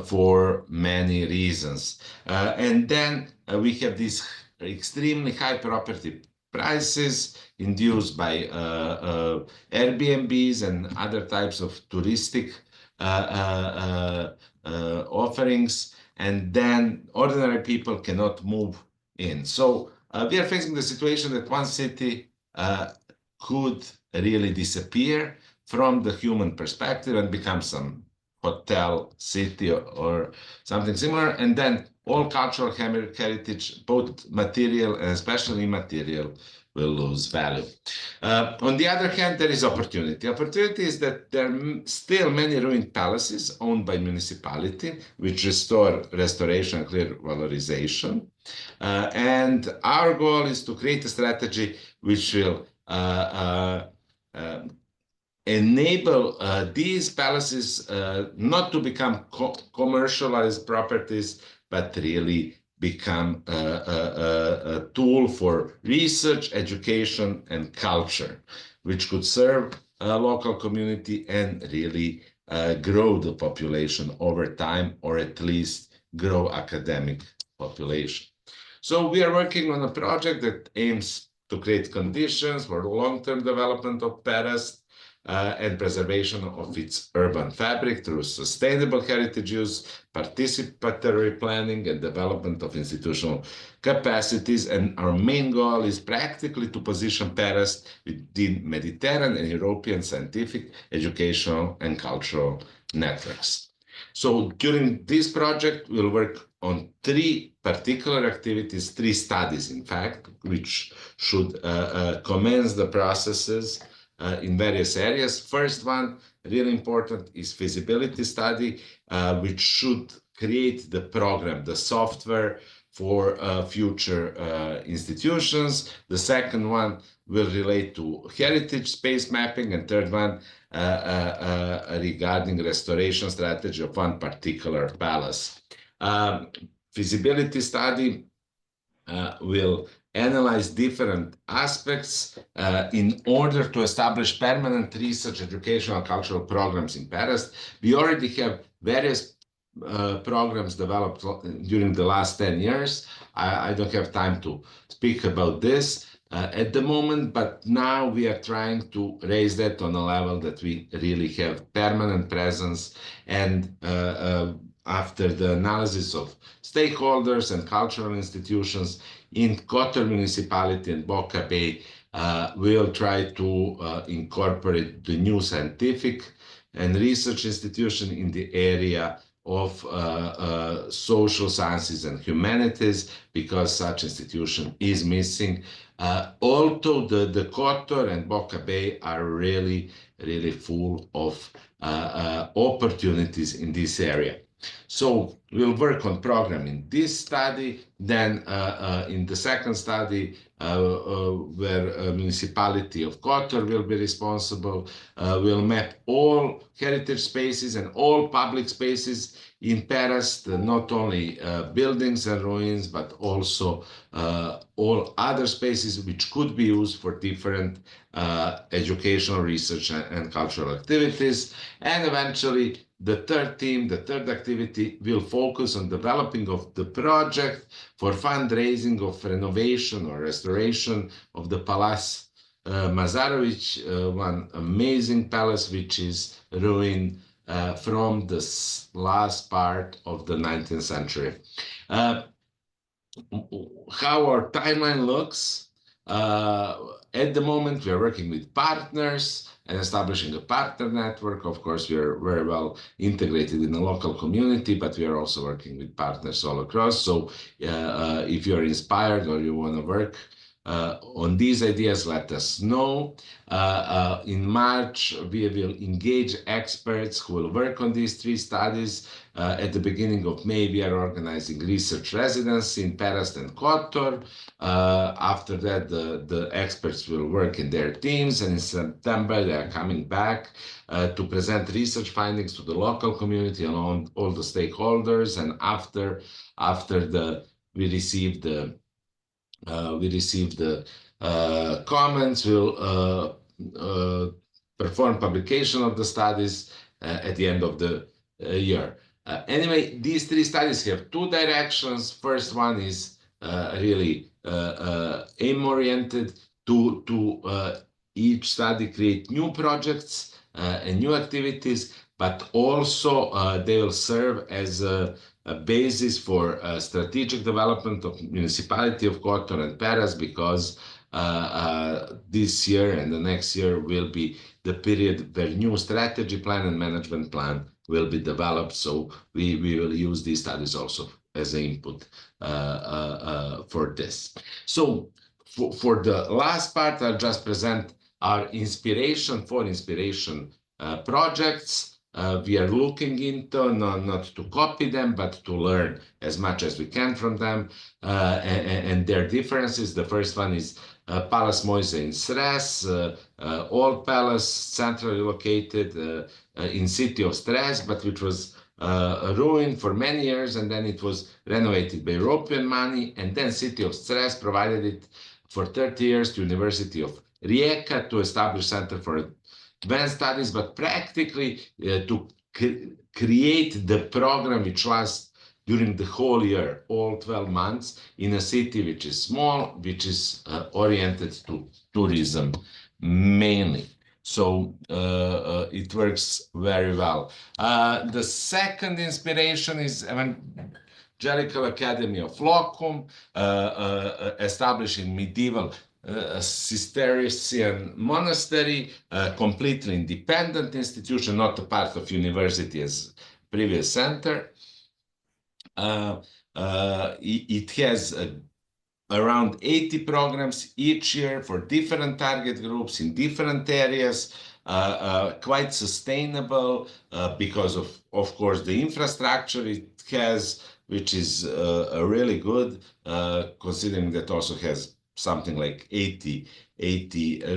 for many reasons. And then we have these extremely high property prices induced by Airbnbs and other types of touristic offerings, and then ordinary people cannot move in. So we are facing the situation that one city could really disappear from the human perspective and become some hotel city or something similar, and then all cultural heritage, both material and especially immaterial, will lose value. On the other hand, there is opportunity. Opportunity is that there are still many ruined palaces owned by municipality, which restore restoration and clear valorization. And our goal is to create a strategy which will enable these palaces not to become commercialized properties, but really become a tool for research, education, and culture, which could serve a local community and really grow the population over time, or at least grow academic population. So we are working on a project that aims to create conditions for long-term development of Perest and preservation of its urban fabric through sustainable heritage use, participatory planning, and development of institutional capacities. And our main goal is practically to position Perest within Mediterranean and European scientific, educational, and cultural networks. So during this project, we'll work on 3 particular activities, 3 studies, in fact, which should commence the processes in various areas. First one, really important, is feasibility study, which should create the program, the software for future institutions. The second one will relate to heritage space mapping, and third one regarding restoration strategy of one particular palace. Feasibility study will analyze different aspects in order to establish permanent research, educational, cultural programs in Perest. We already have various programs developed during the last 10 years. I don't have time to speak about this, at the moment, but now we are trying to raise that on a level that we really have permanent presence. And after the analysis of stakeholders and cultural institutions in Kotor municipality and Boka Bay, we'll try to incorporate the new scientific and research institution in the area of social sciences and humanities, because such institution is missing. Although the Kotor and Boka Bay are really full of opportunities in this area. So we'll work on programming this study. Then in the second study, where municipality of Kotor will be responsible, we'll map all heritage spaces and all public spaces in Perast, not only buildings and ruins, but also all other spaces which could be used for different educational research and cultural activities. And eventually, the third team, the third activity, will focus on developing of the project for fundraising of renovation or restoration of the Palace Mazarovic, one amazing palace which is ruined from the last part of the 19th century. How our timeline looks, at the moment we are working with partners and establishing a partner network. Of course, we are very well integrated in the local community, but we are also working with partners all across. So if you're inspired or you want to work on these ideas, let us know. In March, we will engage experts who will work on these 3 studies. At the beginning of May, we are organizing research residency in Perast and Kotor. After that, the experts will work in their teams, and in September, they are coming back to present research findings to the local community and all the stakeholders. And after we receive the comments, we'll perform publication of the studies at the end of the year. Anyway, these 3 studies have 2 directions. First one is really aim-oriented to each study create new projects and new activities, but also they will serve as a basis for strategic development of municipality of Kotor and Perast, because this year and the next year will be the period where new strategy plan and management plan will be developed. So we will use these studies also as an input for this. So for the last part, I'll just present our inspiration projects. We are looking into not to copy them, but to learn as much as we can from them and their differences. The first one is Palace Moise in Sres, old palace, centrally located in city of Sres, but which was ruined for many years, and then it was renovated by European money, and then city of Sres provided it for 30 years to University of Rijeka to establish Center for Advanced Studies, but practically to create the program which lasts during the whole year, all 12 months, in a city which is small, which is oriented to tourism mainly. So it works very well. The second inspiration is Evangelical Academy of Locum, established in medieval Cistercian monastery, completely independent institution, not a part of university as previous center. It has around 80 programs each year for different target groups in different areas, quite sustainable because of course, the infrastructure it has, which is really good, considering that also has something like 80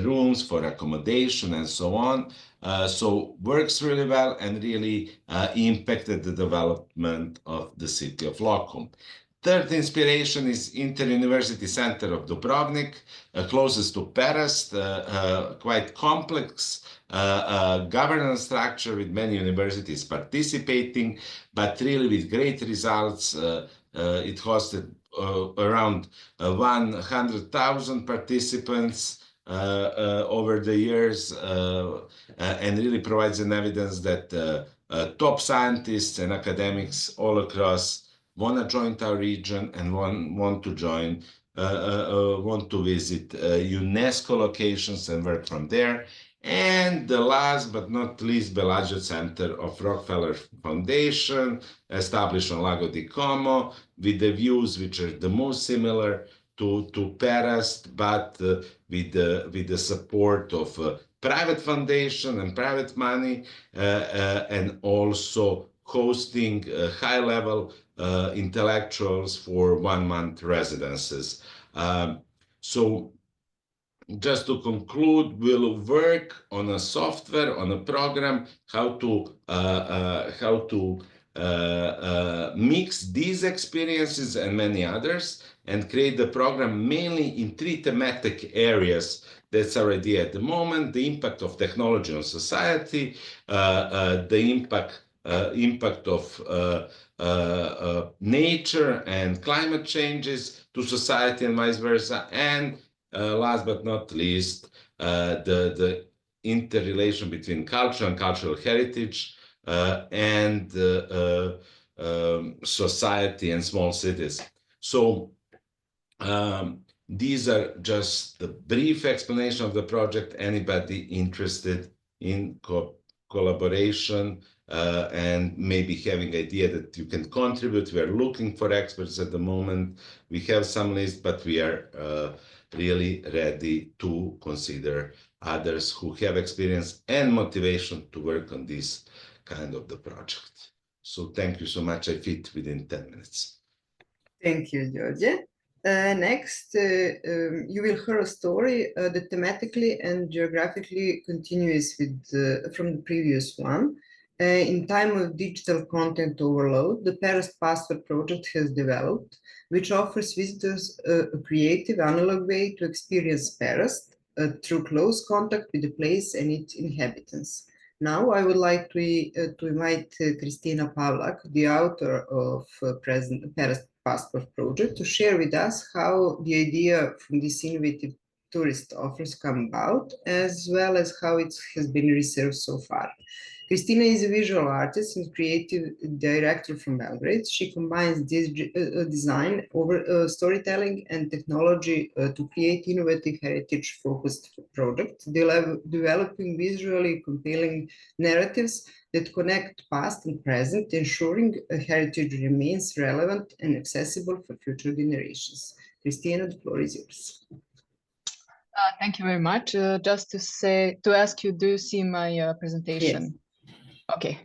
rooms for accommodation and so on. So works really well and really impacted the development of the city of Locum. Third inspiration is Inter-University Center of Dubrovnik, closest to Perast, quite complex governance structure with many universities participating, but really with great results. It hosted around 100,000 participants over the years, and really provides an evidence that top scientists and academics all across want to join our region and want to join, want to visit UNESCO locations and work from there. And the last but not least, Bellagio Center of Rockefeller Foundation, established on Lago di Como, with the views which are the most similar to Perast, but with the support of private foundation and private money, and also hosting high-level intellectuals for 1-month residences. So just to conclude, we'll work on a software, on a program, how to mix these experiences and many others, and create the program mainly in 3 thematic areas. That's our idea at the moment: the impact of technology on society, the impact of nature and climate changes to society and vice versa, and last but not least, the interrelation between culture and cultural heritage, and society and small cities. So these are just the brief explanation of the project. Anybody interested in collaboration and maybe having idea that you can contribute, we are looking for experts at the moment. We have some list, but we are really ready to consider others who have experience and motivation to work on this kind of the project. So thank you so much. I fit within 10 minutes. Thank you, George. Next, you will hear a story that thematically and geographically continues with from the previous one. In time of digital content overload, the Perast Passport project has developed, which offers visitors a creative analog way to experience Perast through close contact with the place and its inhabitants. Now I would like to invite Kristina Pavlak, the author of Perast Passport project, to share with us how the idea from this innovative tourist offers come about, as well as how it has been researched so far. Kristina is a visual artist and creative director from Belgrade. She combines design, storytelling, and technology to create innovative heritage-focused projects, developing visually compelling narratives that connect past and present, ensuring heritage remains relevant and accessible for future generations. Kristina, the floor is yours. Thank you very much. Just to ask you, do you see my presentation? Yes. Okay.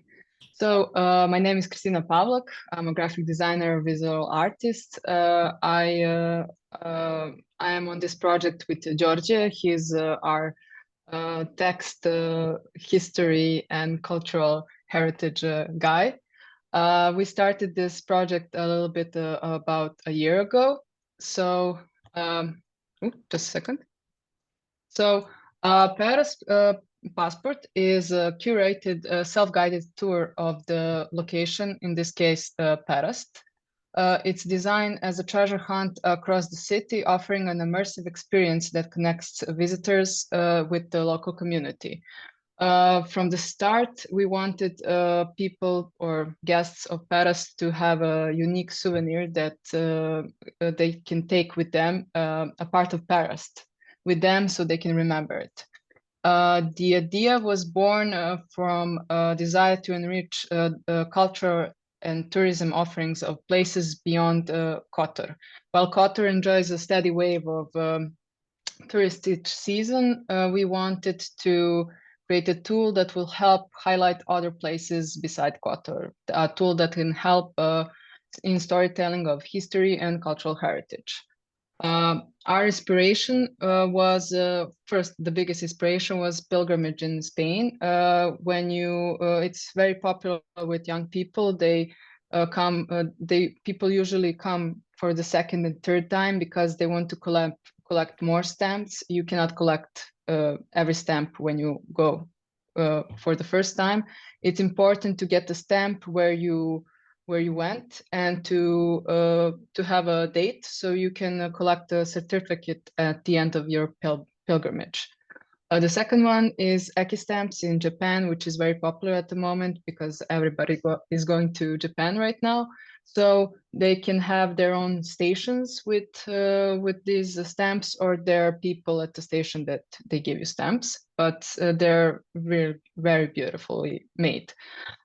So my name is Kristina Pavlak. I'm a graphic designer, visual artist. I am on this project with George. He's our text, history, and cultural heritage guy. We started this project a little bit about a year ago. So just a second. So Perast Passport is a curated self-guided tour of the location, in this case, Perast. It's designed as a treasure hunt across the city, offering an immersive experience that connects visitors with the local community. From the start, we wanted people or guests of Perast to have a unique souvenir that they can take with them, a part of Perast with them, so they can remember it. The idea was born from a desire to enrich culture and tourism offerings of places beyond Kotor. While Kotor enjoys a steady wave of tourist each season, we wanted to create a tool that will help highlight other places beside Kotor, a tool that can help in storytelling of history and cultural heritage. Our inspiration was first, the biggest inspiration was pilgrimage in Spain. It's very popular with young people. People usually come for the second and third time because they want to collect more stamps. You cannot collect every stamp when you go for the first time. It's important to get the stamp where you where you went and to have a date so you can collect a certificate at the end of your pilgrimage. The second one is Eki stamps in Japan, which is very popular at the moment because everybody is going to Japan right now. So they can have their own stations with these stamps, or there are people at the station that they give you stamps, but they're very, very beautifully made.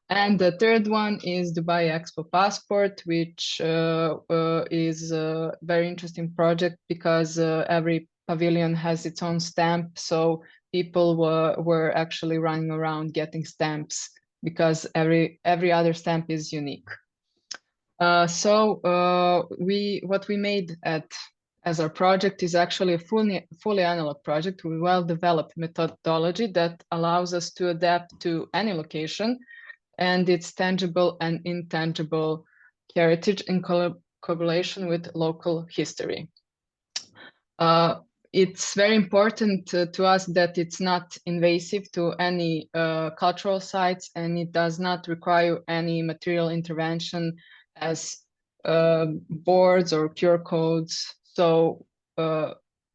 And the third one is Dubai Expo Passport, which is a very interesting project because every pavilion has its own stamp. So people were actually running around getting stamps because every other stamp is unique. What we made as our project is actually a fully analog project with well-developed methodology that allows us to adapt to any location and its tangible and intangible heritage in collaboration with local history. It's very important to us that it's not invasive to any cultural sites, and it does not require any material intervention as boards or QR codes. So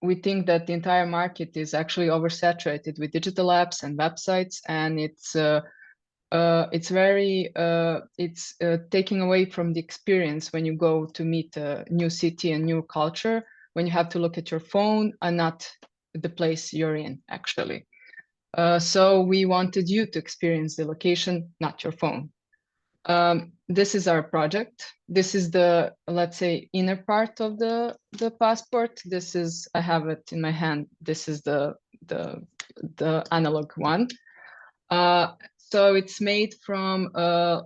we think that the entire market is actually oversaturated with digital apps and websites, and it's taking away from the experience when you go to meet a new city and new culture, when you have to look at your phone and not the place you're in, actually. So we wanted you to experience the location, not your phone. This is our project. This is the, let's say, inner part of the passport. This is, I have it in my hand. This is the analog one. So it's made from a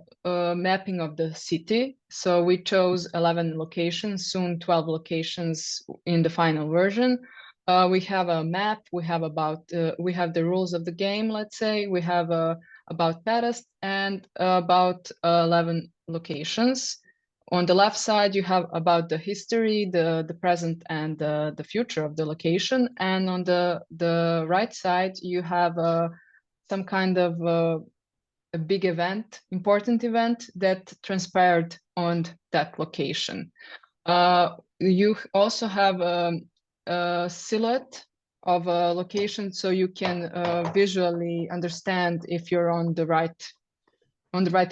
mapping of the city. So we chose 11 locations, soon 12 locations in the final version. We have a map. We have we have the rules of the game. Let's say we have about Paris and about 11 locations. On the left side, you have about the history, the present, and the future of the location. And on the right side, you have some kind of a big event, important event that transpired on that location. You also have a silhouette of a location, so you can visually understand if you're on the right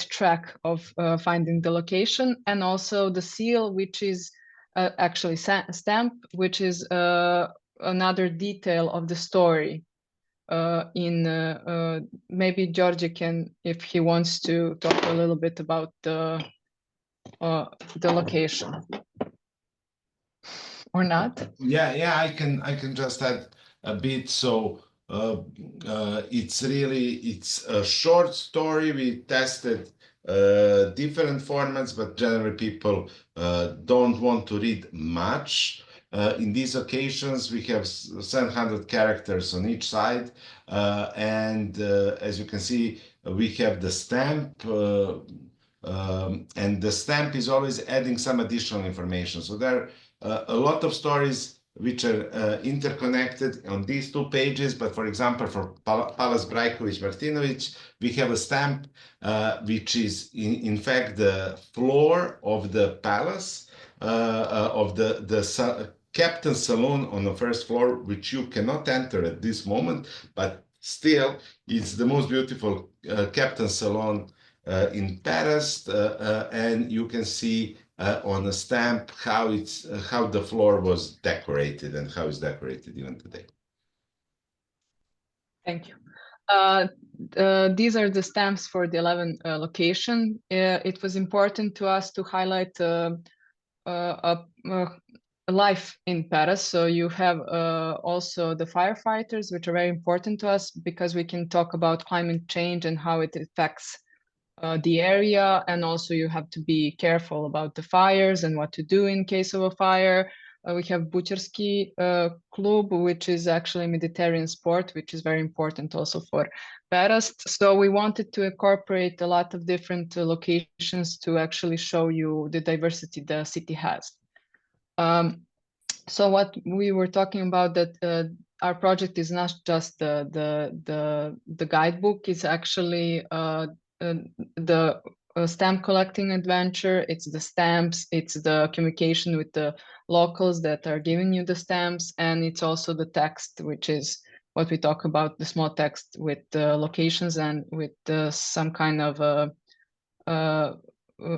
track of finding the location, and also the seal, which is actually stamp, which is another detail of the story. Maybe George can, if he wants to talk a little bit about the location or not. Yeah, I can just add a bit. So it's a short story. We tested different formats, but generally people don't want to read much. In these occasions, we have 700 characters on each side. And as you can see, we have the stamp, and the stamp is always adding some additional information. So there are a lot of stories which are interconnected on these two pages. But for example, for Palace Brajković-Martinović, we have a stamp which is in fact the floor of the palace, of the captain's saloon on the first floor, which you cannot enter at this moment, but still it's the most beautiful captain's saloon in Paris, and you can see on a stamp how the floor was decorated and how it's decorated even today. Thank you. These are the stamps for the 11 location. It was important to us to highlight life in Paris. So you have also the firefighters, which are very important to us because we can talk about climate change and how it affects the area. And also you have to be careful about the fires and what to do in case of a fire. We have Bucharski Club, which is actually a Mediterranean sport, which is very important also for Paris. So we wanted to incorporate a lot of different locations to actually show you the diversity the city has. So what we were talking about, that our project is not just the guidebook, it's actually the a stamp collecting adventure. It's the stamps, it's the communication with the locals that are giving you the stamps, and it's also the text, which is what we talk about, the small text with the locations and with some kind of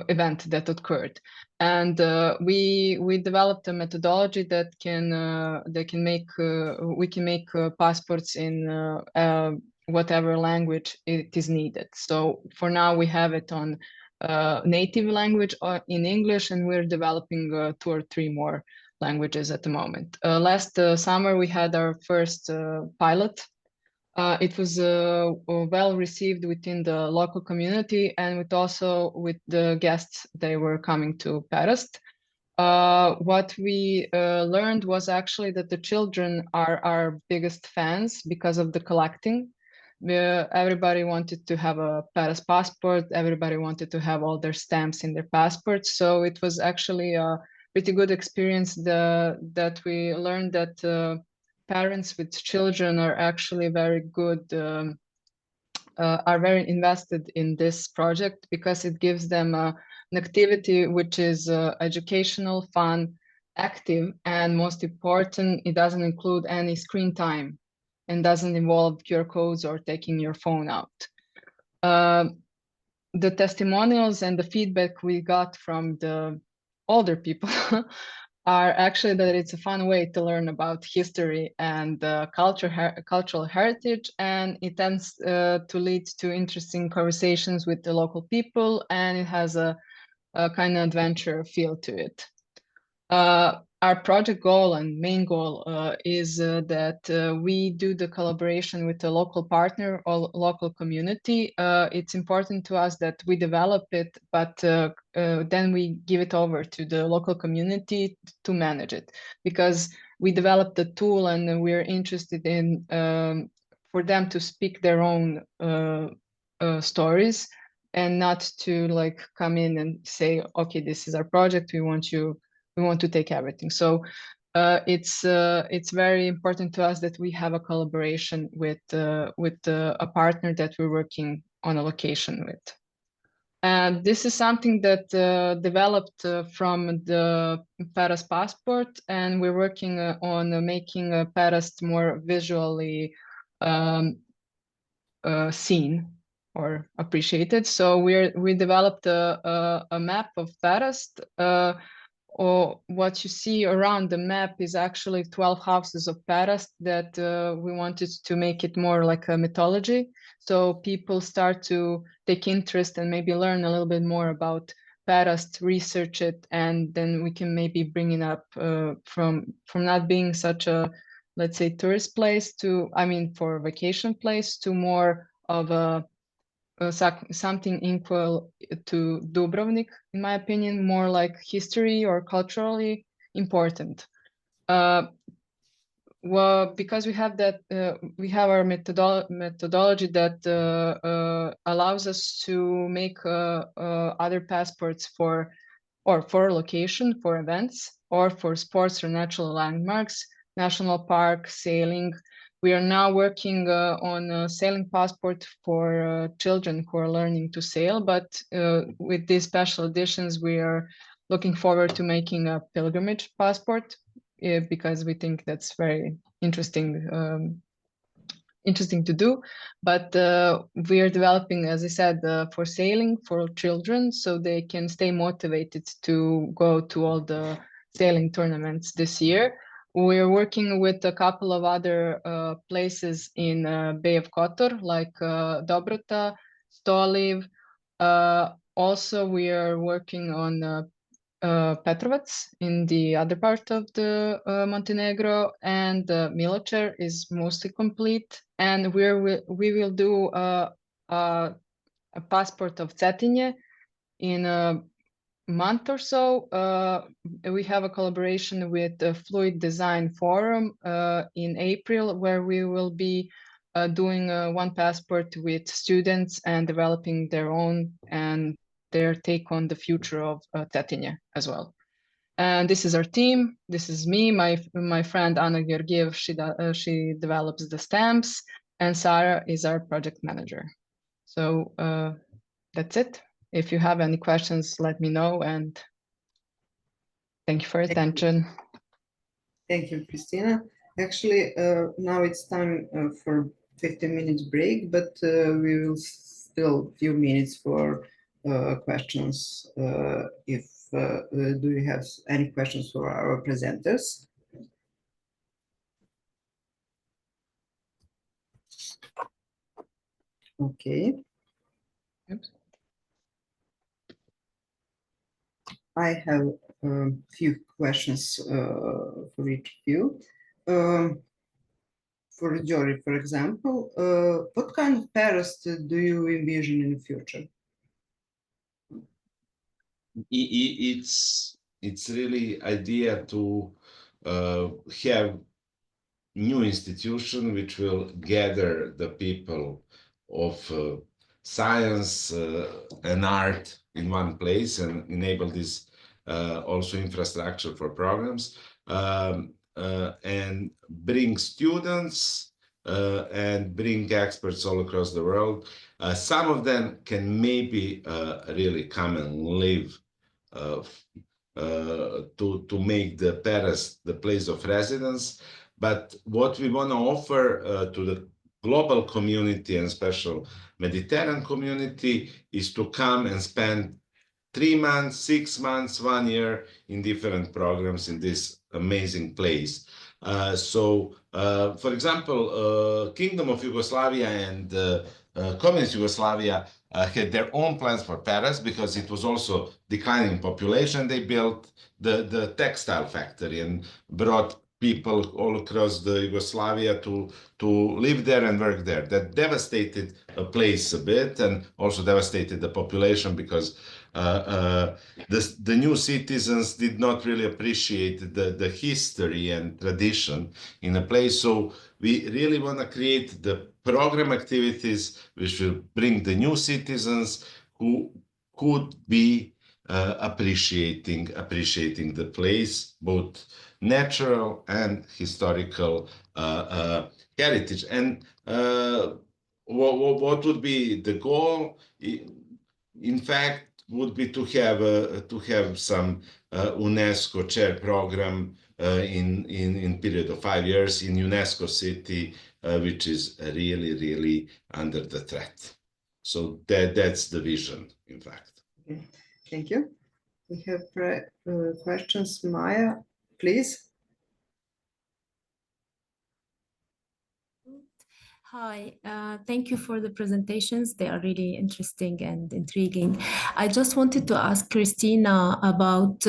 event that occurred. And we developed a methodology that can make passports in whatever language it is needed. So for now we have it on native language in English, and we're developing 2 or 3 more languages at the moment. Last summer we had our first pilot. It was well received within the local community and with the guests they were coming to Perast. What we learned was actually that the children are our biggest fans because of the collecting. Everybody wanted to have a Perast passport. Everybody wanted to have all their stamps in their passports. So it was actually a pretty good experience that we learned that parents with children are actually very good, are very invested in this project because it gives them an activity which is educational, fun, active, and most important, it doesn't include any screen time and doesn't involve QR codes or taking your phone out. The testimonials and the feedback we got from the older people are actually that it's a fun way to learn about history and cultural heritage, and it tends to lead to interesting conversations with the local people, and it has a kind of adventure feel to it. Our project goal and main goal is that we do the collaboration with a local partner or local community. It's important to us that we develop it, but then we give it over to the local community to manage it, because we developed the tool and we're interested in for them to speak their own stories and not to like come in and say, okay, this is our project, we want to take everything. So it's very important to us that we have a collaboration with a partner that we're working on a location with. And this is something that developed from the Perast passport, and we're working on making Perast more visually seen or appreciated. So we developed a map of Perast. Or what you see around the map is actually 12 houses of Perast that we wanted to make it more like a mythology. So people start to take interest and maybe learn a little bit more about Perast, research it, and then we can maybe bring it up from not being such a, let's say, tourist place to, I mean, for a vacation place to more of a something equal to Dubrovnik, in my opinion, more like history or culturally important. Well, because we have that, we have our methodology that allows us to make other passports for location, for events, or for sports or natural landmarks, national park, sailing. We are now working on a sailing passport for children who are learning to sail, but with these special editions, we are looking forward to making a pilgrimage passport because we think that's very interesting to do. But we are developing, as I said, for sailing for children, so they can stay motivated to go to all the sailing tournaments this year. We're working with a couple of other places in Bay of Kotor, like Dobrota, Stoliv. Also, we are working on Petrovac in the other part of the Montenegro, and Miločer is mostly complete. And we will do a passport of Cetinje in a month or so. We have a collaboration with the Fluid Design Forum in April, where we will be doing one passport with students and developing their own and their take on the future of Cetinje as well. And this is our team. This is me, my friend Anna Georgiev. She develops the stamps, and Sarah is our project manager. So that's it. if you have any questions, let me know, and thank you for your attention. Thank you, Christina. Actually, now it's time for 15 minutes break, but we will still few minutes for questions. If do you have any questions for our presenters? Okay. Oops. I have a few questions for each of you. For Gyori, for example, what kind of Paras do you envision in the future? It's really idea to have new institution which will gather the people of science and art in one place and enable this also infrastructure for programs and bring students and bring experts all across the world. Some of them can maybe really come and live to make the Paras the place of residence. But what we want to offer to the global community and special Mediterranean community is to come and spend 3 months, 6 months, 1 year in different programs in this amazing place. For example, Kingdom of Yugoslavia and Communist Yugoslavia had their own plans for Paras because it was also declining population. They built the textile factory and brought people all across the Yugoslavia to live there and work there. That devastated a place a bit and also devastated the population because the new citizens did not really appreciate the history and tradition in a place. So we really want to create the program activities which will bring the new citizens who could be appreciating the place, both natural and historical heritage. And what would be the goal? In fact, would be to have some UNESCO chair program in period of 5 years in UNESCO city, which is really under the threat. So that's the vision, in fact. Okay. Thank you. We have questions. Maya, please. Hi, thank you for the presentations. They are really interesting and intriguing. I just wanted to ask Christina about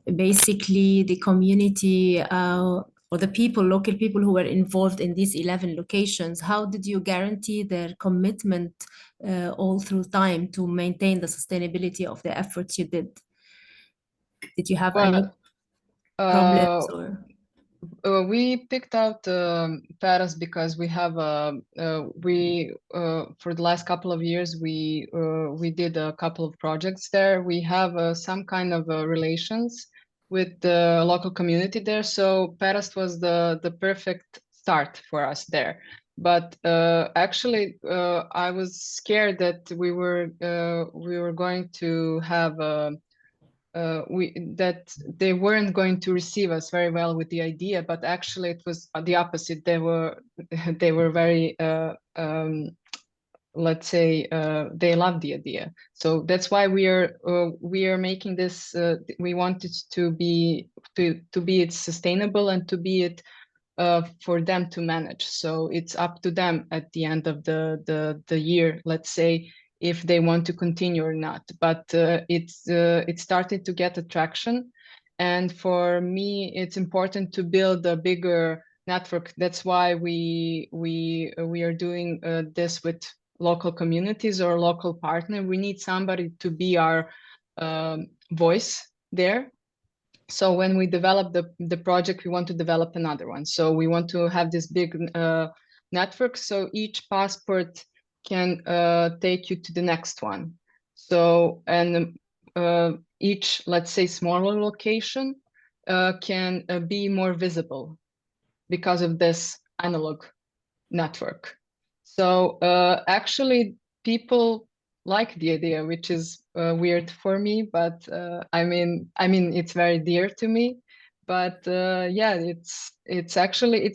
basically the community or the people, local people who were involved in these 11 locations. How did you guarantee their commitment all through time to maintain the sustainability of the efforts you did? Did you have any problems or? We picked out Paras because we have for the last couple of years we did a couple of projects there. We have some kind of relations with the local community there, so Paras was the perfect start for us there. But actually, I was scared that we were going to have that they weren't going to receive us very well with the idea, but actually it was the opposite. They were very let's say they loved the idea. So that's why we are making this. We wanted to be it sustainable and to be it for them to manage. So it's up to them at the end of the year, let's say, if they want to continue or not. But it started to get traction, and for me it's important to build a bigger network. That's why we are doing this with local communities or local partner. We need somebody to be our voice there. So when we develop the project, we want to develop another one. So we want to have this big network, so each passport can take you to the next one. So, and each, let's say, smaller location can be more visible because of this analog network. So actually people like the idea, which is weird for me, but I mean it's very dear to me. But yeah, it's actually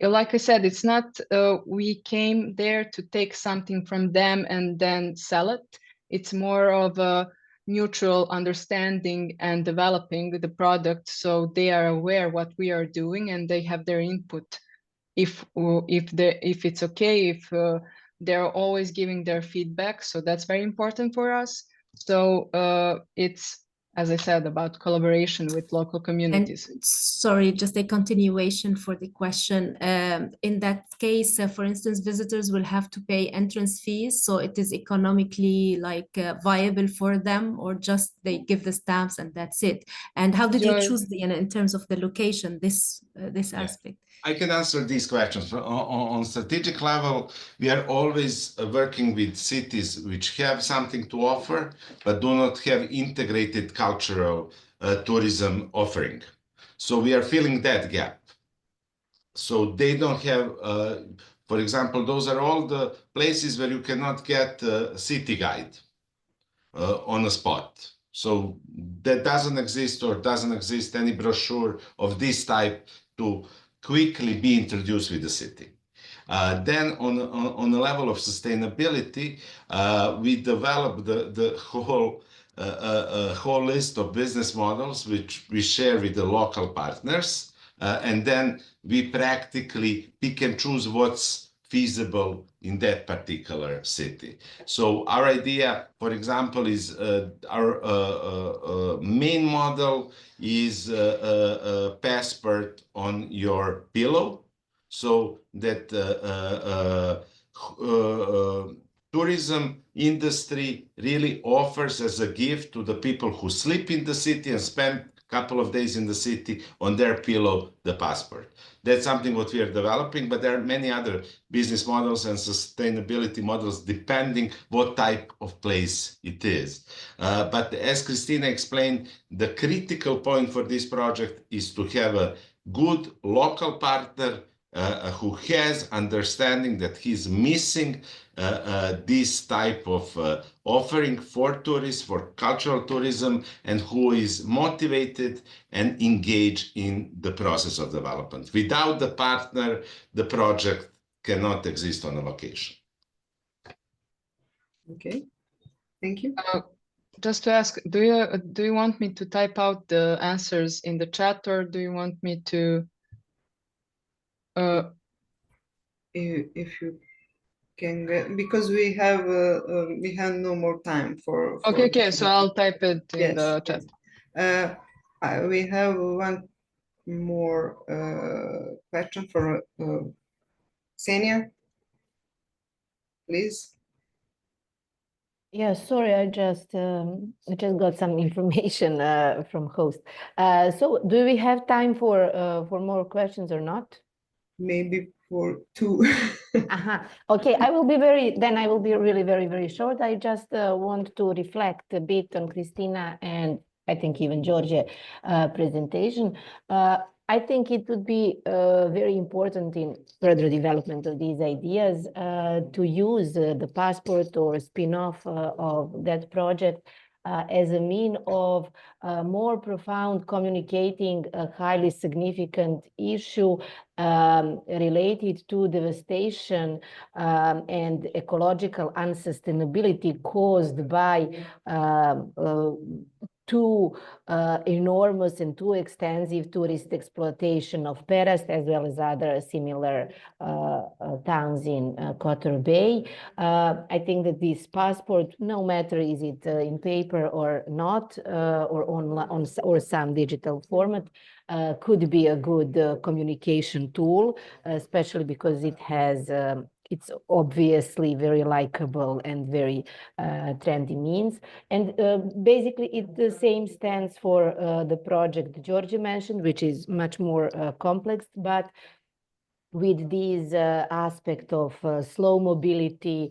like I said, it's not we came there to take something from them and then sell it. It's more of a mutual understanding and developing the product, so they are aware what we are doing and they have their input. If it's okay, if they're always giving their feedback, so that's very important for us. So it's, as I said, about collaboration with local communities. And sorry, just a continuation for the question. In that case, for instance, visitors will have to pay entrance fees, so it is economically like viable for them, or just they give the stamps and that's it. And how did you choose the, in terms of the location, this aspect? I can answer these questions. On strategic level, we are always working with cities which have something to offer, but do not have integrated cultural tourism offering. So we are filling that gap. So they don't have, for example, those are all the places where you cannot get a city guide on a spot. So that doesn't exist, or doesn't exist any brochure of this type to quickly be introduced with the city. Then on the level of sustainability, we developed the whole list of business models which we share with the local partners, and then we practically pick and choose what's feasible in that particular city. So our idea, for example, is our main model is a passport on your pillow, so that tourism industry really offers as a gift to the people who sleep in the city and spend a couple of days in the city, on their pillow, the passport. That's something what we are developing, but there are many other business models and sustainability models depending what type of place it is. But as Christina explained, the critical point for this project is to have a good local partner who has understanding that he's missing this type of offering for tourists, for cultural tourism, and who is motivated and engaged in the process of development. Without the partner, the project cannot exist on a location. Okay, thank you. Just to ask, do you want me to type out the answers in the chat, or do you want me to? If you can get, because we have no more time for Okay, so I'll type it in the chat. We have one more question from Ksenia, please. Yeah, sorry, I just got some information from host. So do we have time for more questions or not? Maybe for two. Okay, I will be really very, very short. I just want to reflect a bit on Christina and I think even Georgia presentation. I think it would be very important in further development of these ideas to use the passport or spin-off of that project as a mean of more profound communicating a highly significant issue related to devastation and ecological unsustainability caused by too enormous and too extensive tourist exploitation of Perast, as well as other similar towns in Kotor Bay. I think that this passport, no matter is it in paper or not, or online or some digital format, could be a good communication tool, especially because it has it's obviously very likable and very trendy means. And basically the same stands for the project Georgia mentioned, which is much more complex, but with this aspect of slow mobility,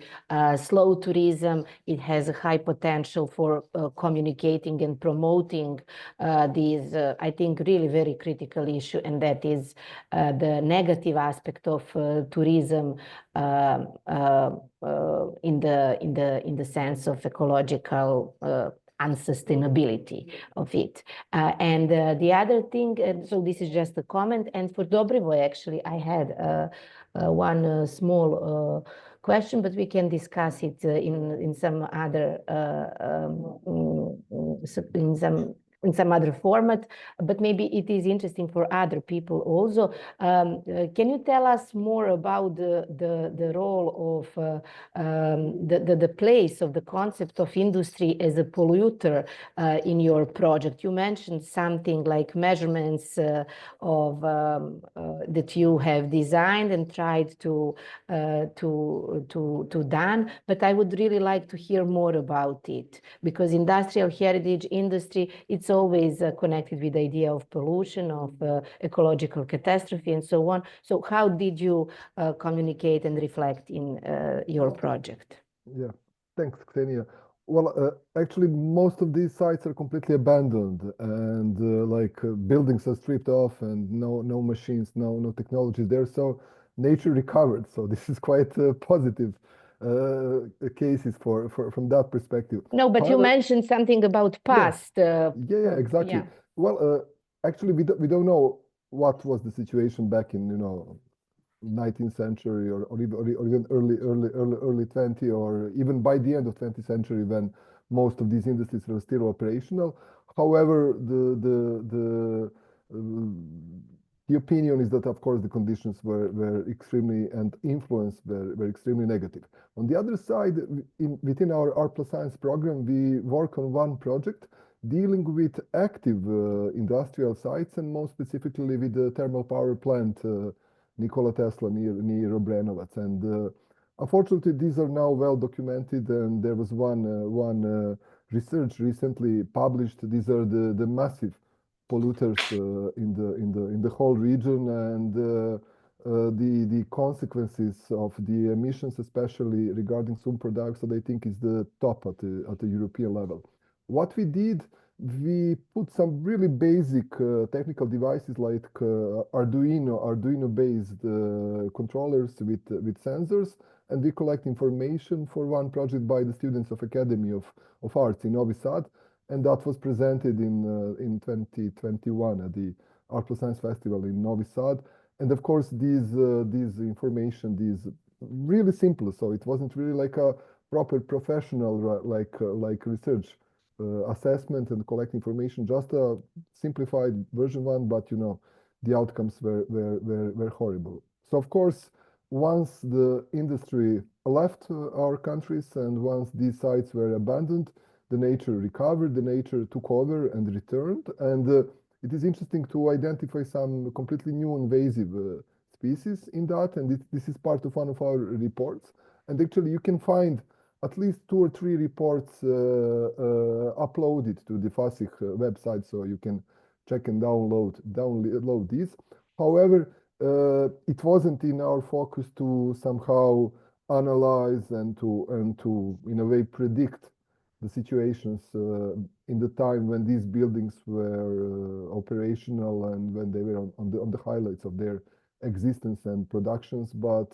slow tourism, it has a high potential for communicating and promoting these, I think, really very critical issue, and that is the negative aspect of tourism in the sense of ecological unsustainability of it. And the other thing, so this is just a comment, and for Dobrovoy, actually, I had one small question, but we can discuss it in some other in some other format, but maybe it is interesting for other people also. Can you tell us more about the role of the place of the concept of industry as a polluter in your project? You mentioned something like measurements of that you have designed and tried to done, but I would really like to hear more about it, because industrial heritage industry, it's always connected with the idea of pollution, of ecological catastrophe, and so on. So how did you communicate and reflect in your project? Yeah, thanks, Ksenia. Well, actually, most of these sites are completely abandoned, and buildings are stripped off, and no machines, no technologies there. So nature recovered. So this is quite positive cases from that perspective. No, but you mentioned something about past. Yeah, exactly. Yeah. Well, actually, we don't know what was the situation back in 19th century or even early 20, or even by the end of 20th century, when most of these industries were still operational. However, the opinion is that, of course, the conditions were extremely, and influence were extremely negative. On the other side, within our +Science program, we work on one project dealing with active industrial sites, and more specifically with the thermal power plant Nikola Tesla near Obrenovac. And unfortunately, these are now well documented, and there was one research recently published. These are the massive polluters in the whole region, and the consequences of the emissions, especially regarding sulfur dioxide, I think is the top at the European level. What we did, we put some really basic technical devices like Arduino-based controllers with sensors, and we collect information for one project by the students of Academy of Arts in Novi Sad, and that was presented in 2021 at the Art+Science Festival in Novi Sad. And of course, these information, these really simple, so it wasn't really like a proper professional like research assessment and collect information, just a simplified version one, but the outcomes were horrible. So of course, once the industry left our countries, and once these sites were abandoned, the nature recovered, the nature took over and returned. And it is interesting to identify some completely new invasive species in that, and this is part of one of our reports. And actually, you can find at least 2 or 3 reports uploaded to the FASIC website, so you can check and download these. However, it wasn't in our focus to somehow analyze and to in a way predict the situations in the time when these buildings were operational and when they were on the highlights of their existence and productions, but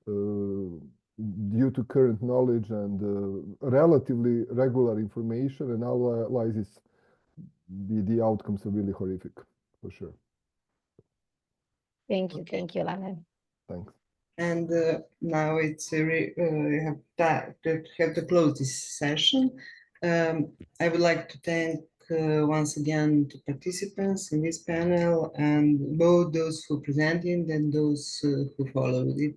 due to current knowledge and relatively regular information and analysis, the outcomes are really horrific, for sure. Thank you, Lana. Thanks. And now it's we have to close this session. I would like to thank once again the participants in this panel, and both those who presented and those who followed it.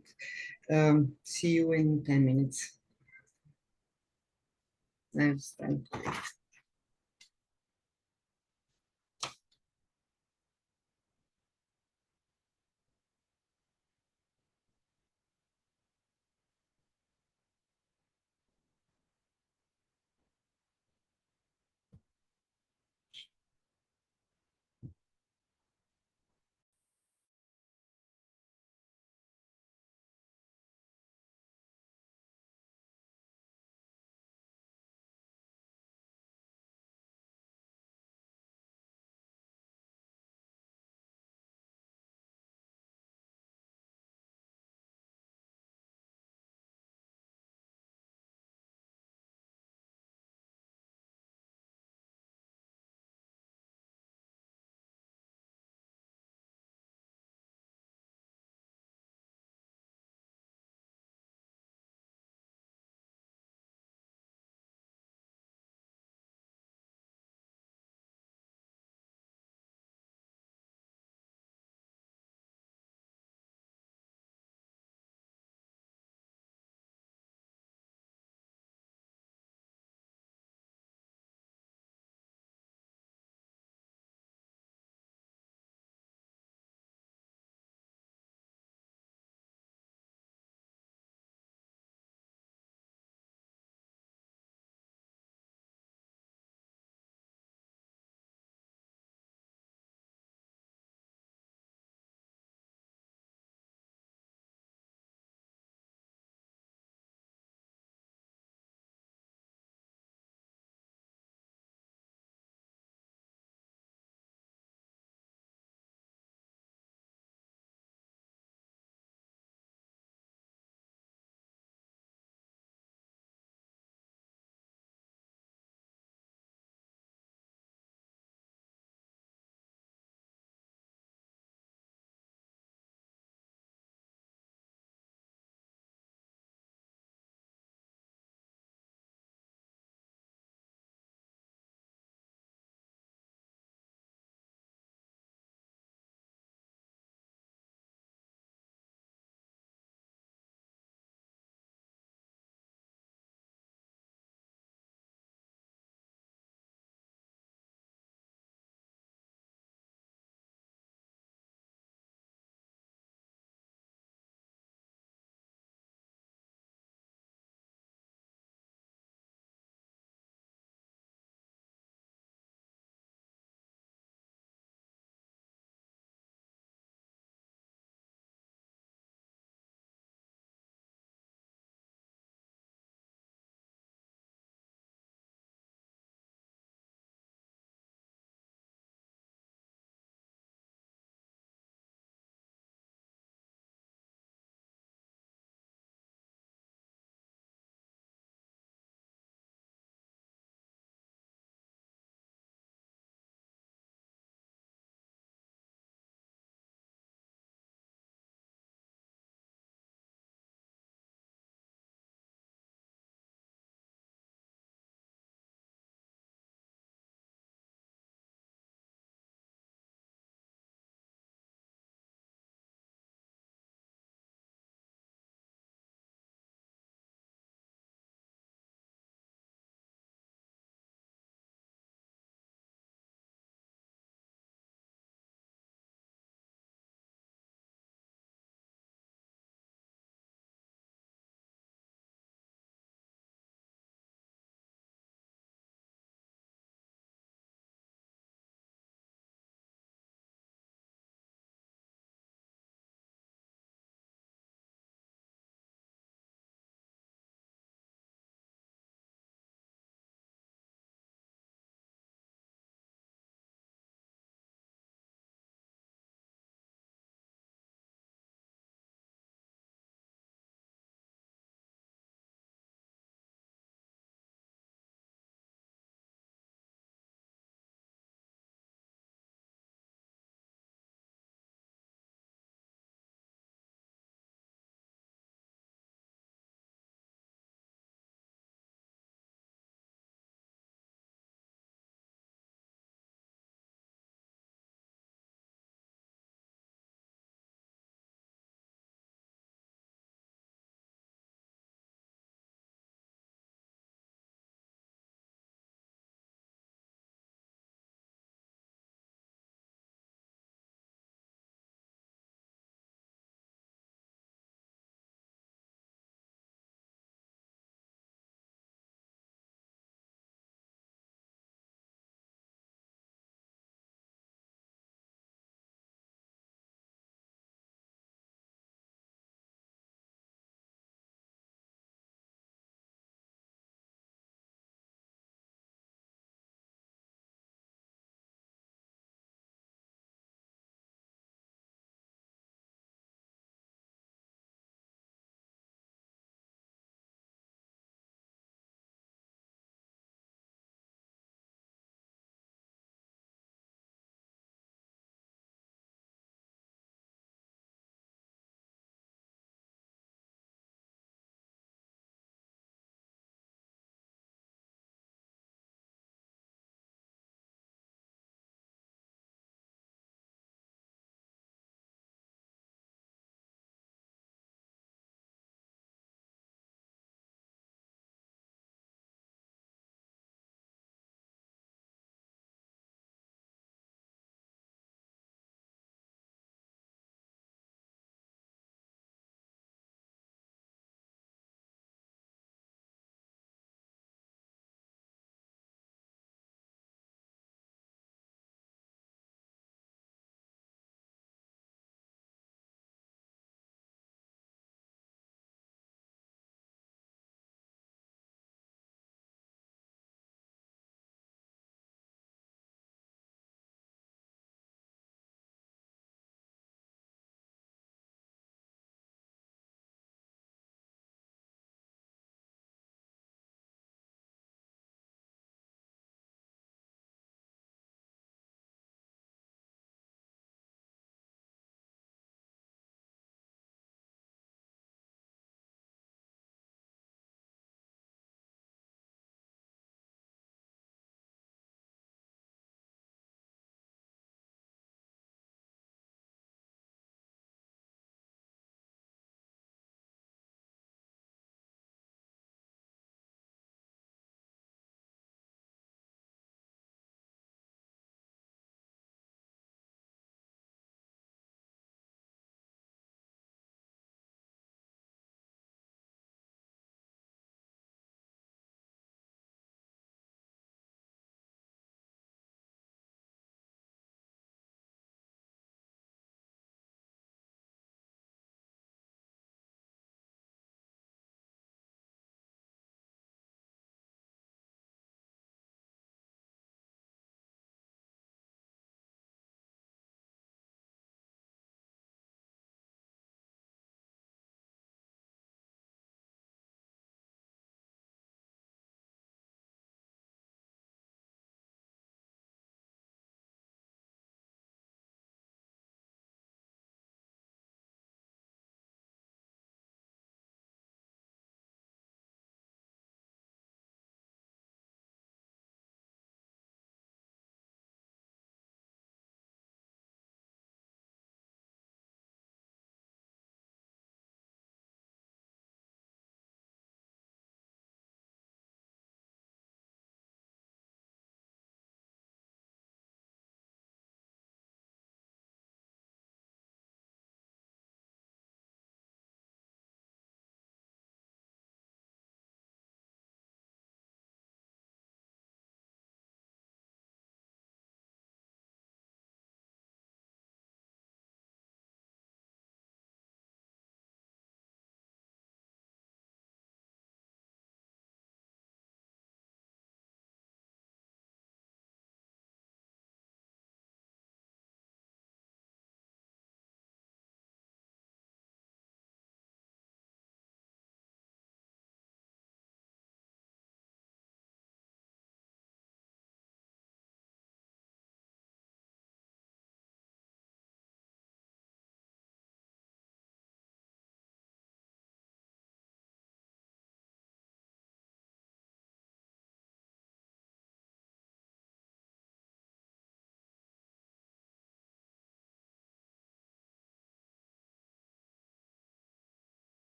See you in 10 minutes. Next time.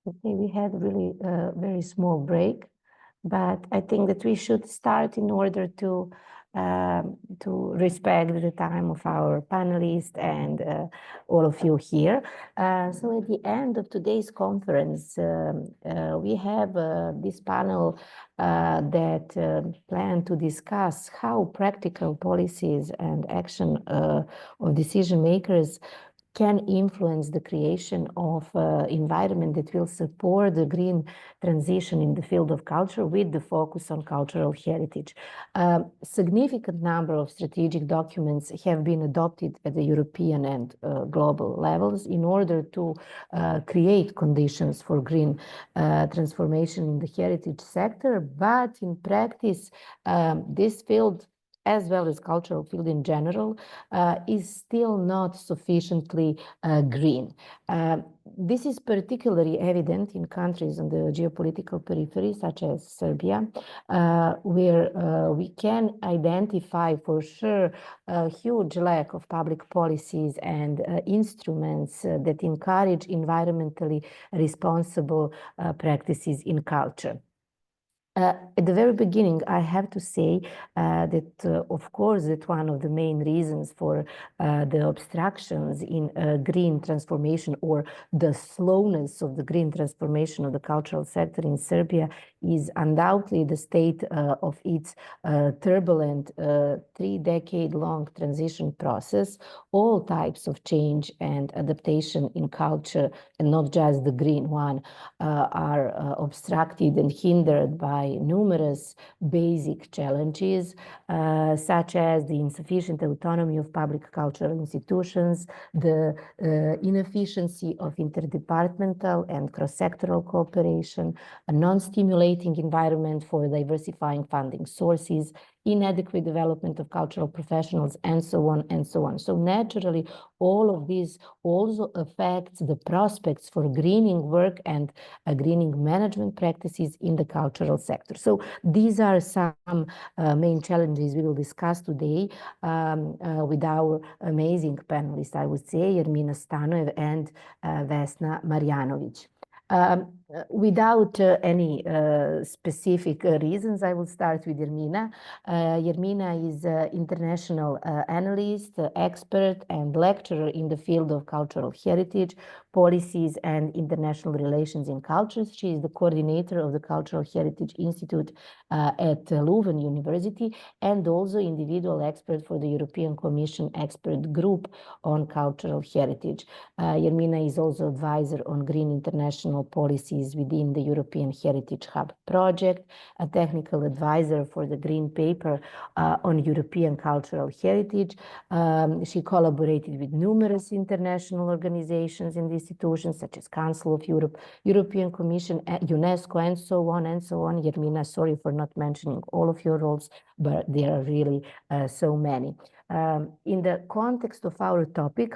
Okay, we had really a very small break, but I think that we should start in order to respect the time of our panelists and all of you here. So at the end of today's conference, we have this panel that plan to discuss how practical policies and action of decision makers can influence the creation of environment that will support the green transition in the field of culture with the focus on cultural heritage. Significant number of strategic documents have been adopted at the European and global levels in order to create conditions for green transformation in the heritage sector, but in practice, this field as well as cultural field in general, is still not sufficiently green. This is particularly evident in countries on the geopolitical periphery, such as Serbia, where we can identify for sure a huge lack of public policies and instruments that encourage environmentally responsible practices in culture. At the very beginning, I have to say that, of course, that one of the main reasons for the obstructions in green transformation or the slowness of the green transformation of the cultural sector in Serbia is undoubtedly the state of its turbulent 3-decade-long transition process. All types of change and adaptation in culture, and not just the green one, are obstructed and hindered by numerous basic challenges, such as the insufficient autonomy of public cultural institutions, the inefficiency of interdepartmental and cross-sectoral cooperation, a non-stimulating environment for diversifying funding sources, inadequate development of cultural professionals, and so on and so on. So naturally, all of this also affects the prospects for greening work and greening management practices in the cultural sector. So these are some main challenges we will discuss today with our amazing panelists, I would say, Jermina Stanojev and Vesna Marjanović. Without any specific reasons, I will start with Jermina. Jermina is an international analyst, expert, and lecturer in the field of cultural heritage, policies, and international relations in cultures. She is the coordinator of the Cultural Heritage Institute at Leuven University and also individual expert for the European Commission expert group on cultural heritage. Jermina is also advisor on green international policies within the European Heritage Hub project, a technical advisor for the Green Paper on European cultural heritage. She collaborated with numerous international organizations and institutions such as Council of Europe, European Commission, UNESCO, and so on and so on. Jermina, sorry for not mentioning all of your roles, but there are really so many. In the context of our topic,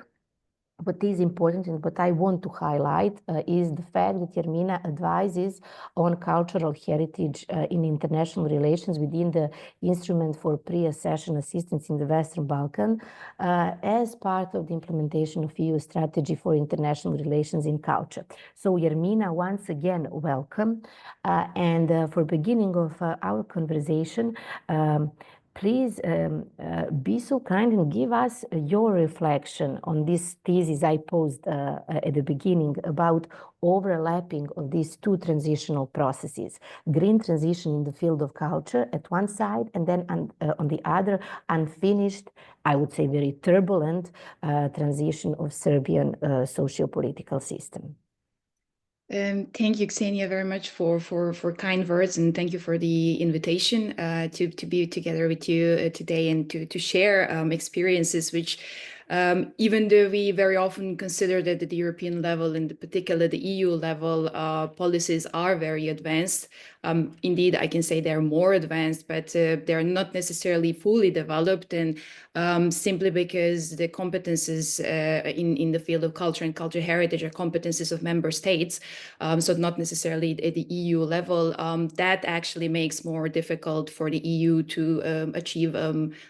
what is important and what I want to highlight is the fact that Jermina advises on cultural heritage in international relations within the Instrument for Pre-Accession Assistance in the Western Balkans as part of the implementation of EU Strategy for International Relations in Culture. So Jermina, once again, welcome. And for beginning of our conversation, please be so kind and give us your reflection on this thesis I posed at the beginning about overlapping of these two transitional processes, green transition in the field of culture at one side, and then on the other, unfinished, I would say very turbulent transition of Serbian socio-political system. Thank you, Ksenia, very much for kind words, and thank you for the invitation to be together with you today and to share experiences which, even though we very often consider that at the European level, and particularly the EU level, policies are very advanced. Indeed, I can say they're more advanced, but they're not necessarily fully developed, and simply because the competences in the field of culture and cultural heritage are competences of member states, so not necessarily at the EU level. That actually makes more difficult for the EU to achieve,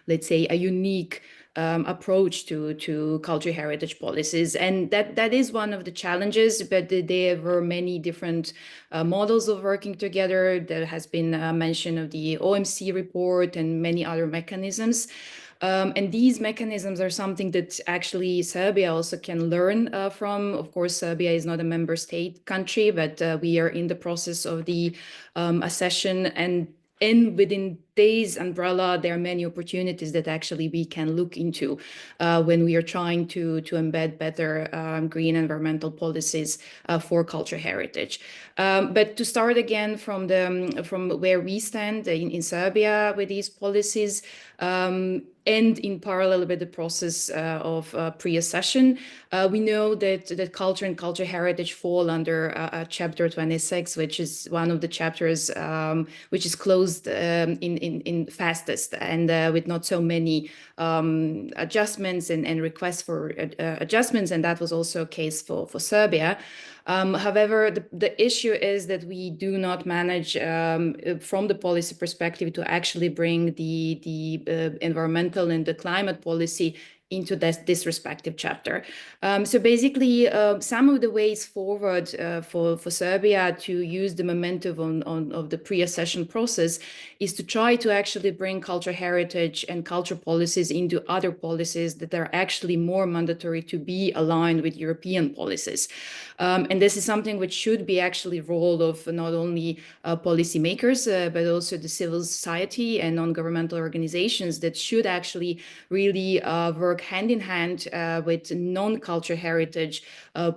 let's say, a unique approach to cultural heritage policies. And that is one of the challenges, but there were many different models of working together. There has been mention of the OMC report and many other mechanisms. And these mechanisms are something that actually Serbia also can learn from. Of course, Serbia is not a member state country, but we are in the process of the accession, and within this umbrella, there are many opportunities that actually we can look into when we are trying to embed better green environmental policies for cultural heritage. But to start again from where we stand in Serbia with these policies, and in parallel with the process of pre-accession, we know that culture and cultural heritage fall under Chapter 26, which is one of the chapters which is closed in fastest, and with not so many adjustments and requests for adjustments, and that was also a case for Serbia. However, the issue is that we do not manage from the policy perspective to actually bring the environmental and the climate policy into this respective chapter. So basically, some of the ways forward for Serbia to use the momentum of the pre-accession process is to try to actually bring cultural heritage and cultural policies into other policies that are actually more mandatory to be aligned with European policies. And this is something which should be actually role of not only policymakers, but also the civil society and non-governmental organizations that should actually really work hand in hand with non-cultural heritage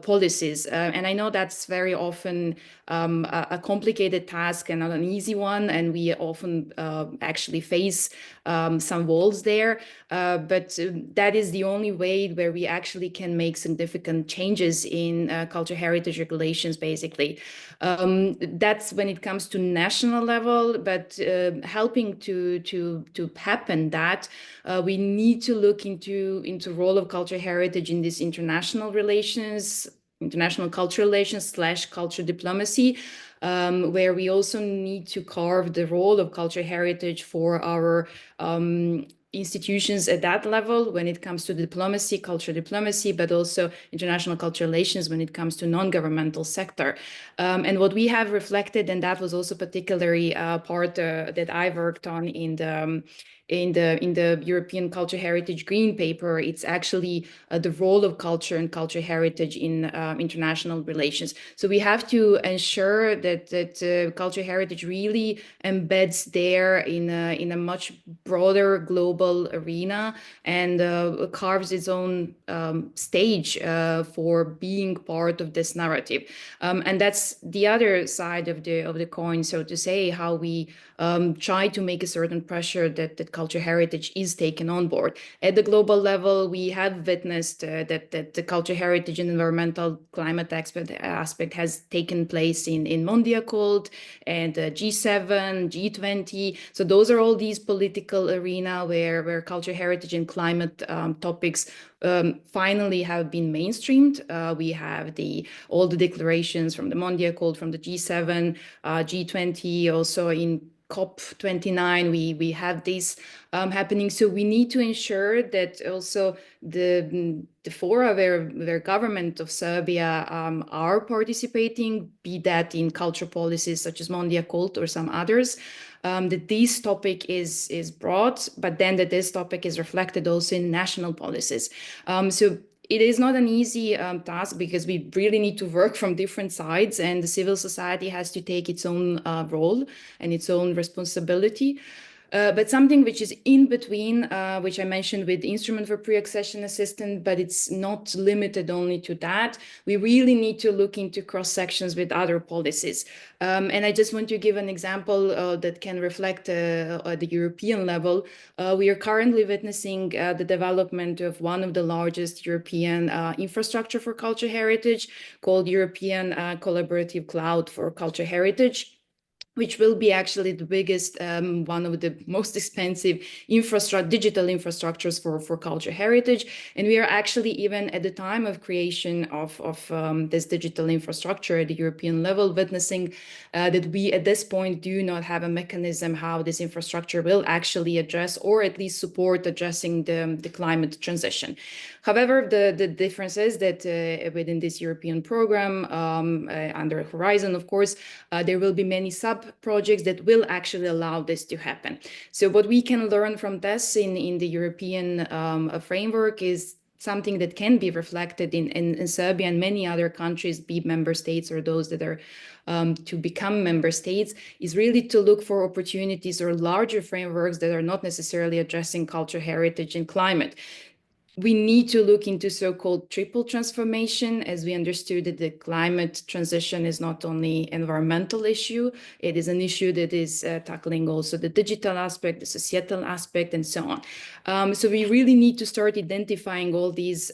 policies. And I know that's very often a complicated task and not an easy one, and we often actually face some walls there. But that is the only way where we actually can make significant changes in cultural heritage regulations, basically. That's when it comes to national level, but helping to happen that, we need to look into role of cultural heritage in this international cultural relations / cultural diplomacy, where we also need to carve the role of cultural heritage for our institutions at that level when it comes to diplomacy, cultural diplomacy, but also international cultural relations when it comes to non-governmental sector. And what we have reflected, and that was also particularly part that I worked on in the European Cultural Heritage Green Paper, it's actually the role of culture and cultural heritage in international relations. So we have to ensure that cultural heritage really embeds there in a much broader global arena and carves its own stage for being part of this narrative. And that's the other side of the coin, so to say, how we try to make a certain pressure that cultural heritage is taken on board. At the global level, we have witnessed that the cultural heritage and environmental climate aspect has taken place in Mondiacult and G7, G20. So those are all these political arena where cultural heritage and climate topics finally have been mainstreamed. We have all the declarations from the Mondiacult, from the G7, G20, also in COP29, we have this happening. So we need to ensure that also the fora where government of Serbia are participating, be that in cultural policies such as Mondiacult or some others, that this topic is broad, but then that this topic is reflected also in national policies. So it is not an easy task because we really need to work from different sides, and the civil society has to take its own role and its own responsibility. But something which is in between, which I mentioned with the Instrument for Pre-Accession Assistance, but it's not limited only to that. We really need to look into cross-sections with other policies. And I just want to give an example that can reflect at the European level. We are currently witnessing the development of one of the largest European infrastructure for cultural heritage called European Collaborative Cloud for Cultural Heritage. which will be actually the biggest, one of the most expensive digital infrastructures for culture heritage. And we are actually, even at the time of creation of this digital infrastructure at the European level, witnessing that we at this point do not have a mechanism how this infrastructure will actually address, or at least support addressing the climate transition. However, the difference is that within this European program, under Horizon, of course, there will be many sub-projects that will actually allow this to happen. So what we can learn from this in the European framework is something that can be reflected in Serbia and many other countries, be member states or those that are to become member states, is really to look for opportunities or larger frameworks that are not necessarily addressing culture, heritage, and climate. We need to look into so-called triple transformation, as we understood that the climate transition is not only an environmental issue, it is an issue that is tackling also the digital aspect, the societal aspect, and so on. So we really need to start identifying all these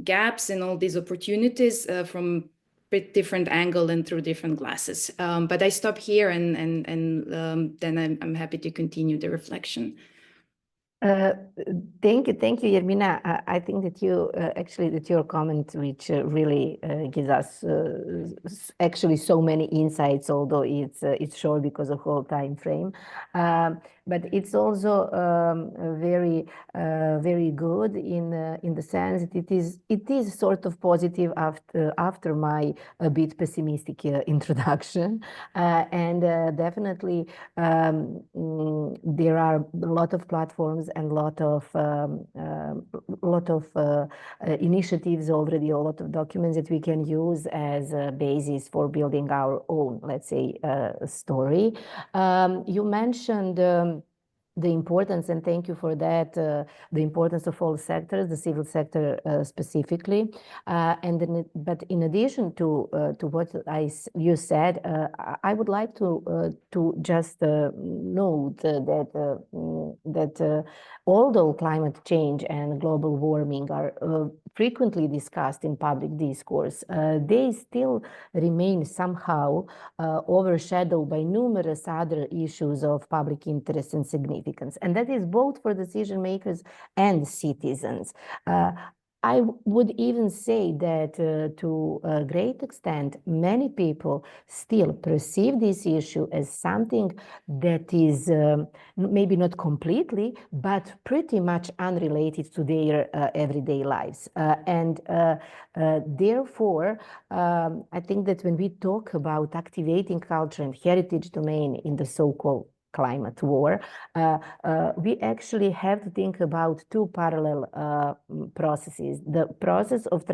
gaps and all these opportunities from different angle and through different glasses. But I stop here and then I'm happy to continue the reflection. Thank you, Yermina. I think that you actually that your comment, which really gives us actually so many insights, although it's short because of whole time frame. But it's also very good in the sense that it is sort of positive after my a bit pessimistic introduction, and definitely there are a lot of platforms and lot of initiatives already, a lot of documents that we can use as a basis for building our own, let's say, story. You mentioned the importance, and thank you for that, the importance of all sectors, the civil sector specifically. But in addition to what you said, I would like to just note that although climate change and global warming are frequently discussed in public discourse, they still remain somehow overshadowed by numerous other issues of public interest and significance. And that is both for decision makers and citizens. I would even say that to a great extent, many people still perceive this issue as something that is maybe not completely, but pretty much unrelated to their everyday lives. Therefore, I think that when we talk about activating culture and heritage domain in the so-called climate war, we actually have to think about two parallel processes. The process of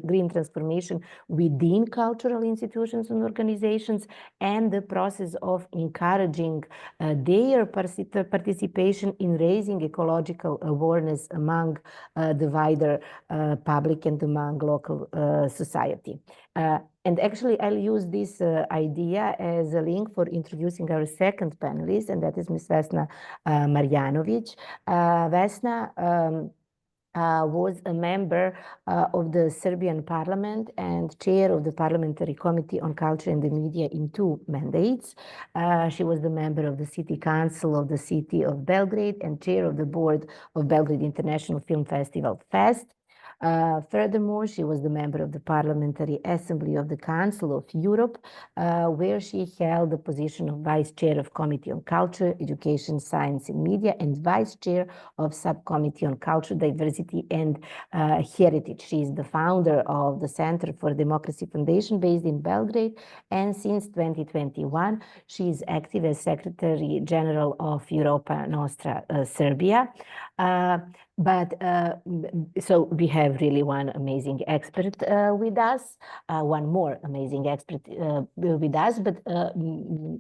green transformation within cultural institutions and organizations, and the process of encouraging their participation in raising ecological awareness among the wider public and among local society. And actually, I'll use this idea as a link for introducing our second panelist, and that is Ms. Vesna Marjanović. Vesna was a member of the Serbian parliament and chair of the Parliamentary Committee on Culture and the Media in 2 mandates. She was the member of the City Council of the City of Belgrade and chair of the board of Belgrade International Film Festival, FEST. Furthermore, she was the member of the Parliamentary Assembly of the Council of Europe, where she held the position of Vice Chair of Committee on Culture, Education, Science and Media, and Vice Chair of Subcommittee on Culture, Diversity and Heritage. She is the founder of the Center for Democracy Foundation based in Belgrade, and since 2021, she is active as Secretary General of Europa Nostra Serbia. So we have really one amazing expert with us, one more amazing expert with us, but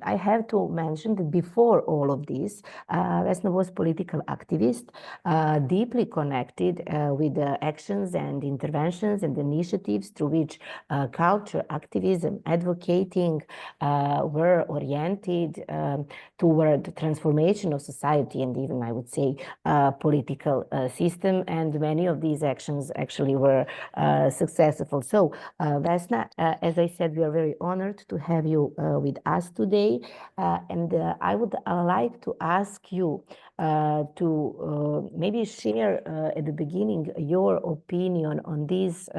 I have to mention that before all of this, Vesna was political activist, deeply connected with the actions and interventions and initiatives through which culture, activism, advocating were oriented toward the transformation of society and even, I would say, political system. And many of these actions actually were successful. So Vesna, as I said, we are very honored to have you with us today. And I would like to ask you to maybe share at the beginning your opinion on this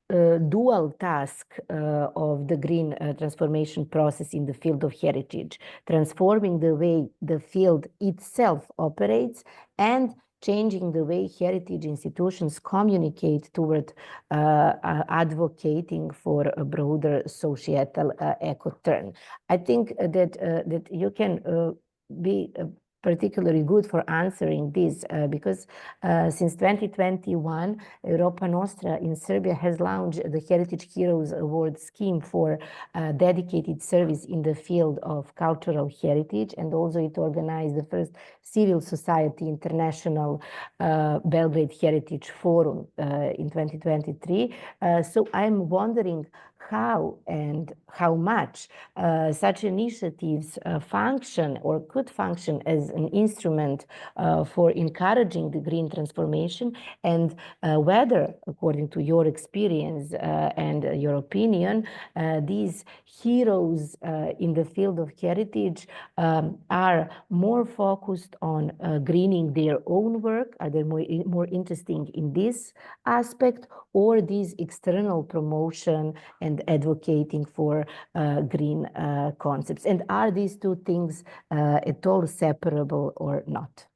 dual task of the green transformation process in the field of heritage, transforming the way the field itself operates and changing the way heritage institutions communicate toward advocating for a broader societal eco-turn. I think that you can be particularly good for answering this because since 2021, Europa Nostra in Serbia has launched the Heritage Heroes Award scheme for dedicated service in the field of cultural heritage, and also it organized the first civil society international Belgrade Heritage Forum in 2023. So I'm wondering how and how much such initiatives function or could function as an instrument for encouraging the green transformation, and whether, according to your experience and your opinion, these heroes in the field of heritage are more focused on greening their own work, are they more interesting in this aspect, or this external promotion and advocating for green concepts? And are these two things at all separable or not?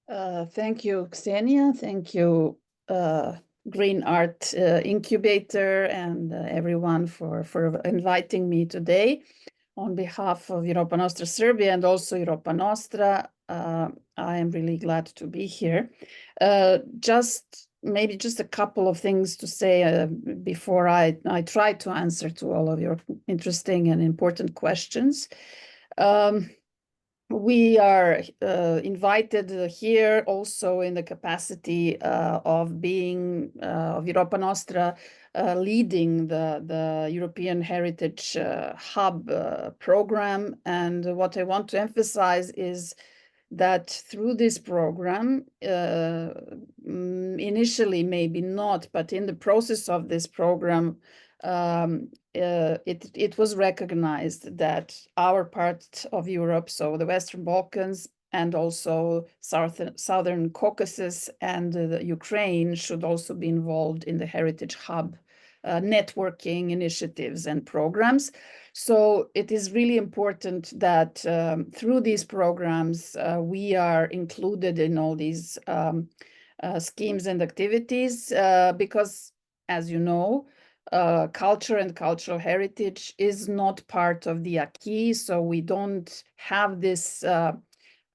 Thank you, Ksenia. Thank you, Green Art Incubator, and everyone for inviting me today. On behalf of Europa Nostra Serbia and also Europa Nostra, I am really glad to be here. Maybe just a couple of things to say before I try to answer to all of your interesting and important questions. We are invited here also in the capacity of being of Europa Nostra leading the European Heritage Hub program. And what I want to emphasize is that through this program, initially maybe not, but in the process of this program, it was recognized that our part of Europe, so the Western Balkans and also Southern Caucasus and the Ukraine, should also be involved in the Heritage Hub networking initiatives and programs. So it is really important that through these programs, we are included in all these schemes and activities because, as you know, culture and cultural heritage is not part of the acquis, so we don't have this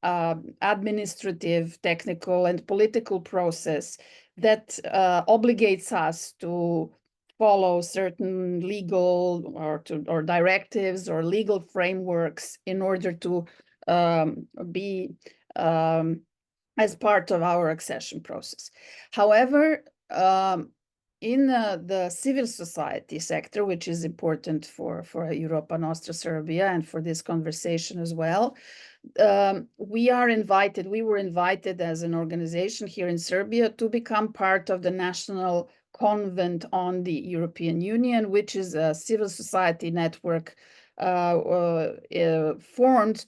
administrative, technical, and political process that obligates us to follow certain legal or directives or legal frameworks in order to be as part of our accession process. However, in the civil society sector, which is important for Europa Nostra Serbia and for this conversation as well, we were invited as an organization here in Serbia to become part of the National Convent on the European Union, which is a civil society network formed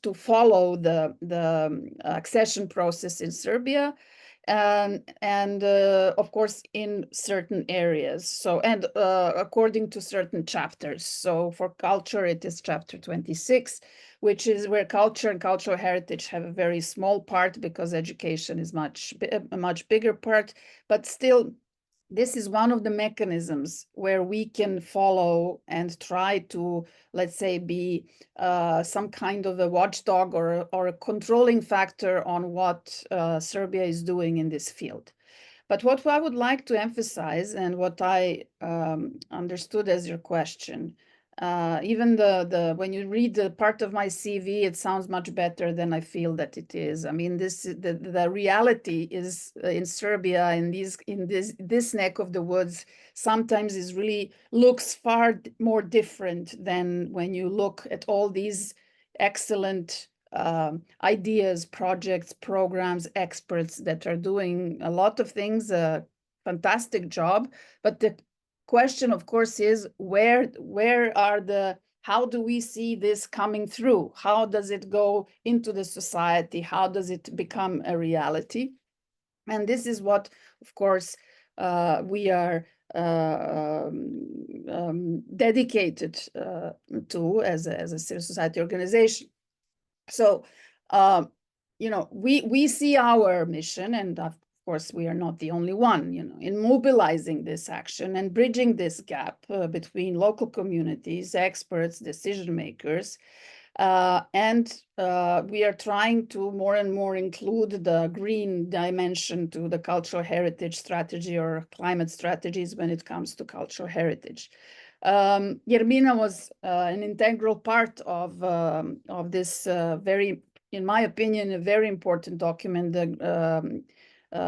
to follow the accession process in Serbia. And of course, in certain areas. So, and according to certain chapters. So for culture, it is chapter 26, which is where culture and cultural heritage have a very small part because education is a much bigger part. But still, this is one of the mechanisms where we can follow and try to, let's say, be some kind of a watchdog or a controlling factor on what Serbia is doing in this field. But what I would like to emphasize, and what I understood as your question, even when you read the part of my CV, it sounds much better than I feel that it is. I mean, the reality is in Serbia, in this neck of the woods, sometimes looks far more different than when you look at all these excellent ideas, projects, programs, experts that are doing a lot of things, a fantastic job. But the question, of course, is where are how do we see this coming through? How does it go into the society? How does it become a reality? And this is what, of course, we are dedicated to as a civil society organization. So, you know, we see our mission, and of course, we are not the only one, you know, in mobilizing this action and bridging this gap between local communities, experts, decision makers. And we are trying to more and more include the green dimension to the cultural heritage strategy or climate strategies when it comes to cultural heritage. Jermina was an integral part of this very, in my opinion, a very important document, the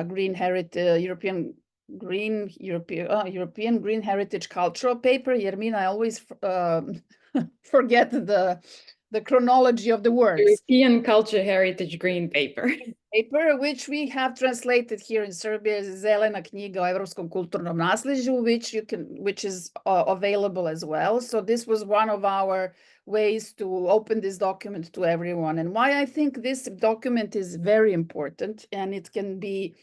Green Heritage European Green Heritage Cultural Paper. Jermina, I always forget the chronology of the words. European Culture Heritage Green Paper. Paper, which we have translated here in Serbia, is Zelena knjiga o evropskom kulturnom naslijeđu, which is available as well. So this was one of our ways to open this document to everyone. And why I think this document is very important, and it can be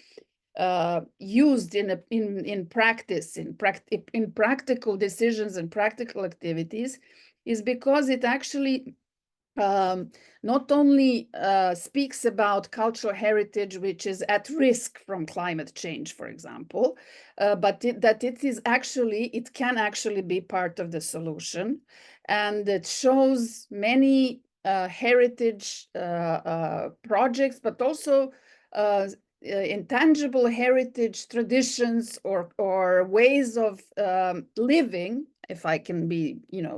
used in practice, in practical decisions and practical activities, is because it actually not only speaks about cultural heritage, which is at risk from climate change, for example, but it can actually be part of the solution. And it shows many heritage projects, but also intangible heritage traditions or ways of living, if I can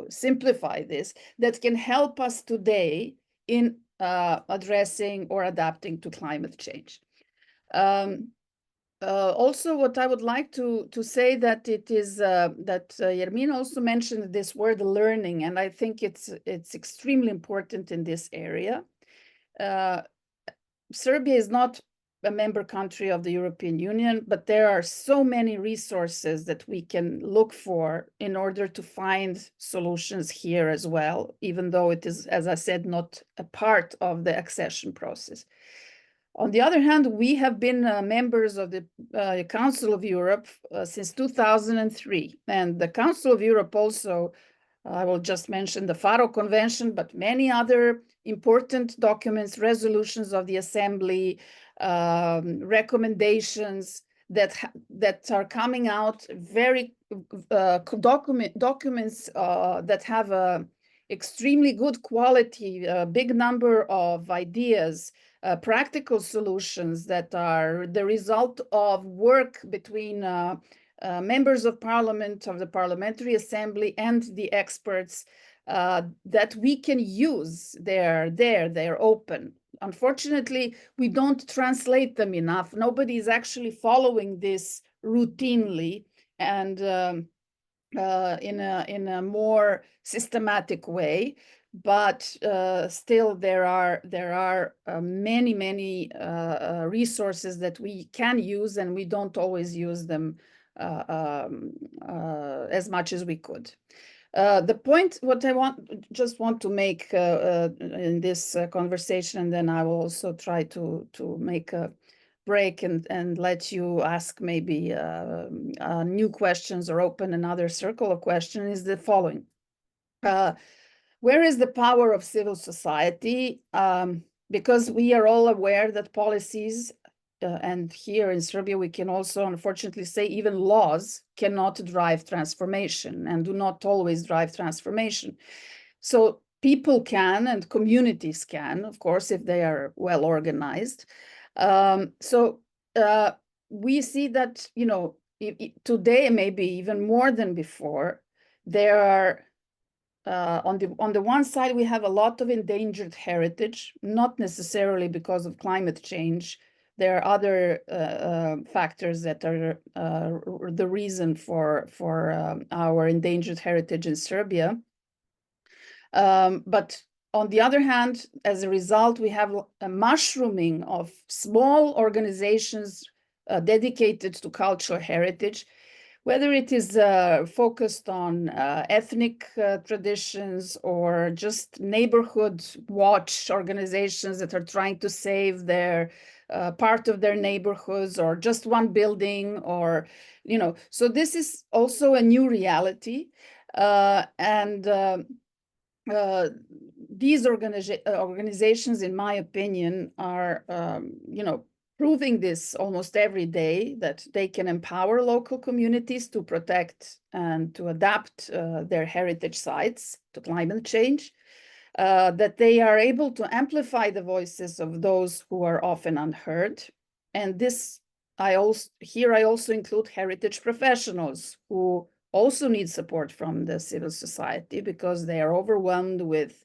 simplify this, that can help us today in addressing or adapting to climate change. Also, what I would like to say that it is that Jermina also mentioned this word learning, and I think it's extremely important in this area. Serbia is not a member country of the European Union, but there are so many resources that we can look for in order to find solutions here as well, even though it is, as I said, not a part of the accession process. On the other hand, we have been members of the Council of Europe since 2003, and the Council of Europe also, I will just mention the Faro Convention, but many other important documents, resolutions of the Assembly, recommendations that are coming out, very documents that have a extremely good quality, a big number of ideas, practical solutions that are the result of work between members of parliament, of the Parliamentary Assembly, and the experts that we can use. They're open. Unfortunately, we don't translate them enough. Nobody is actually following this routinely and in a more systematic way. But still, there are many resources that we can use, and we don't always use them as much as we could. The point, what I just want to make in this conversation, and then I will also try to make a break and let you ask maybe new questions or open another circle of questions, is the following. Where is the power of civil society? Because we are all aware that policies, and here in Serbia, we can also unfortunately say even laws cannot drive transformation and do not always drive transformation. So people can and communities can, of course, if they are well organized. So we see that, today, maybe even more than before, there are on the one side, we have a lot of endangered heritage, not necessarily because of climate change. There are other factors that are the reason for our endangered heritage in Serbia. But on the other hand, as a result, we have a mushrooming of small organizations dedicated to cultural heritage, whether it is focused on ethnic traditions or just neighborhood watch organizations that are trying to save their part of their neighborhoods, or just one building, or, you know, so this is also a new reality. These organizations, in my opinion, are, you know, proving this almost every day, that they can empower local communities to protect and to adapt their heritage sites to climate change, that they are able to amplify the voices of those who are often unheard. And this, I also include heritage professionals who also need support from the civil society, because they are overwhelmed with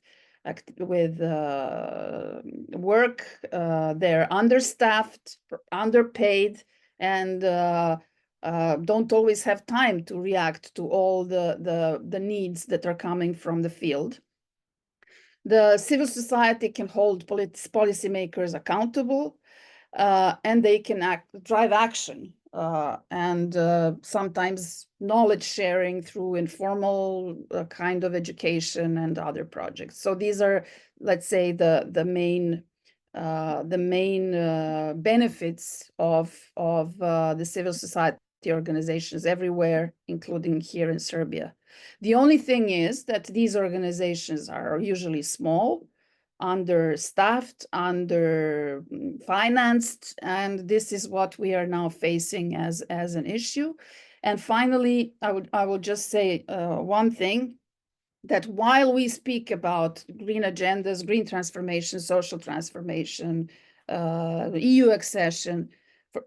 work, they're understaffed, underpaid, and don't always have time to react to all the needs that are coming from the field. The civil society can hold policymakers accountable, and they can drive action, and sometimes knowledge sharing through informal kind of education and other projects. So these are, let's say, the main benefits of the civil society organizations everywhere, including here in Serbia. The only thing is that these organizations are usually small, understaffed, under-financed, and this is what we are now facing as an issue. And finally, I will just say one thing, that while we speak about green agendas, green transformation, social transformation, EU accession,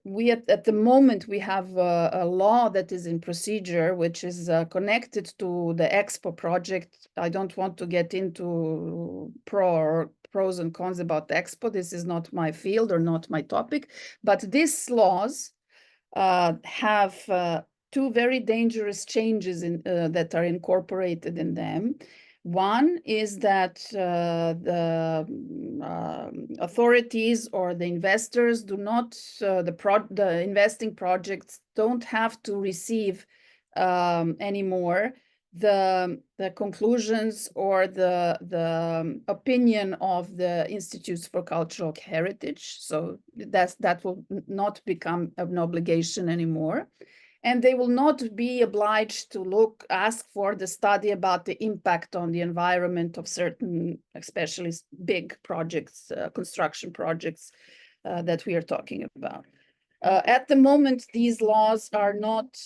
we at the moment we have a law that is in procedure, which is connected to the Expo project. I don't want to get into pros and cons about Expo. This is not my field or not my topic, but these laws have two very dangerous changes that are incorporated in them. One is that the authorities or the investors do not, the investing projects don't have to receive anymore the conclusions or the opinion of the Institutes for Cultural Heritage. So that will not become an obligation anymore. And they will not be obliged to ask for the study about the impact on the environment of certain, especially big projects, construction projects that we are talking about. At the moment, these laws are not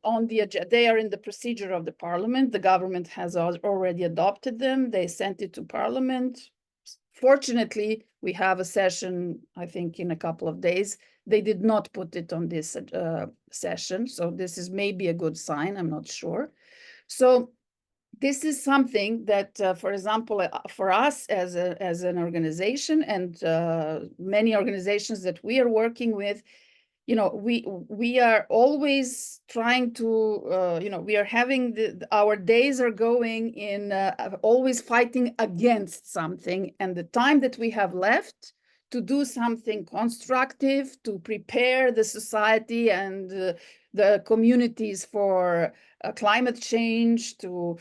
on the agenda. They are in the procedure of the parliament. The government has already adopted them. They sent it to parliament. Fortunately, we have a session, I think, in a couple of days. They did not put it on this session, so this is maybe a good sign, I'm not sure. So this is something that, for example, for us as an organization and many organizations that we are working with, you know, we are always trying to, you know, we are having our days are going in always fighting against something, and the time that we have left to do something constructive, to prepare the society and the communities for climate change, to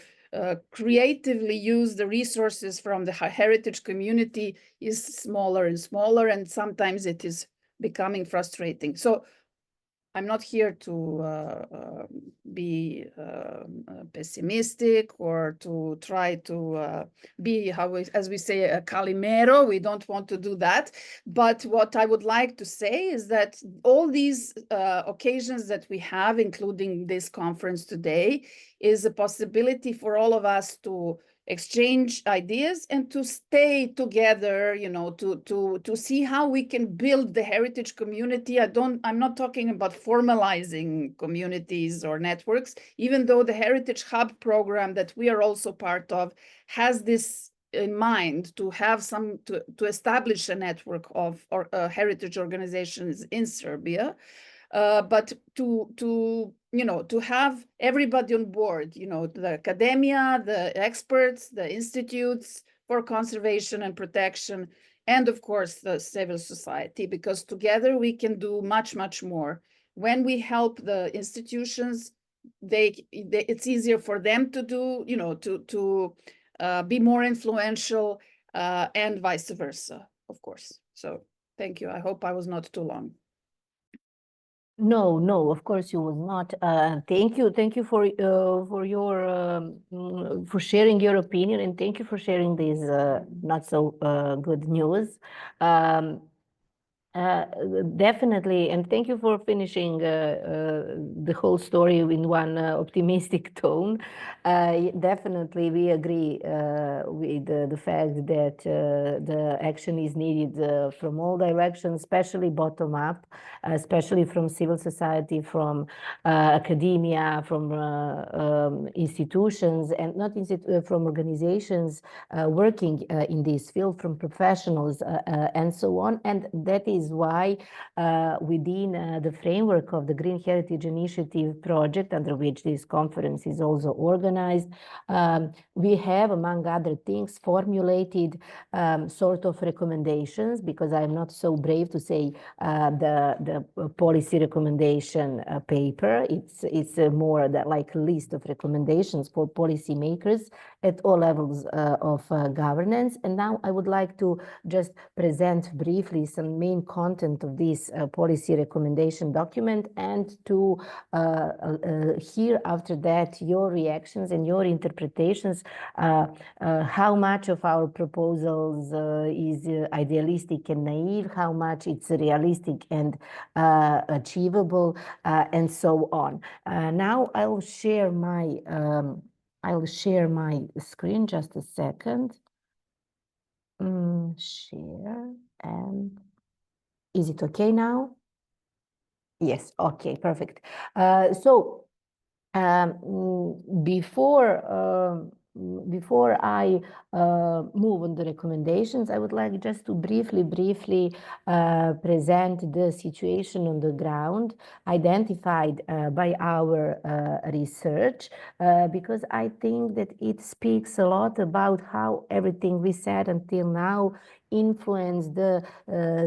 creatively use the resources from the heritage community is smaller and smaller, and sometimes it is becoming frustrating. So I'm not here to be pessimistic or to try to be, as we say, a calimero. We don't want to do that. But what I would like to say is that all these occasions that we have, including this conference today, is a possibility for all of us to exchange ideas and to stay together, you know, to see how we can build the heritage community. I'm not talking about formalizing communities or networks, even though the Heritage Hub program that we are also part of has this in mind, to have to establish a network of heritage organizations in Serbia. But to you know, to have everybody on board, you know, the academia, the experts, the institutes, for conservation and protection, and of course the civil society, because together we can do much, much more. When we help the institutions, it's easier for them to do, to be more influential, and vice versa, of course. So thank you. I hope I was not too long. No, of course you was not. Thank you for your for sharing your opinion, and thank you for sharing this not so good news. Definitely, and thank you for finishing the whole story in one optimistic tone. Definitely, we agree with the fact that the action is needed from all directions, especially bottom up, especially from civil society, from academia, from institutions, and not from organizations working in this field, from professionals and so on. And that is why within the framework of the Green Heritage Initiative project, under which this conference is also organized, we have, among other things, formulated sort of recommendations, because I'm not so brave to say the policy recommendation paper. It's more like a list of recommendations for policymakers at all levels of governance. And now I would like to just present briefly some main content of this policy recommendation document, and to hear after that your reactions and your interpretations, how much of our proposals is idealistic and naive, how much it's realistic and achievable, and so on. Now I'll share my screen, just a second. Share, and is it okay now? Yes, okay, perfect. So before I move on the recommendations, I would like just to briefly present the situation on the ground identified by our research, because I think that it speaks a lot about how everything we said until now influence the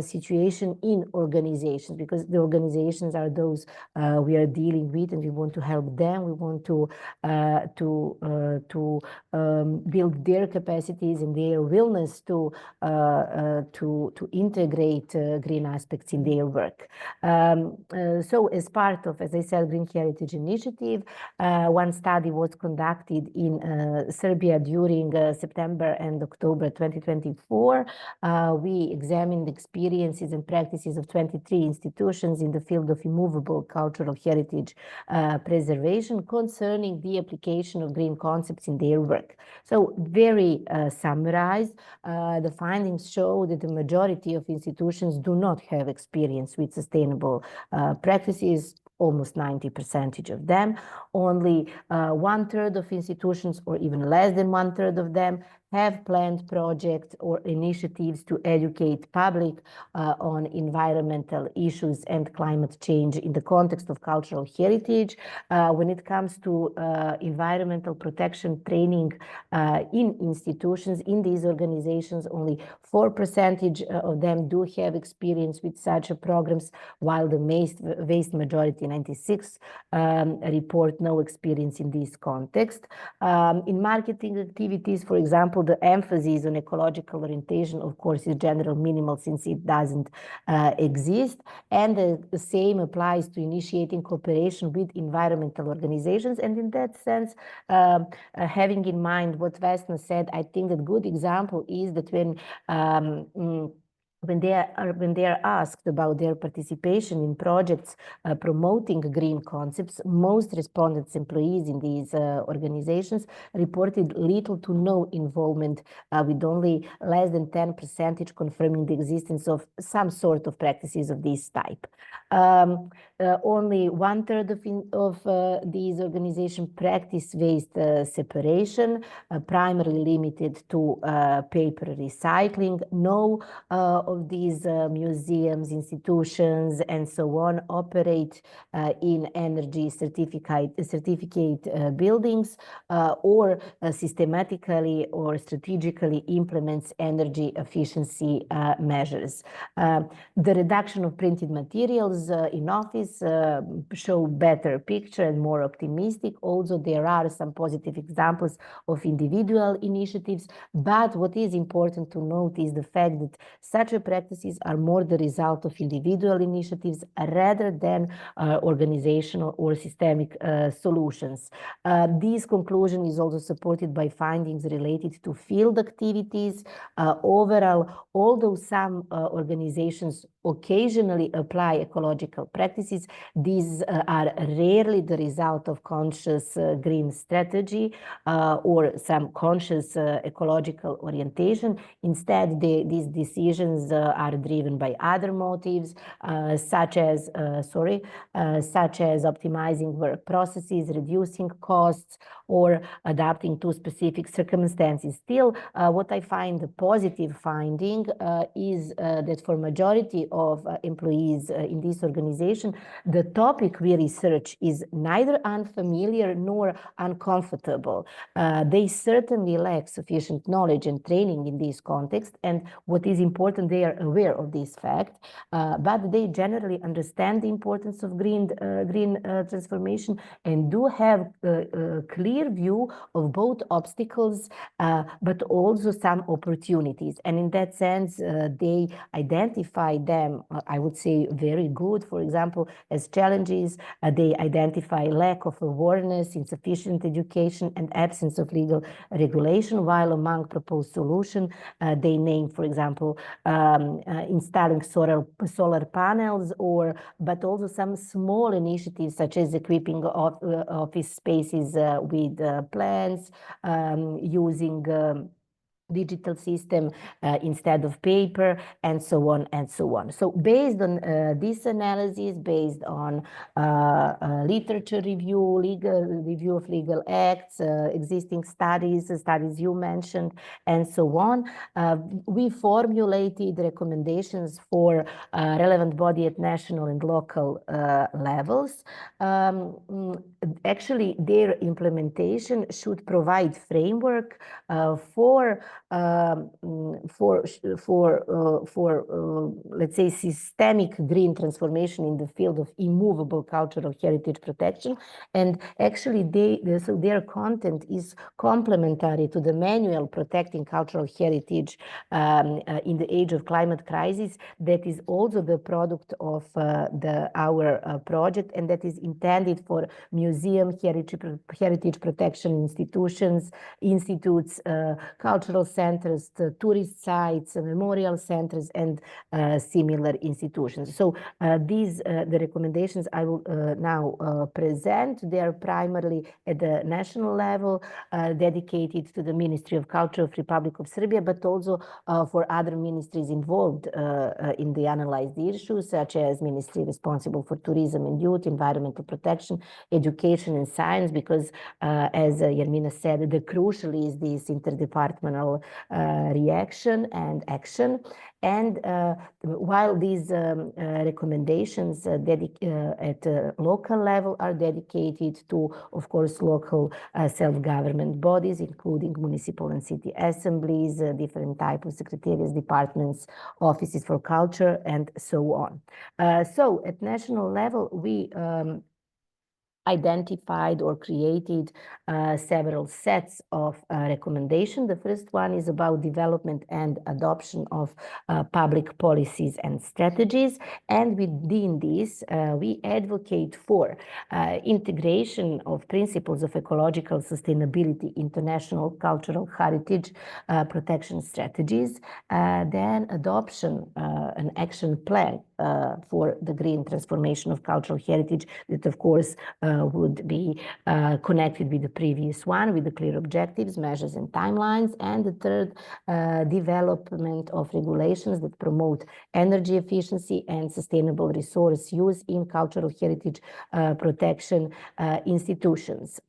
situation in organizations, because the organizations are those we are dealing with, and we want to help them. We want to build their capacities and their willingness to integrate green aspects in their work. So as part of, as I said, Green Heritage Initiative, one study was conducted in Serbia during September and October 2024. We examined experiences and practices of 23 institutions in the field of immovable cultural heritage preservation concerning the application of green concepts in their work. So very summarized, the findings show that the majority of institutions do not have experience with sustainable practices, almost 90% of them. Only 1/3 of institutions, or even less than 1/3 of them, have planned projects or initiatives to educate public on environmental issues and climate change in the context of cultural heritage. When it comes to environmental protection training in institutions, in these organizations, only 4% of them do have experience with such programs, while the vast majority, 96%, report no experience in this context. In marketing activities, for example, the emphasis on ecological orientation, of course, is general minimal, since it doesn't exist. And the same applies to initiating cooperation with environmental organizations. And in that sense, having in mind what Vesna said, I think that good example is that when they are asked about their participation in projects promoting green concepts, most respondents, employees in these organizations, reported little to no involvement, with only less than 10% confirming the existence of some sort of practices of this type. Only 1/3 of these organizations practice waste separation, primarily limited to paper recycling. No of these museums, institutions, and so on operate in energy certificate buildings or systematically or strategically implements energy efficiency measures. The reduction of printed materials in office show better picture and more optimistic. Also, there are some positive examples of individual initiatives, but what is important to note is the fact that such practices are more the result of individual initiatives rather than organizational or systemic solutions. This conclusion is also supported by findings related to field activities. Overall, although some organizations occasionally apply ecological practices, these are rarely the result of conscious green strategy or some conscious ecological orientation. Instead, these decisions are driven by other motives, such as optimizing work processes, reducing costs, or adapting to specific circumstances. Still, what I find a positive finding is that for majority of employees in this organization, the topic we research is neither unfamiliar nor uncomfortable. They certainly lack sufficient knowledge and training in this context, and what is important, they are aware of this fact, but they generally understand the importance of green transformation and do have a clear view of both obstacles but also some opportunities. And in that sense, they identify them, I would say, very good. For example, as challenges, they identify lack of awareness, insufficient education, and absence of legal regulation, while among proposed solutions, they name, for example, installing solar panels, but also some small initiatives such as equipping office spaces with plants, using digital system instead of paper, and so on and so on. So based on this analysis, based on literature review, review of legal acts, existing studies you mentioned, and so on, we formulated recommendations for relevant body at national and local levels. Actually, their implementation should provide framework for let's say systemic green transformation in the field of immovable cultural heritage protection. And actually so their content is complementary to the manual Protecting Cultural Heritage in the Age of Climate Crisis, that is also the product of our project, and that is intended for museum heritage protection institutions, institutes, cultural centers, tourist sites, memorial centers, and similar institutions. So the recommendations I will now present, they are primarily at the national level, dedicated to the Ministry of Culture of Republic of Serbia, but also for other ministries involved in the analyzed issues, such as ministry responsible for tourism and youth, environmental protection, education and science, because as Jarmina said, the crucial is this interdepartmental reaction and action. And while these recommendations at local level are dedicated to, of course, local self-government bodies, including municipal and city assemblies, different types of secretariats, departments, offices for culture, and so on. So at national level, we identified or created several sets of recommendations. The first one is about development and adoption of public policies and strategies. And within this, we advocate for integration of principles of ecological sustainability, international cultural heritage protection strategies, then adoption, an action plan for the green transformation of cultural heritage that, of course, would be connected with the previous one, with the clear objectives, measures, and timelines. And the third, development of regulations that promote energy efficiency and sustainable resource use in cultural heritage protection institutions.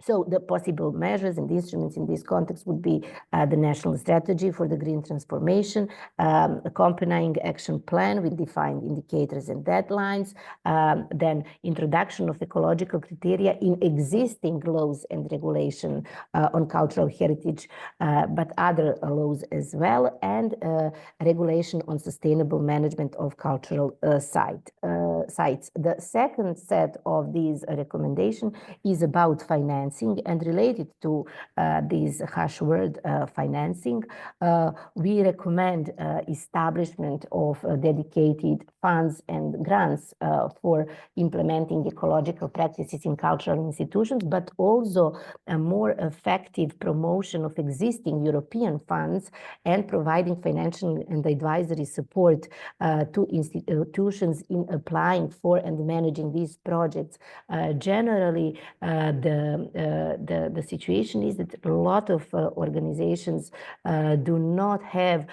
So the possible measures and instruments in this context would be the national strategy for the green transformation, accompanying action plan with defined indicators and deadlines, then introduction of ecological criteria in existing laws and regulation on cultural heritage, but other laws as well, and regulation on sustainable management of cultural sites. The second set of these recommendations is about financing, and related to this hash word financing, we recommend establishment of dedicated funds and grants for implementing ecological practices in cultural institutions, but also a more effective promotion of existing European funds and providing financial and advisory support to institutions in applying for and managing these projects. Generally, the situation is that a lot of organizations do not have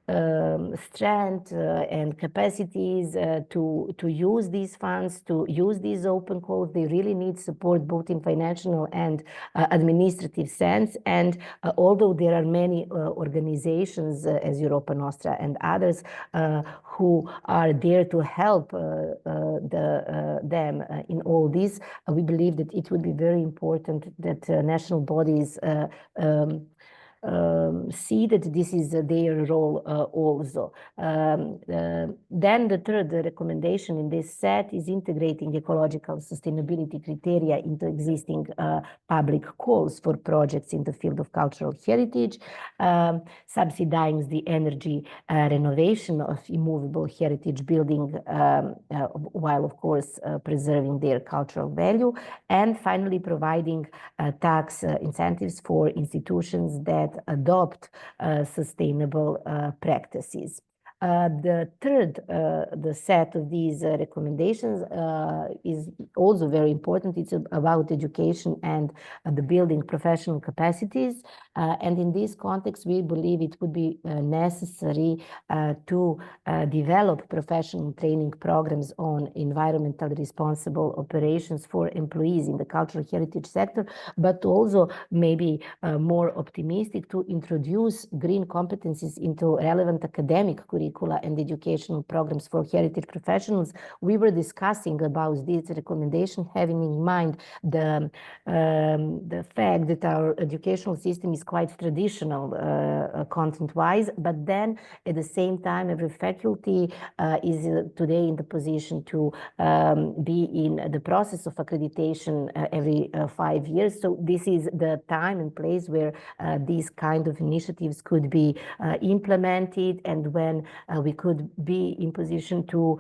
strength and capacities to use these funds, to use these open calls. They really need support both in financial and administrative sense. And although there are many organizations as Europa Nostra and others who are there to help them in all this, we believe that it would be very important that national bodies see that this is their role also. Then the third recommendation in this set is integrating ecological sustainability criteria into existing public calls for projects in the field of cultural heritage, subsidizing the energy renovation of immovable heritage building while of course preserving their cultural value, and finally providing tax incentives for institutions that adopt sustainable practices. The third, the set of these recommendations is also very important. It's about education and the building professional capacities. And in this context, we believe it would be necessary to develop professional training programs on environmentally responsible operations for employees in the cultural heritage sector, but also maybe more optimistic to introduce green competencies into relevant academic curricula and educational programs for heritage professionals. We were discussing about this recommendation, having in mind the fact that our educational system is quite traditional content-wise, but then at the same time, every faculty is today in the position to be in the process of accreditation every 5 years. So this is the time and place where these kind of initiatives could be implemented, and when we could be in position to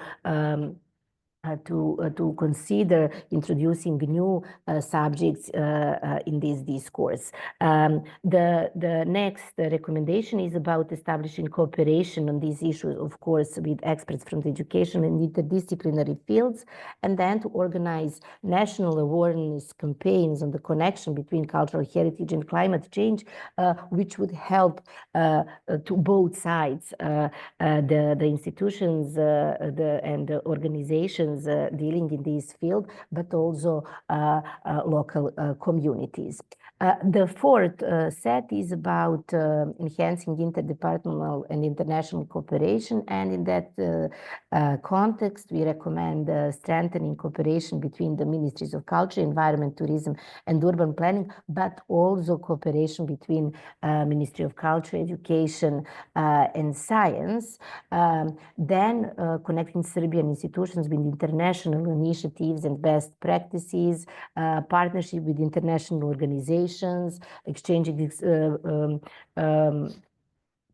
consider introducing new subjects in this discourse. The next recommendation is about establishing cooperation on these issues, of course, with experts from the education and interdisciplinary fields, and then to organize national awareness campaigns on the connection between cultural heritage and climate change, which would help to both sides, the institutions and the organizations dealing in this field, but also local communities. The fourth set is about enhancing interdepartmental and international cooperation, and in that context, we recommend strengthening cooperation between the Ministries of Culture, Environment, Tourism, and Urban Planning, but also cooperation between Ministry of Culture, Education, and Science. Then connecting Serbian institutions with international initiatives and best practices, partnership with international organizations, exchanging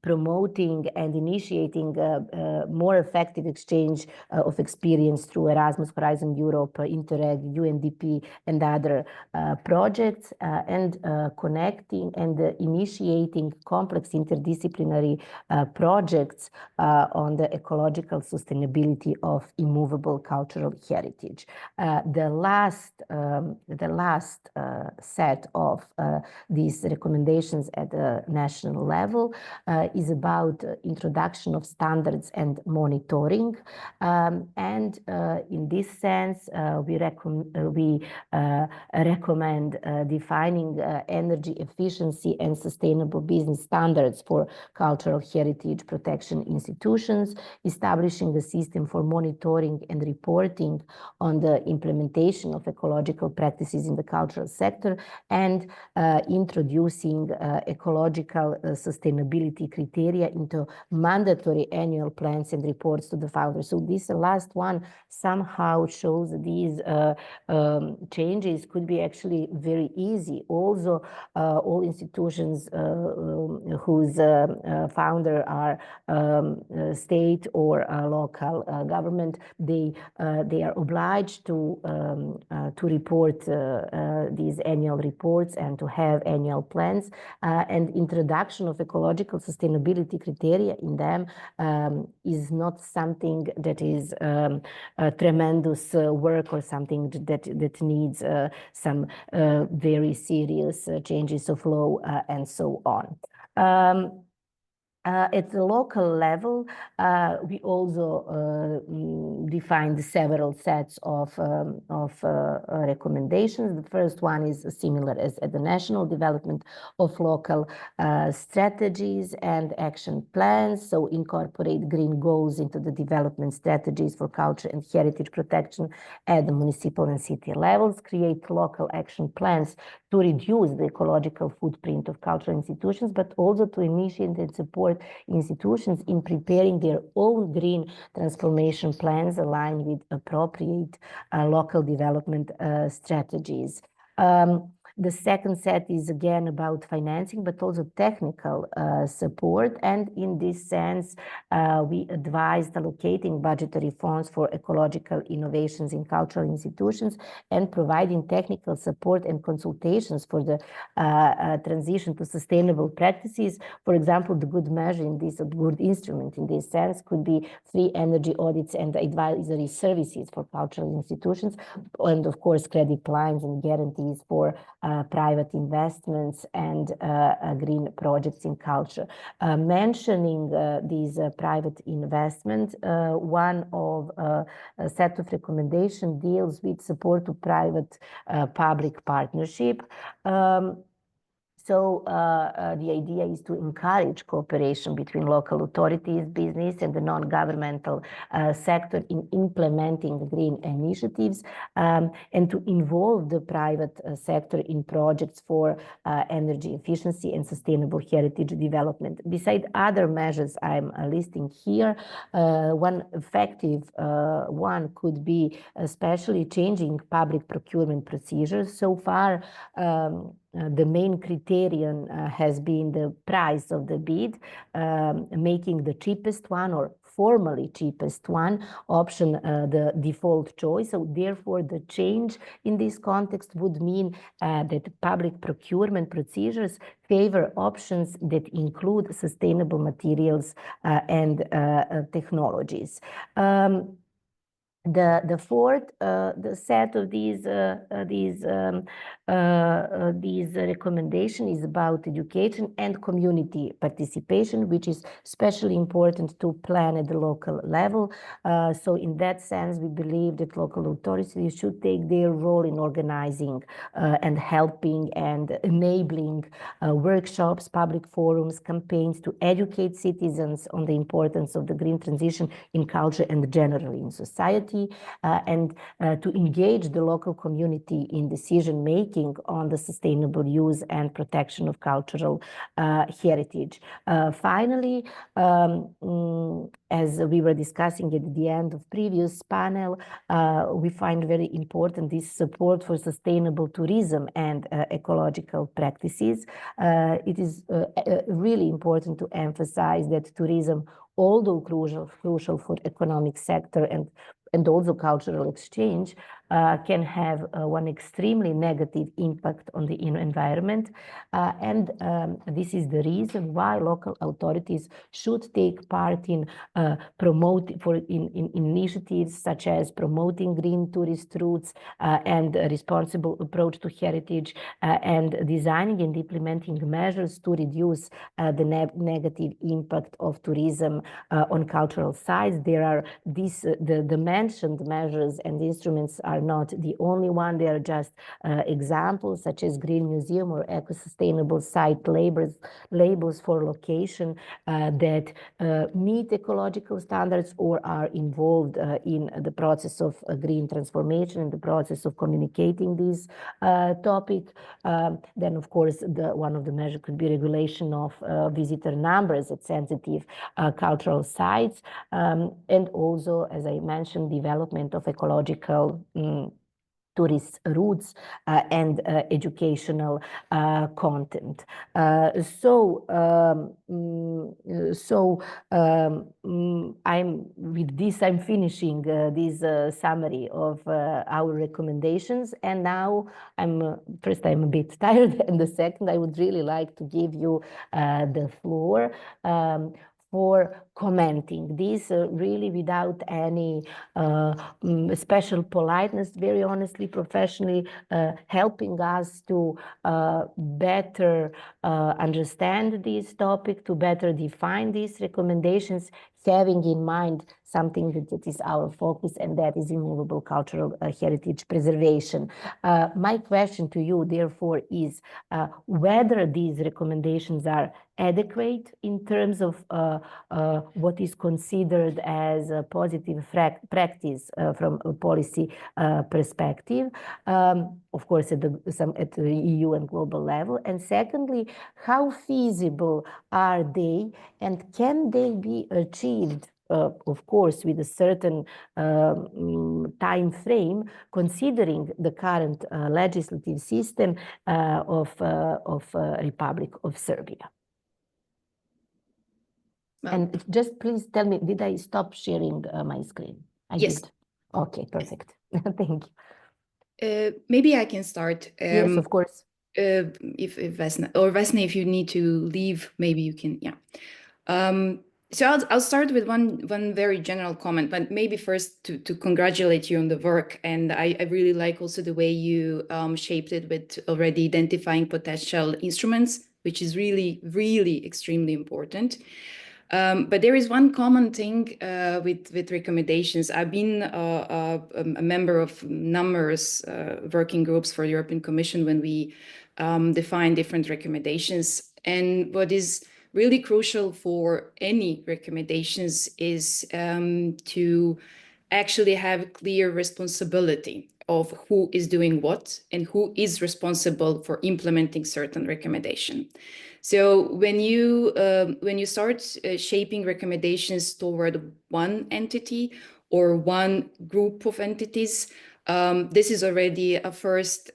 promoting and initiating more effective exchange of experience through Erasmus, Horizon Europe, Interreg, UNDP, and other projects, and connecting and initiating complex interdisciplinary projects on the ecological sustainability of immovable cultural heritage. The last set of these recommendations at the national level is about introduction of standards and monitoring. And in this sense, we recommend defining energy efficiency and sustainable business standards for cultural heritage protection institutions, establishing a system for monitoring and reporting on the implementation of ecological practices in the cultural sector, and introducing ecological sustainability criteria into mandatory annual plans and reports to the founders. So this last one somehow shows these changes could be actually very easy. Also, all institutions whose founder are state or local government, they are obliged to report these annual reports and to have annual plans, and introduction of ecological sustainability criteria in them is not something that is a tremendous work or something that needs some very serious changes of law and so on. At the local level, we also defined several sets of recommendations. The first one is similar as at the national development of local strategies and action plans. So incorporate green goals into the development strategies for culture and heritage protection at the municipal and city levels. Create local action plans to reduce the ecological footprint of cultural institutions, but also to initiate and support institutions in preparing their own green transformation plans aligned with appropriate local development strategies. The second set is again about financing, but also technical support. And in this sense, we advised allocating budgetary funds for ecological innovations in cultural institutions and providing technical support and consultations for the transition to sustainable practices. For example, the good measure in this, a good instrument in this sense could be free energy audits and advisory services for cultural institutions, and of course, credit lines and guarantees for private investments and green projects in culture. Mentioning these private investments, one of a set of recommendations deals with support to private public partnership. So the idea is to encourage cooperation between local authorities, business, and the non-governmental sector in implementing the green initiatives, and to involve the private sector in projects for energy efficiency and sustainable heritage development. Besides other measures I'm listing here, one effective one could be especially changing public procurement procedures. So far, the main criterion has been the price of the bid, making the cheapest one or formally cheapest one option the default choice. So therefore, the change in this context would mean that public procurement procedures favor options that include sustainable materials and technologies. The fourth the set of these recommendations is about education and community participation, which is especially important to plan at the local level. So in that sense, we believe that local authorities should take their role in organizing and helping and enabling workshops, public forums, campaigns to educate citizens on the importance of the green transition in culture and generally in society. And to engage the local community in decision-making on the sustainable use and protection of cultural heritage. Finally, as we were discussing at the end of previous panel, we find very important this support for sustainable tourism and ecological practices. It is really important to emphasize that tourism, although crucial for economic sector and also cultural exchange, can have one extremely negative impact on the environment. And this is the reason why local authorities should take part in initiatives such as promoting green tourist routes and a responsible approach to heritage, and designing and implementing measures to reduce the negative impact of tourism on cultural sites. There are the mentioned measures and instruments are not the only one. They are just examples such as Green Museum or eco-sustainable site labels for location that meet ecological standards or are involved in the process of green transformation, in the process of communicating this topic. Then, of course, one of the measures could be regulation of visitor numbers at sensitive cultural sites, and also, as I mentioned, development of ecological tourist routes and educational content. I'm finishing this summary of our recommendations, and now I'm a bit tired, and the second, I would really like to give you the floor for commenting this really without any special politeness, very honestly, professionally, helping us to better understand this topic, to better define these recommendations, having in mind something that is our focus, and that is immovable cultural heritage preservation. My question to you, therefore, is whether these recommendations are adequate in terms of what is considered as a positive practice from a policy perspective, of course, at the EU and global level. And secondly, how feasible are they, and can they be achieved, of course, with a certain time frame, considering the current legislative system of Republic of Serbia? And just please tell me, did I stop sharing my screen? Yes. Did. Okay, perfect. Thank you. Maybe I can start. Yes, of course. If Vesna, if you need to leave, maybe you can. Yeah. So I'll start with one very general comment, but maybe first to congratulate you on the work. And I really like also the way you shaped it with already identifying potential instruments, which is really, really extremely important. But there is one common thing with recommendations. I've been a member of numerous working groups for the European Commission when we define different recommendations. And what is really crucial for any recommendations is to actually have clear responsibility of who is doing what and who is responsible for implementing certain recommendation. So when you start shaping recommendations toward one entity or one group of entities, this is already a first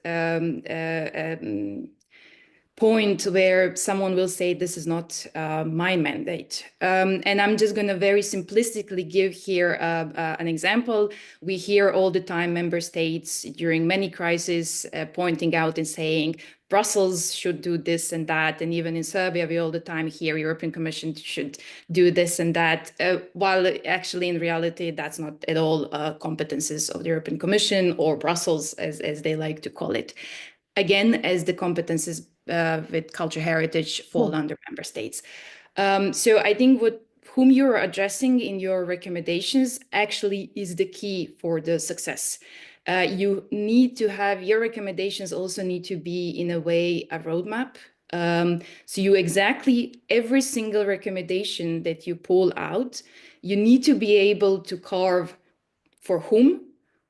point where someone will say, this is not my mandate. And I'm just going to very simplistically give here an example. We hear all the time member states during many crises pointing out and saying, Brussels should do this and that. And even in Serbia, we all the time hear European Commission should do this and that, while actually in reality, that's not at all competences of the European Commission or Brussels, as they like to call it. Again, as the competences with culture heritage fall under member states. So I think whom you're addressing in your recommendations actually is the key for the success. You need to have, your recommendations also need to be in a way a roadmap. So you exactly, every single recommendation that you pull out, you need to be able to carve for whom,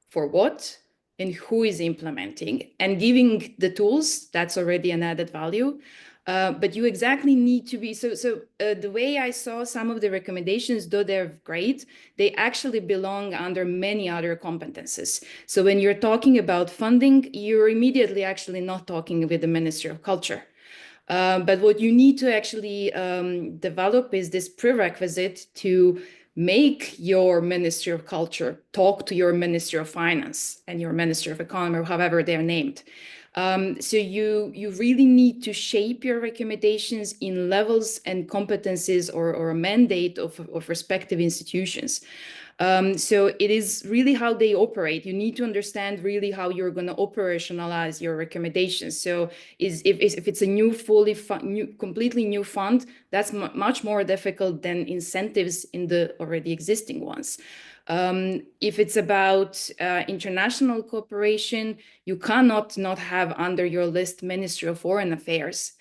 for what, and who is implementing, and giving the tools, that's already an added value. But you exactly need to be, the way I saw some of the recommendations, though they're great, they actually belong under many other competences. So when you're talking about funding, you're immediately actually not talking with the Ministry of Culture. But what you need to actually develop is this prerequisite to make your Ministry of Culture talk to your Ministry of Finance and your Ministry of Economy, or however they're named. So you really need to shape your recommendations in levels and competencies or a mandate of respective institutions. So it is really how they operate. You need to understand really how you're going to operationalize your recommendations. So if it's a new, completely new fund, that's much more difficult than incentives in the already existing ones. If it's about international cooperation, you cannot not have under your list Ministry of Foreign Affairs,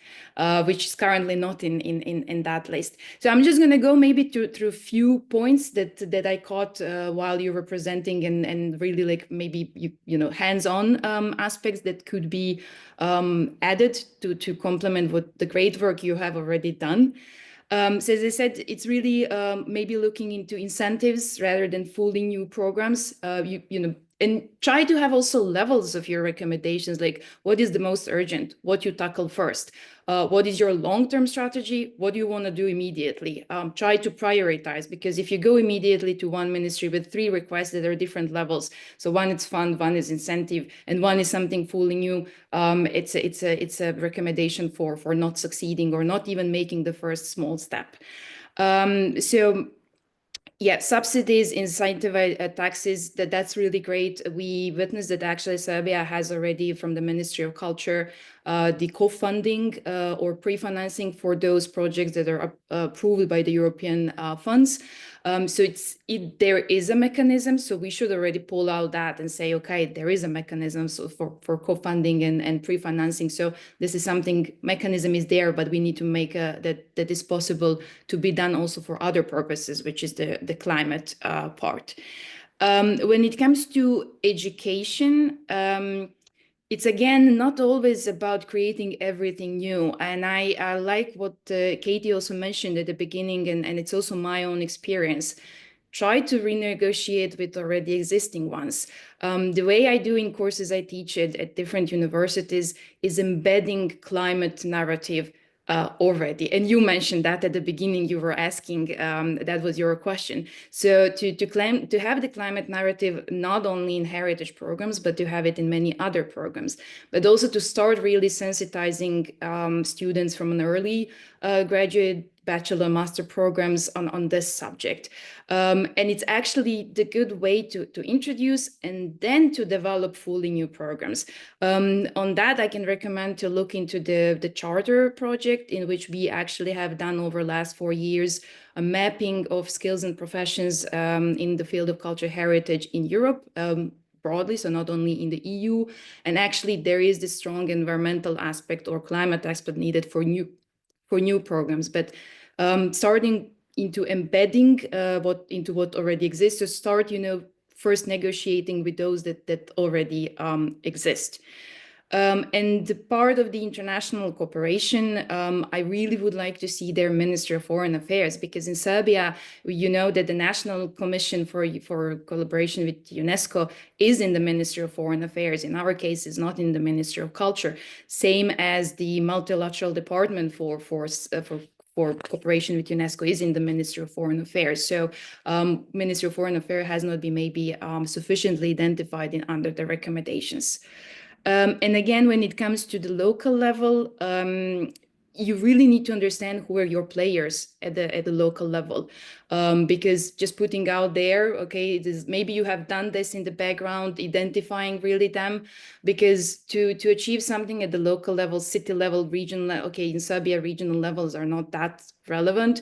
which is currently not in that list. So I'm just going to go maybe through a few points that I caught while you were presenting, and really like maybe hands-on aspects that could be added to complement what the great work you have already done. So as I said, it's really maybe looking into incentives rather than fully new programs. And try to have also levels of your recommendations, like what is the most urgent, what you tackle first, what is your long-term strategy, what do you want to do immediately. Try to prioritize, because if you go immediately to one ministry with 3 requests that are different levels, so one is fund, one is incentive, and one is something fully new, it's a recommendation for not succeeding or not even making the first small step. Yeah, subsidies, incentive taxes, that's really great. We witnessed that actually Serbia has already from the Ministry of Culture the co-funding or pre-financing for those projects that are approved by the European funds. So there is a mechanism, so we should already pull out that and say, okay, there is a mechanism for co-funding and pre-financing. So this is mechanism is there, but we need to make that is possible to be done also for other purposes, which is the climate part. When it comes to education, it's again not always about creating everything new. And I like what Katie also mentioned at the beginning, and it's also my own experience. Try to renegotiate with already existing ones. The way I do in courses I teach at different universities is embedding climate narrative already. And you mentioned that at the beginning, you were asking, that was your question. So to have the climate narrative, not only in heritage programs, but to have it in many other programs, but also to start really sensitizing students from an early graduate, bachelor, master programs on this subject. And it's actually the good way to introduce and then to develop fully new programs. On that, I can recommend to look into the Charter project, in which we actually have done over the last 4 years a mapping of skills and professions in the field of culture heritage in Europe, broadly, so not only in the EU. And actually, there is this strong environmental aspect or climate aspect needed for new programs, but starting into embedding into what already exists, to start, first negotiating with those that already exist. And the part of the international cooperation, I really would like to see their Ministry of Foreign Affairs, because in Serbia, you know that the National Commission for Collaboration with UNESCO is in the Ministry of Foreign Affairs. In our case, it's not in the Ministry of Culture. Same as the multilateral department for cooperation with UNESCO is in the Ministry of Foreign Affairs. So Ministry of Foreign Affairs has not been maybe sufficiently identified under the recommendations. And again, when it comes to the local level, you really need to understand who are your players at the local level, because just putting out there, okay, maybe you have done this in the background, identifying really them, because to achieve something at the local level, city level, region, okay, in Serbia, regional levels are not that relevant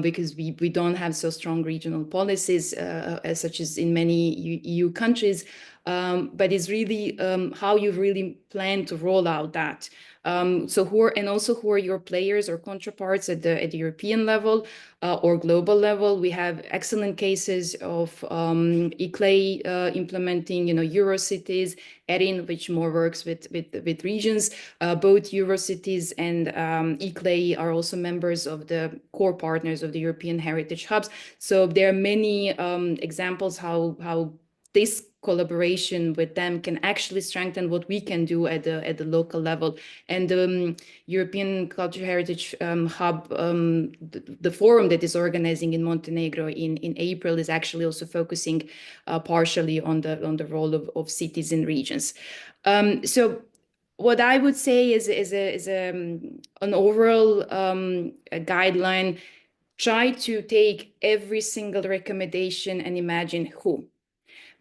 because we don't have so strong regional policies as such as in many EU countries. But it's really how you really plan to roll out that. So who are your players or counterparts at the European level or global level? We have excellent cases of ICLEI implementing, Eurocities, ERIN, which more works with regions. Both Eurocities and ICLEI are also members of the core partners of the European Heritage Hubs. So there are many examples how this collaboration with them can actually strengthen what we can do at the local level. And the European Cultural Heritage Hub, the forum that is organizing in Montenegro in April, is actually also focusing partially on the role of cities and regions. So what I would say is an overall a guideline. Try to take every single recommendation and imagine who.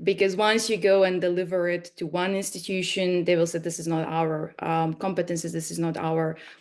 Because once you go and deliver it to one institution, they will say, this is not our competences, this is not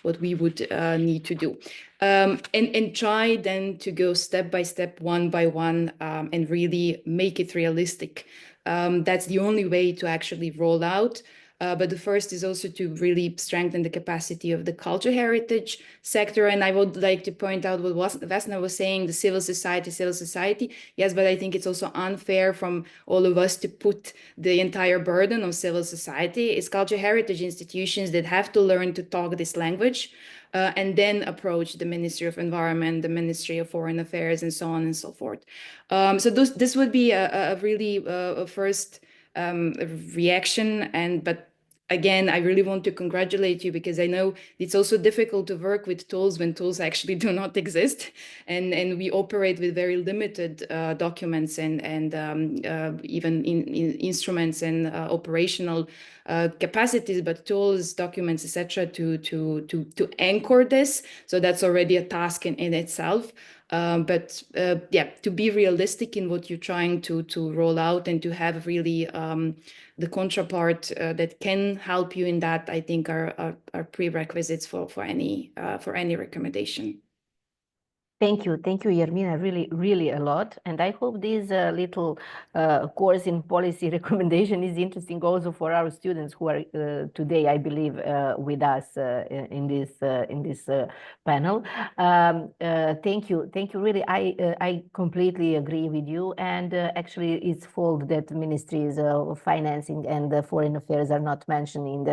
what we would need to do. And try then to go step by step, one by one, and really make it realistic. That's the only way to actually roll out. But the first is also to really strengthen the capacity of the cultural heritage sector. And I would like to point out what Vesna was saying, the civil society. Yes, but I think it's also unfair from all of us to put the entire burden on civil society. It's cultural heritage institutions that have to learn to talk this language and then approach the Ministry of Environment, the Ministry of Foreign Affairs, and so on and so forth. So this would be a really a first reaction. But again, I really want to congratulate you, because I know it's also difficult to work with tools when tools actually do not exist, and we operate with very limited documents and even in instruments and operational capacities, but tools, documents, etc. to anchor this. So that's already a task in itself. But to be realistic in what you're trying to roll out, and to have really the contrapart that can help you in that, I think are prerequisites for any recommendation. Thank you, Yermina, really a lot. And I hope this little course in policy recommendation is interesting also for our students who are today, I believe, with us in this panel. Thank you. Really, I completely agree with you. And actually, it's fault that ministries of financing and foreign affairs are not mentioned in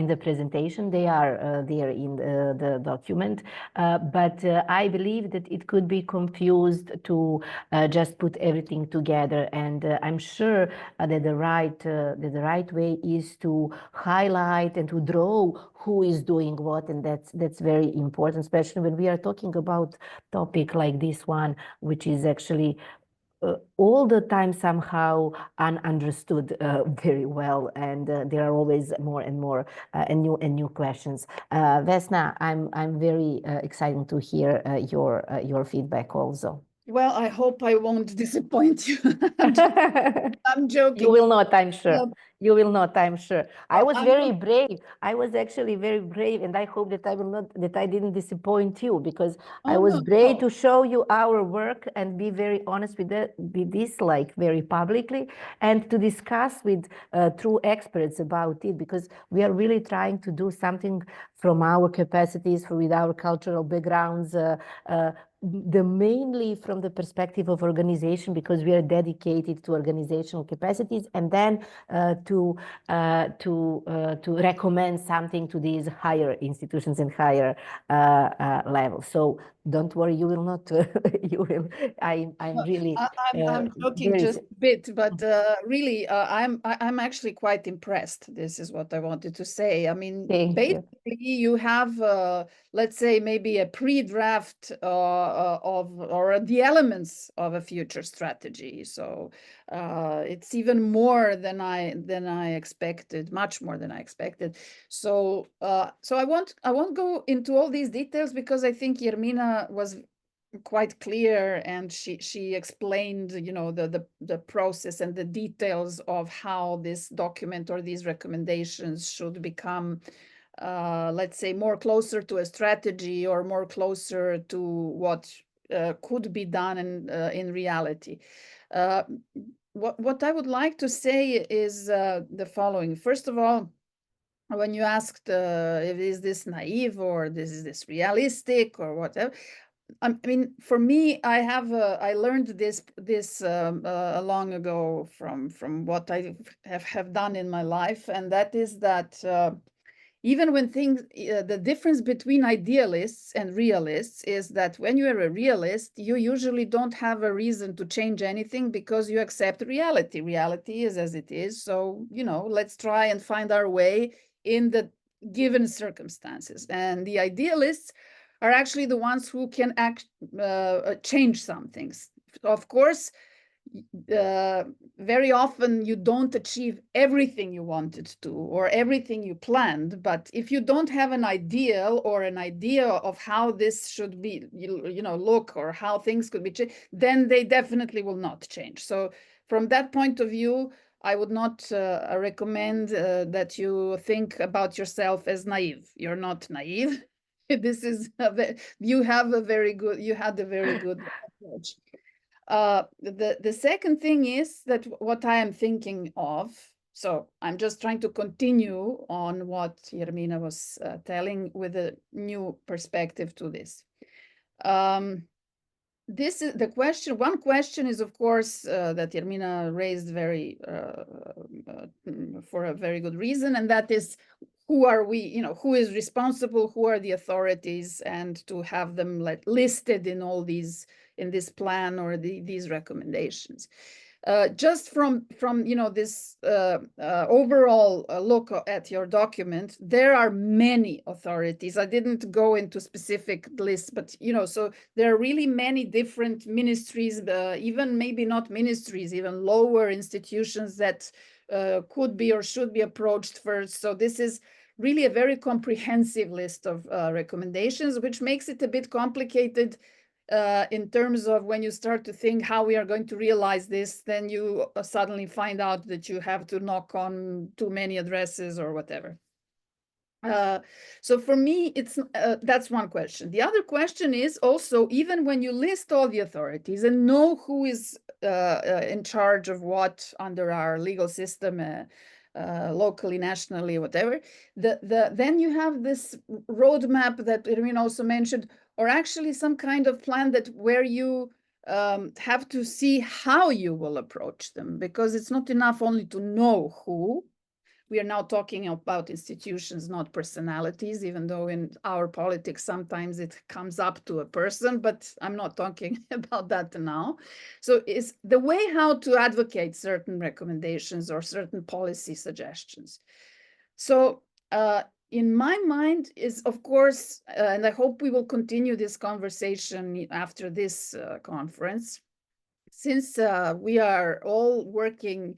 the presentation. They are there in the document, but I believe that it could be confused to just put everything together, and I'm sure that the right way is to highlight and to draw who is doing what, and that's very important, especially when we are talking about topic like this one, which is actually all the time somehow ununderstood very well, and there are always more and more and new questions. Vesna, I'm very excited to hear your feedback also. Well, I hope I won't disappoint you. I'm joking. You will not, I'm sure. You will not, I'm sure. I was very brave. I was actually very brave, and I hope that I didn't disappoint you, because I was brave to show you our work and be very honest with this, like very publicly, and to discuss with true experts about it, because we are really trying to do something from our capacities, with our cultural backgrounds, mainly from the perspective of organization, because we are dedicated to organizational capacities, and then to recommend something to these higher institutions and higher levels. So don't worry, you will not. You will. I'm really. I'm joking just a bit, but really, I'm actually quite impressed. This is what I wanted to say. I mean, basically, you have, let's say, maybe a pre-draft or the elements of a future strategy. So it's even more than I expected, much more than I expected. So I won't go into all these details, because I think Yermina was quite clear, and she explained, you know, the process and the details of how this document or these recommendations should become, let's say, more closer to a strategy, or more closer to what could be done in reality. What I would like to say is the following. First of all, when you asked if is this naive or is this realistic or whatever, I mean, for me, I learned this long ago from what I have done in my life, and that is that even when things, the difference between idealists and realists is that when you're a realist, you usually don't have a reason to change anything because you accept reality. Reality is as it is. So, you know, let's try and find our way in the given circumstances. And the idealists are actually the ones who can change some things. Of course, very often you don't achieve everything you wanted to or everything you planned, but if you don't have an ideal or an idea of how this should be, you know, look, or how things could be changed, then they definitely will not change. So from that point of view, I would not recommend that you think about yourself as naive. You're not naive. This is you had a very good approach. The second thing is that what I am thinking of, so I'm just trying to continue on what Jarmina was telling with a new perspective to this. This is the question. One question is, of course, that Jarmina raised for a very good reason, and that is, who are we, you know, who is responsible, who are the authorities, and to have them listed in all these, in this plan or these recommendations. Just from you know, this overall look at your document, there are many authorities. I didn't go into specific lists, but you know, so there are really many different ministries, even maybe not ministries, even lower institutions that could be or should be approached first. So this is really a very comprehensive list of recommendations, which makes it a bit complicated in terms of when you start to think how we are going to realize this, then you suddenly find out that you have to knock on too many addresses or whatever. So for me, it's that's one question. The other question is also, even when you list all the authorities and know who is in charge of what under our legal system, locally, nationally, whatever, then you have this roadmap that Irene also mentioned, or actually some kind of plan that where you have to see how you will approach them, because it's not enough only to know who. We are now talking about institutions, not personalities, even though in our politics sometimes it comes up to a person, but I'm not talking about that now. So it's the way how to advocate certain recommendations or certain policy suggestions. So in my mind is, of course, and I hope we will continue this conversation after this conference, since we are all working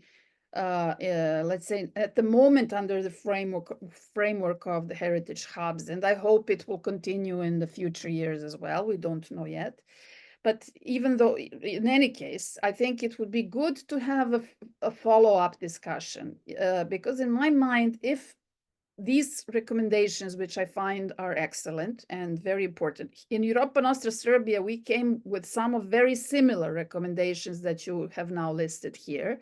let's say at the moment under the framework of the heritage hubs, and I hope it will continue in the future years as well. We don't know yet, but even though, in any case, I think it would be good to have a follow-up discussion, because in my mind, if these recommendations, which I find are excellent and very important, in Europa Nostra Serbia, we came with some of very similar recommendations that you have now listed here.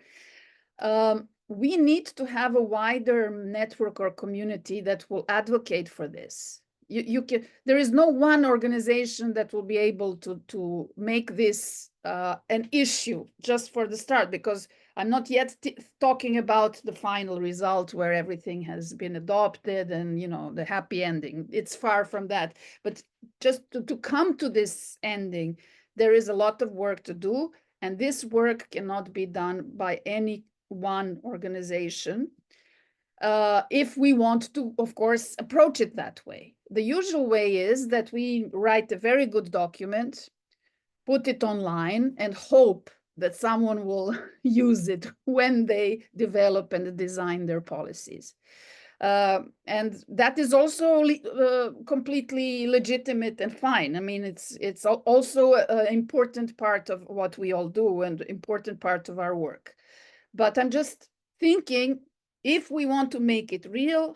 We need to have a wider network or community that will advocate for this. There is no one organization that will be able to make this an issue just for the start, because I'm not yet talking about the final result where everything has been adopted and, you know, the happy ending. It's far from that. But just to come to this ending, there is a lot of work to do, and this work cannot be done by any one organization if we want to, of course, approach it that way. The usual way is that we write a very good document, put it online, and hope that someone will use it when they develop and design their policies. And that is also completely legitimate and fine. I mean, it's also an important part of what we all do and important part of our work. But I'm just thinking, if we want to make it real,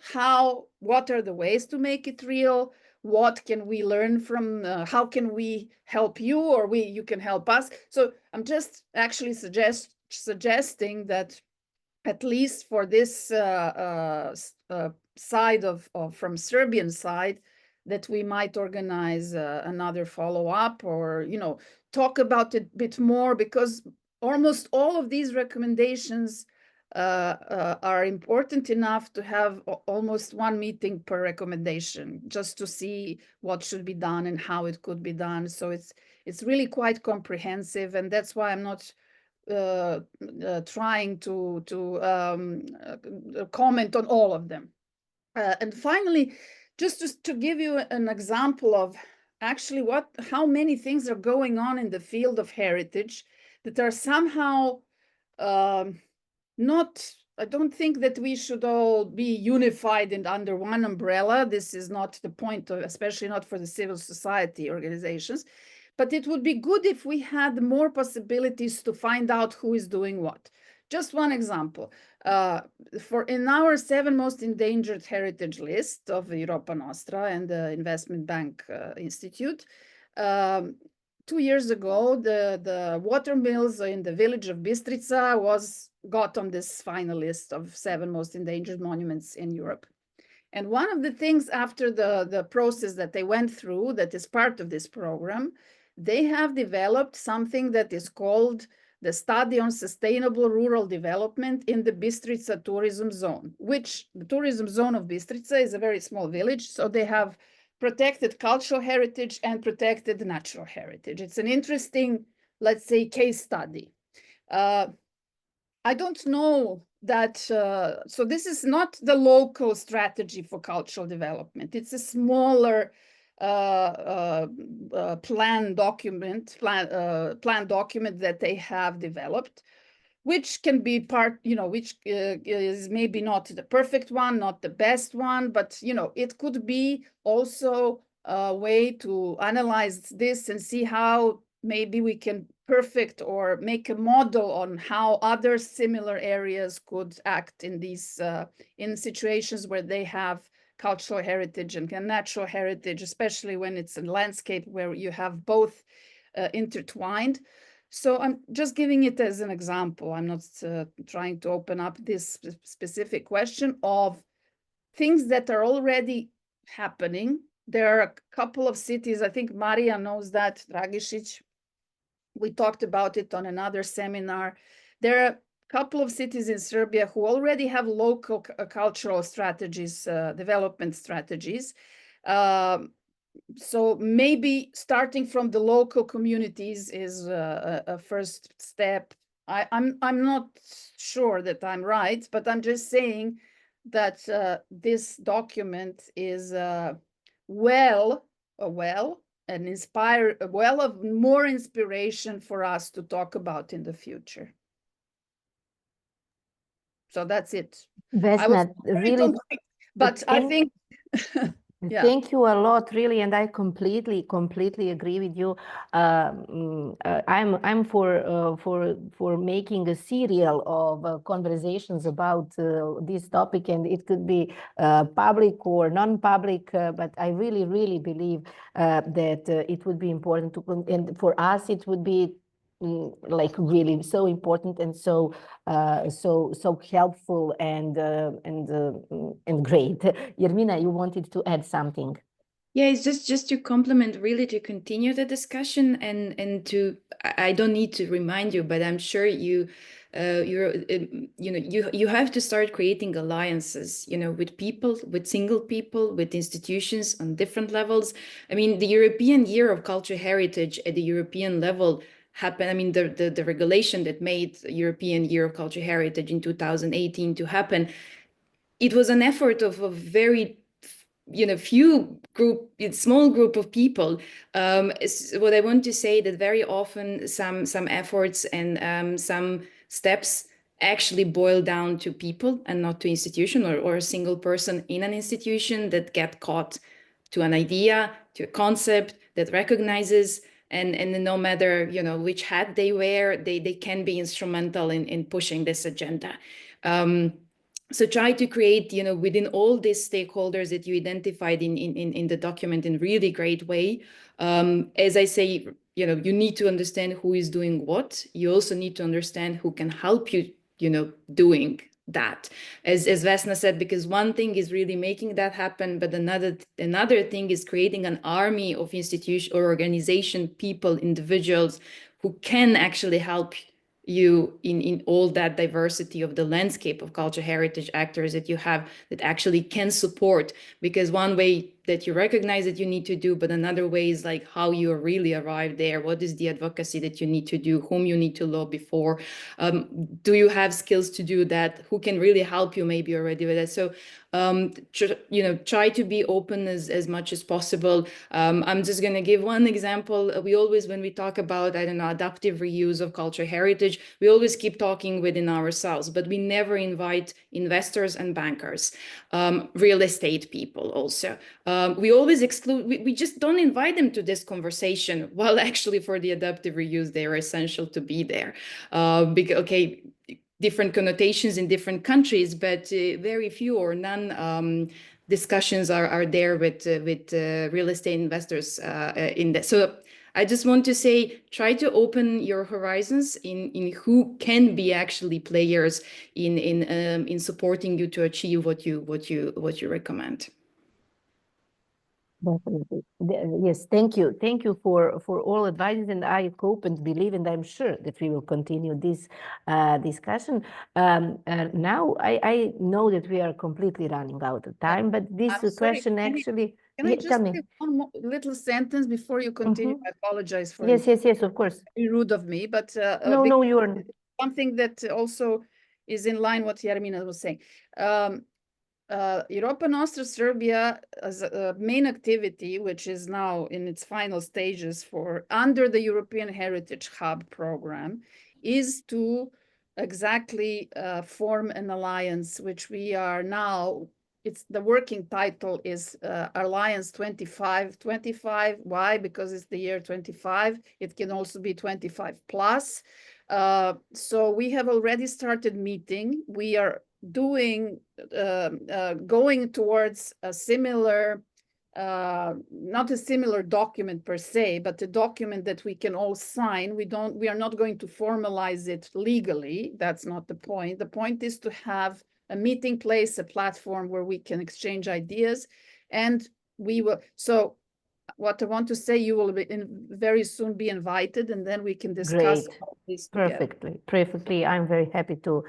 what are the ways to make it real? What can we learn from, how can we help you, or you can help us? So I'm just actually suggesting that at least for this side from Serbian side, that we might organize another follow-up, or, you know, talk about it a bit more, because almost all of these recommendations are important enough to have almost one meeting per recommendation, just to see what should be done and how it could be done. So it's really quite comprehensive, and that's why I'm not trying to comment on all of them. And finally, just to give you an example of actually how many things are going on in the field of heritage that are somehow not, I don't think that we should all be unified and under one umbrella. This is not the point, especially not for the civil society organizations. But it would be good if we had more possibilities to find out who is doing what. Just one example. In our 7 most endangered heritage list of Europa Nostra and the Investment Bank Institute, 2 years ago, the water mills in the village of Bistrica got on this final list of 7 most endangered monuments in Europe. And one of the things after the process that they went through, that is part of this program, they have developed something that is called the Study on Sustainable Rural Development in the Bistrica Tourism Zone, which the tourism zone of Bistrica is a very small village, so they have protected cultural heritage and protected natural heritage. It's an interesting, let's say, case study. I don't know that, so this is not the local strategy for cultural development. It's a smaller plan document that they have developed, which can be which is maybe not the perfect one, not the best one, but it could be also a way to analyze this and see how maybe we can perfect or make a model on how other similar areas could act in these in situations where they have cultural heritage and natural heritage, especially when it's a landscape where you have both intertwined. So I'm just giving it as an example. I'm not trying to open up this specific question of things that are already happening. There are a couple of cities, I think Maria knows that, Dragišić. We talked about it on another seminar. There are a couple of cities in Serbia who already have local cultural strategies, development strategies. So maybe starting from the local communities is a first step. I'm not sure that I'm right, but I'm just saying that this document is and inspire a well of more inspiration for us to talk about in the future. So that's it. Vesna, really, but I think yeah. Thank you a lot, really, and I completely agree with you. I'm for making a serial of conversations about this topic, and it could be public or non-public. But I really believe that it would be important to, and for us it would be like really so important and so helpful and great. Yermina, you wanted to add something? Yeah, it's just to complement, really, to continue the discussion and to, I don't need to remind you, but I'm sure you have to start creating alliances, with people, with single people, with institutions on different levels. I mean, the European Year of Cultural Heritage at the European level happened. I mean, the regulation that made European Year of Cultural Heritage in 2018 to happen, it was an effort of a very small group of people. What I want to say that very often some efforts and some steps actually boil down to people and not to institution or a single person in an institution that get caught to an idea, to a concept that recognizes, and no matter which hat they wear, they can be instrumental in pushing this agenda. So try to create, within all these stakeholders that you identified in the document in really great way. As I say, you need to understand who is doing what. You also need to understand who can help you, doing that. As Vesna said, because one thing is really making that happen, but another thing is creating an army of institution or organization, people, individuals who can actually help you in all that diversity of the landscape of cultural heritage actors that you have that actually can support. Because one way that you recognize that you need to do, but another way is like how you really arrive there. What is the advocacy that you need to do? Whom you need to lobby for? Do you have skills to do that? Who can really help you maybe already with that? So try to be open as much as possible. I'm just going to give one example. We always, when we talk about, I don't know, adaptive reuse of cultural heritage, we always keep talking within ourselves, but we never invite investors and bankers, real estate people also. We always exclude, we just don't invite them to this conversation, while actually for the adaptive reuse, they are essential to be there. Because, okay, different connotations in different countries, but very few or none discussions are there with real estate investors in that. So I just want to say, try to open your horizons in who can be actually players in supporting you to achieve what you recommend. Definitely. Yes, thank you. Thank you for all advices, and I hope and believe, and I'm sure that we will continue this discussion. Now, I know that we are completely running out of time, but this question actually... Can I just say one more little sentence before you continue? I apologize for Yes, of course. Very rude of me, but no, you are something that also is in line what Jarmina was saying. Europa Nostra Serbia as a main activity, which is now in its final stages for under the European Heritage Hub program, is to exactly form an alliance, which we are now, it's the working title is Alliance 2525. Why? Because it's the year 25. It can also be 25 plus. So we have already started meeting. We are doing going towards a similar not a similar document per se, but a document that we can all sign. We are not going to formalize it legally. That's not the point. The point is to have a meeting place, a platform where we can exchange ideas, and we will. So what I want to say, you will be very soon be invited, and then we can discuss this together. Perfectly. I'm very happy to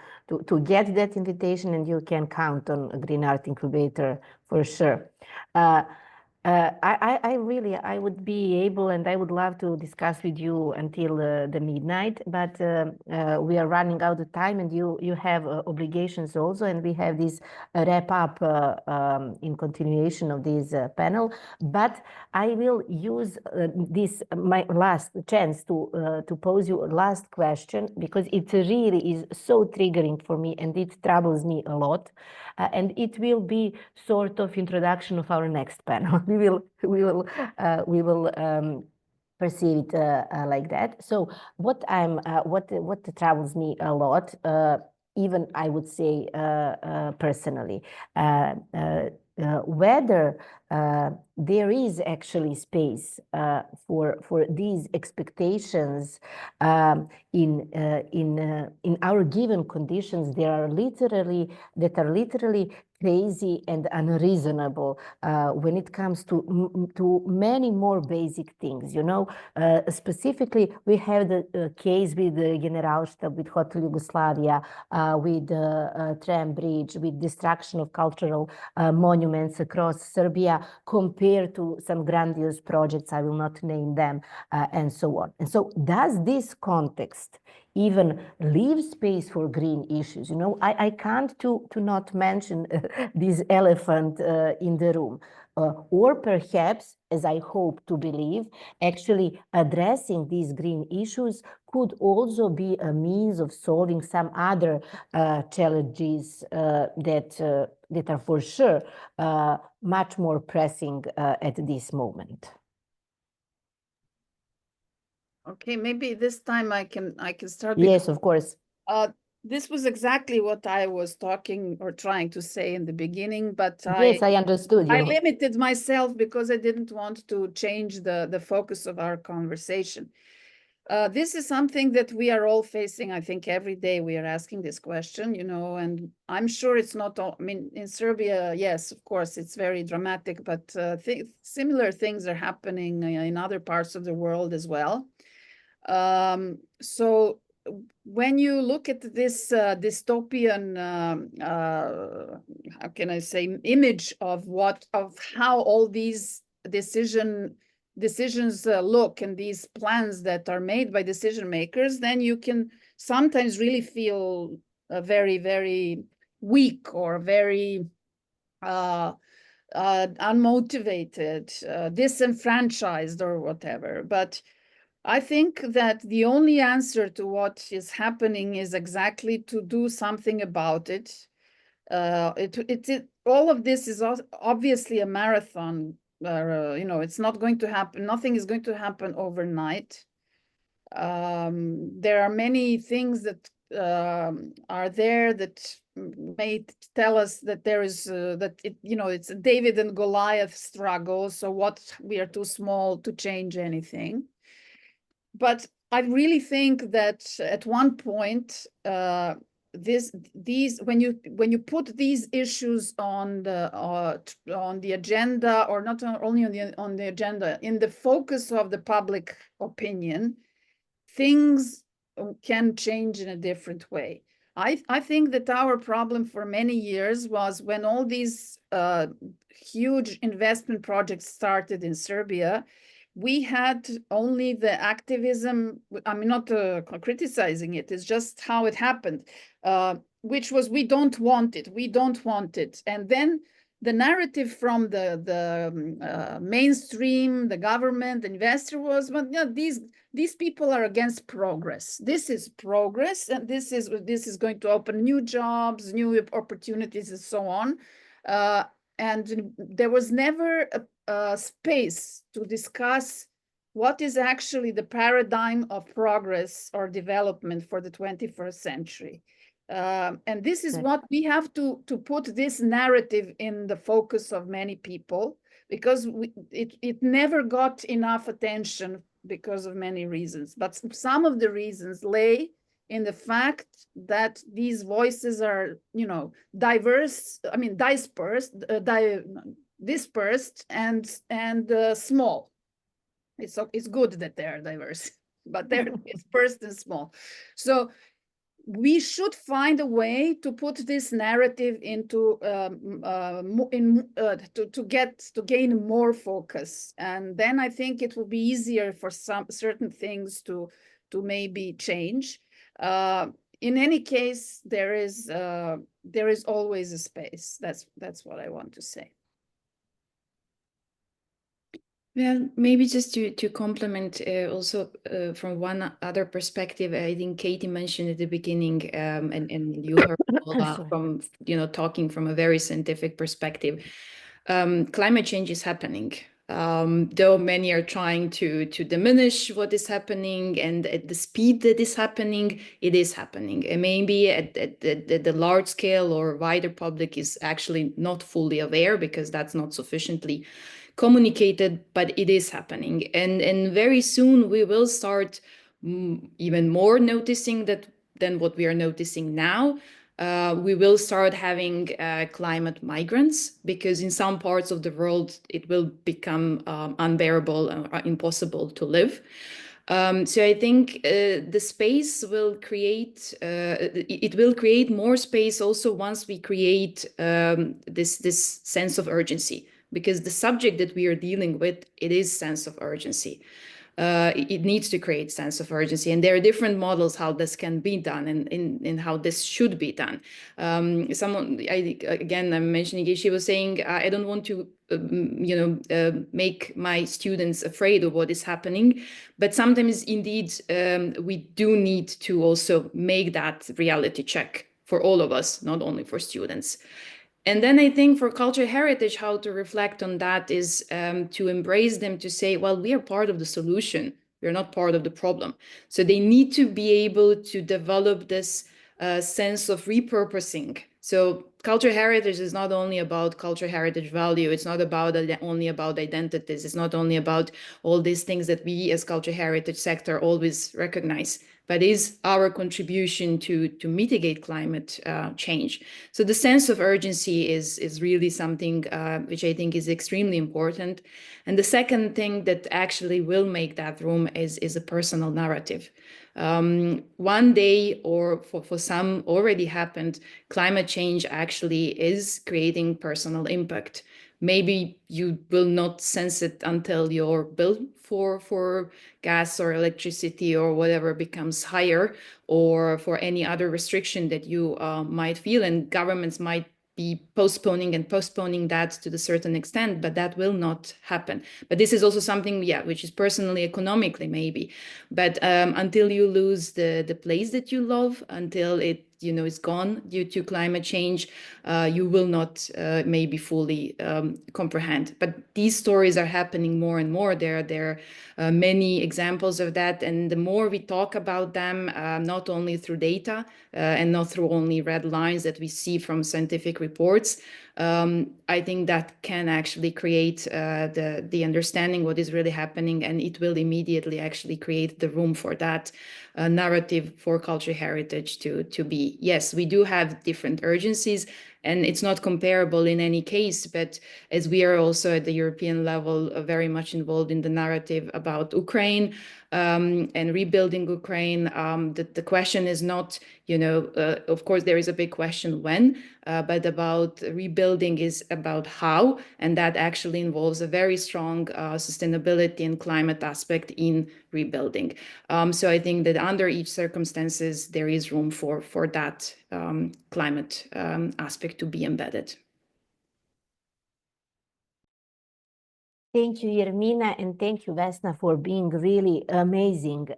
get that invitation, and you can count on Green Art Incubator for sure. I would be able, and I would love to discuss with you until the midnight, but we are running out of time, and you have obligations also, and we have this wrap up in continuation of this panel. But I will use this my last chance to pose you a last question, because it really is so triggering for me, and it troubles me a lot. And it will be sort of introduction of our next panel. We will perceive it like that. So what troubles me a lot, even I would say personally, whether there is actually space for these expectations in our given conditions. That are literally crazy and unreasonable when it comes to many more basic things. You know, specifically, we have the case with the Generalstab, with Hotel Yugoslavia, with the tram bridge, with destruction of cultural monuments across Serbia, compared to some grandiose projects, I will not name them, and so on. And so does this context even leave space for green issues? You know, I can't to not mention this elephant in the room. Or perhaps, as I hope to believe, actually addressing these green issues could also be a means of solving some other challenges that are for sure much more pressing at this moment. Okay, maybe this time I can start. Yes, of course. This was exactly what I was talking or trying to say in the beginning, but yes, I understood you. I limited myself because I didn't want to change the focus of our conversation. This is something that we are all facing. I think every day we are asking this question, you know, and I'm sure it's not all, I mean, in Serbia, yes, of course, it's very dramatic, but similar things are happening in other parts of the world as well. So when you look at this dystopian, how can I say, image of how all these decisions look, and these plans that are made by decision makers, then you can sometimes really feel very, very weak or very unmotivated, disenfranchised or whatever. But I think that the only answer to what is happening is exactly to do something about it. All of this is obviously a marathon. It's not going to happen. Nothing is going to happen overnight. There are many things that are there that may tell us that there is it's a David and Goliath struggle. So we are too small to change anything. But I really think that at one point, when you put these issues on the agenda, or not only on the agenda, in the focus of the public opinion, things can change in a different way. I think that our problem for many years was when all these huge investment projects started in Serbia, we had only the activism. I'm not criticizing it, it's just how it happened, which was, we don't want it. And then the narrative from the mainstream, the government, the investor was, well, these people are against progress. This is progress, and this is going to open new jobs, new opportunities, and so on. And there was never a space to discuss what is actually the paradigm of progress or development for the 21st century. And this is what we have to put this narrative in the focus of many people, because it never got enough attention because of many reasons. But some of the reasons lay in the fact that these voices are, dispersed and small. It's good that they are diverse, but they're dispersed and small. So we should find a way to put this narrative into to gain more focus, and then I think it will be easier for certain things to maybe change. In any case, there is always a space. That's what I want to say. Well, maybe just to complement also from one other perspective, I think Katie mentioned at the beginning, and you heard from talking from a very scientific perspective. Climate change is happening. Though many are trying to diminish what is happening, and at the speed that is happening, it is happening. And maybe at the large scale or wider public is actually not fully aware, because that's not sufficiently communicated, but it is happening. And very soon we will start even more noticing that than what we are noticing now. We will start having climate migrants, because in some parts of the world it will become unbearable or impossible to live. So I think the space will create, it will create more space also once we create this sense of urgency, because the subject that we are dealing with, it is sense of urgency. It needs to create sense of urgency, and there are different models how this can be done and how this should be done. Again, I'm mentioning, she was saying, I don't want to make my students afraid of what is happening, but sometimes indeed we do need to also make that reality check for all of us, not only for students. And then I think for cultural heritage, how to reflect on that is to embrace them, to say, well, we are part of the solution. We're not part of the problem. So they need to be able to develop this sense of repurposing. So cultural heritage is not only about cultural heritage value. It's not only about identities. It's not only about all these things that we as cultural heritage sector always recognize. but is our contribution to mitigate climate change. So the sense of urgency is really something which I think is extremely important. And the second thing that actually will make that room is a personal narrative. One day, or for some already happened, climate change actually is creating personal impact. Maybe you will not sense it until your bill for gas or electricity or whatever becomes higher, or for any other restriction that you might feel, and governments might be postponing that to a certain extent, but that will not happen. But this is also something, which is personally, economically maybe. But until you lose the place that you love, until it is gone due to climate change, you will not maybe fully comprehend. But these stories are happening more and more. There are many examples of that, and the more we talk about them, not only through data and not through only red lines that we see from scientific reports, I think that can actually create the understanding what is really happening, and it will immediately actually create the room for that narrative for cultural heritage to be. Yes, we do have different urgencies, and it's not comparable in any case, but as we are also at the European level very much involved in the narrative about Ukraine and rebuilding Ukraine, the question is not, of course there is a big question when, but about rebuilding is about how, and that actually involves a very strong sustainability and climate aspect in rebuilding. So I think that under each circumstances, there is room for that climate aspect to be embedded. Thank you, Yermina, and thank you, Vesna, for being really amazing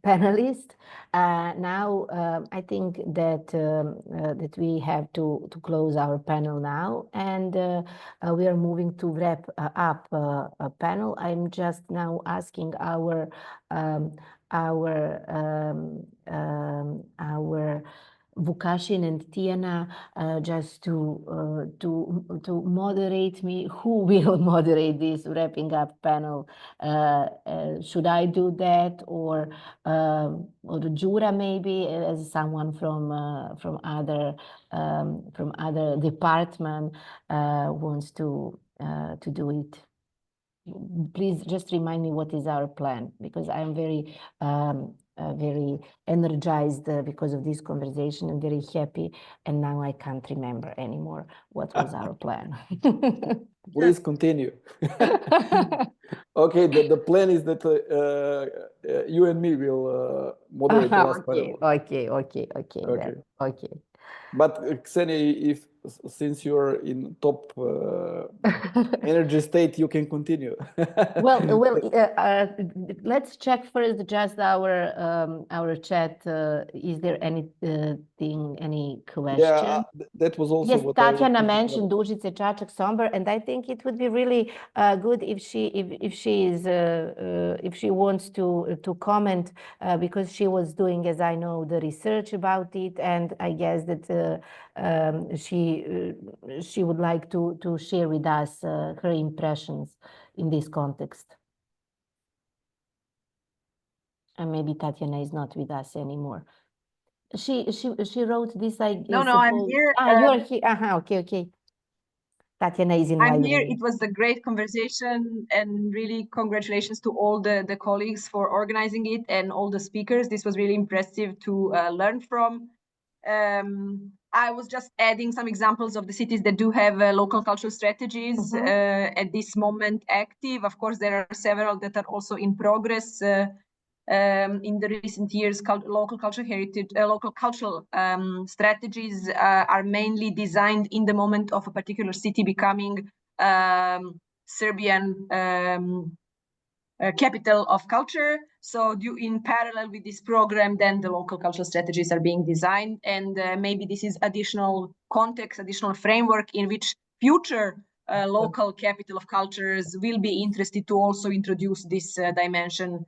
panelist. Now, I think that that we have to close our panel now, and we are moving to wrap up a panel. I'm just now asking our Vukashin and Tiana just to moderate me. Who will moderate this wrapping up panel? Should I do that, or Jura maybe, as someone from other department wants to do it? Please just remind me what is our plan, because I'm very energized because of this conversation and very happy, and now I can't remember anymore what was our plan. Please continue. Okay, the plan is that you and me will moderate the last panel. Okay. But Ksenia, since you're in top energy state, you can continue. Well, let's check first just our chat. Is there anything, any question? Yeah, that was also yes, what Tatiana mentioned Dušica Čačak-Somber, and I think it would be really good if she wants to comment, because she was doing, as I know, the research about it, and I guess that she would like to share with us her impressions in this context. And maybe Tatiana is not with us anymore. She wrote this. No, I'm here. You're here. Okay. Tatiana is in. I'm here. It was a great conversation, and really congratulations to all the colleagues for organizing it and all the speakers. This was really impressive to learn from. I was just adding some examples of the cities that do have local cultural strategies at this moment active. Of course, there are several that are also in progress. In the recent years, local cultural heritage, local cultural strategies are mainly designed in the moment of a particular city becoming Serbian capital of culture. So in parallel with this program, then the local cultural strategies are being designed, and maybe this is additional context, additional framework in which future local capital of cultures will be interested to also introduce this dimension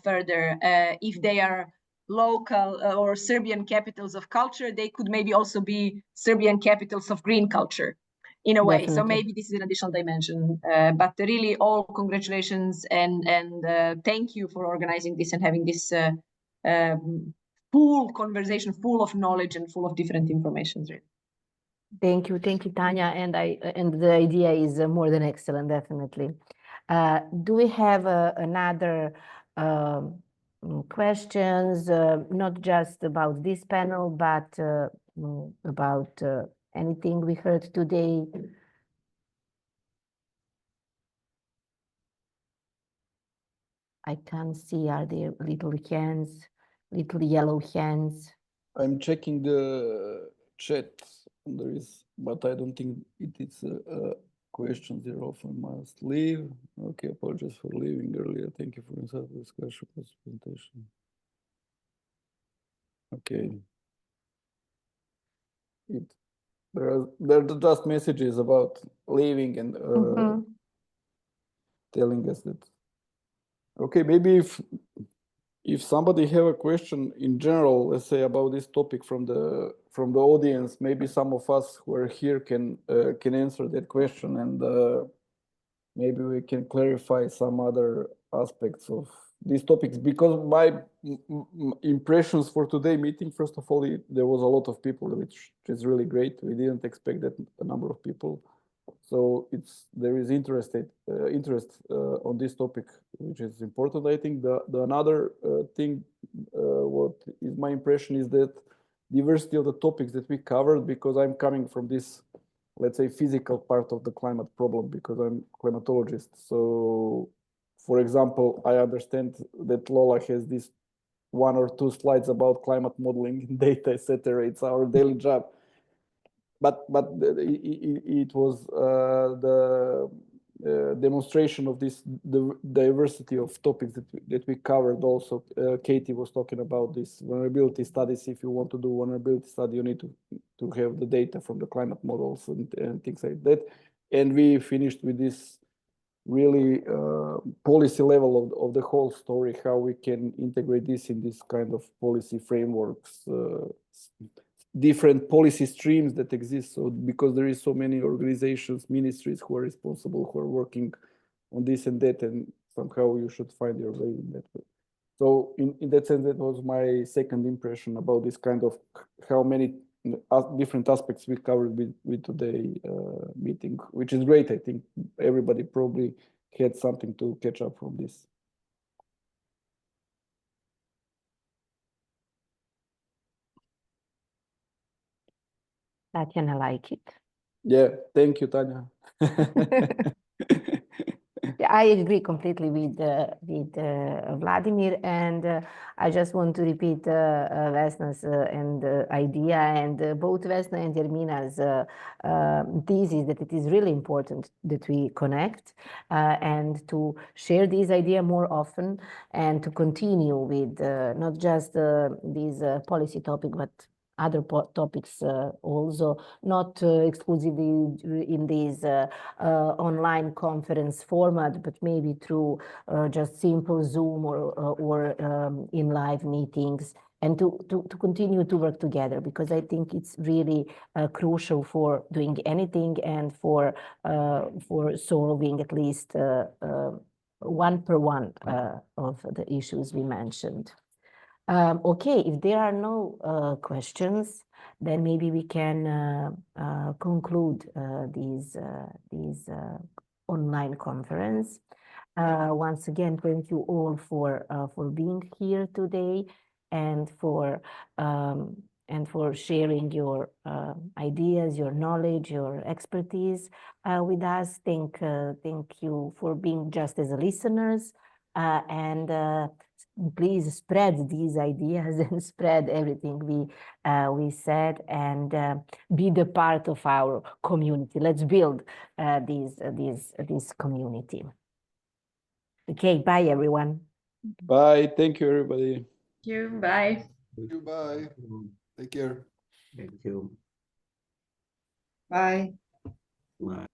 further. If they are local or Serbian capitals of culture, they could maybe also be Serbian capitals of green culture in a way. So maybe this is an additional dimension, but really all congratulations and thank you for organizing this and having this full conversation, full of knowledge and full of different informations. Really. Thank you, Tanya, and the idea is more than excellent, definitely. Do we have another questions, not just about this panel, but about anything we heard today? I can't see, are there little hands, little yellow hands? I'm checking the chat. There is, but I don't think it is a question. They often must leave. Okay, apologies for leaving earlier. Thank you for insight discussion presentation. Okay. There are just messages about leaving and telling us that. Okay, maybe if somebody have a question in general, let's say about this topic from the audience, maybe some of us who are here can answer that question, and maybe we can clarify some other aspects of these topics. Because my impressions for today meeting, first of all, there was a lot of people, which is really great. We didn't expect that a number of people. So there is interest on this topic, which is important. I think the another thing, what is my impression is that diversity of the topics that we covered, because I'm coming from this, let's say, physical part of the climate problem, because I'm climatologist. So, for example, I understand that Lola has this 1 or 2 slides about climate modeling, data, etc. It's our daily job. But it was the demonstration of the diversity of topics that we covered. Also, Katie was talking about this vulnerability studies. If you want to do vulnerability study, you need to have the data from the climate models and things like that. And we finished with this really policy level of the whole story, how we can integrate this in this kind of policy frameworks, different policy streams that exist. So because there is so many organizations, ministries who are responsible, who are working on this and that, and somehow you should find your way in that way. So in that sense, that was my second impression about this kind of how many different aspects we covered with today meeting, which is great. I think everybody probably had something to catch up from this. Tatiana, like it. Yeah, thank you, Tanya. Yeah, I agree completely with Vladimir, and I just want to repeat Vesna's and idea, and both Vesna and Jermina's thesis that it is really important that we connect and to share this idea more often, and to continue with not just this policy topic, but other topics also, not exclusively in this online conference format, but maybe through just simple Zoom or in live meetings, and to continue to work together, because I think it's really crucial for doing anything and for solving at least one per one of the issues we mentioned. Okay, if there are no questions, then maybe we can conclude this online conference. Once again, thank you all for being here today and for sharing your ideas, your knowledge, your expertise with us. Thank you for being just as listeners, and please spread these ideas and spread everything we said, and be the part of our community. Let's build this community. Okay, bye everyone. Bye. Thank you, everybody. Thank you. Bye. Thank you. Bye. Take care. Thank you. Bye. Bye.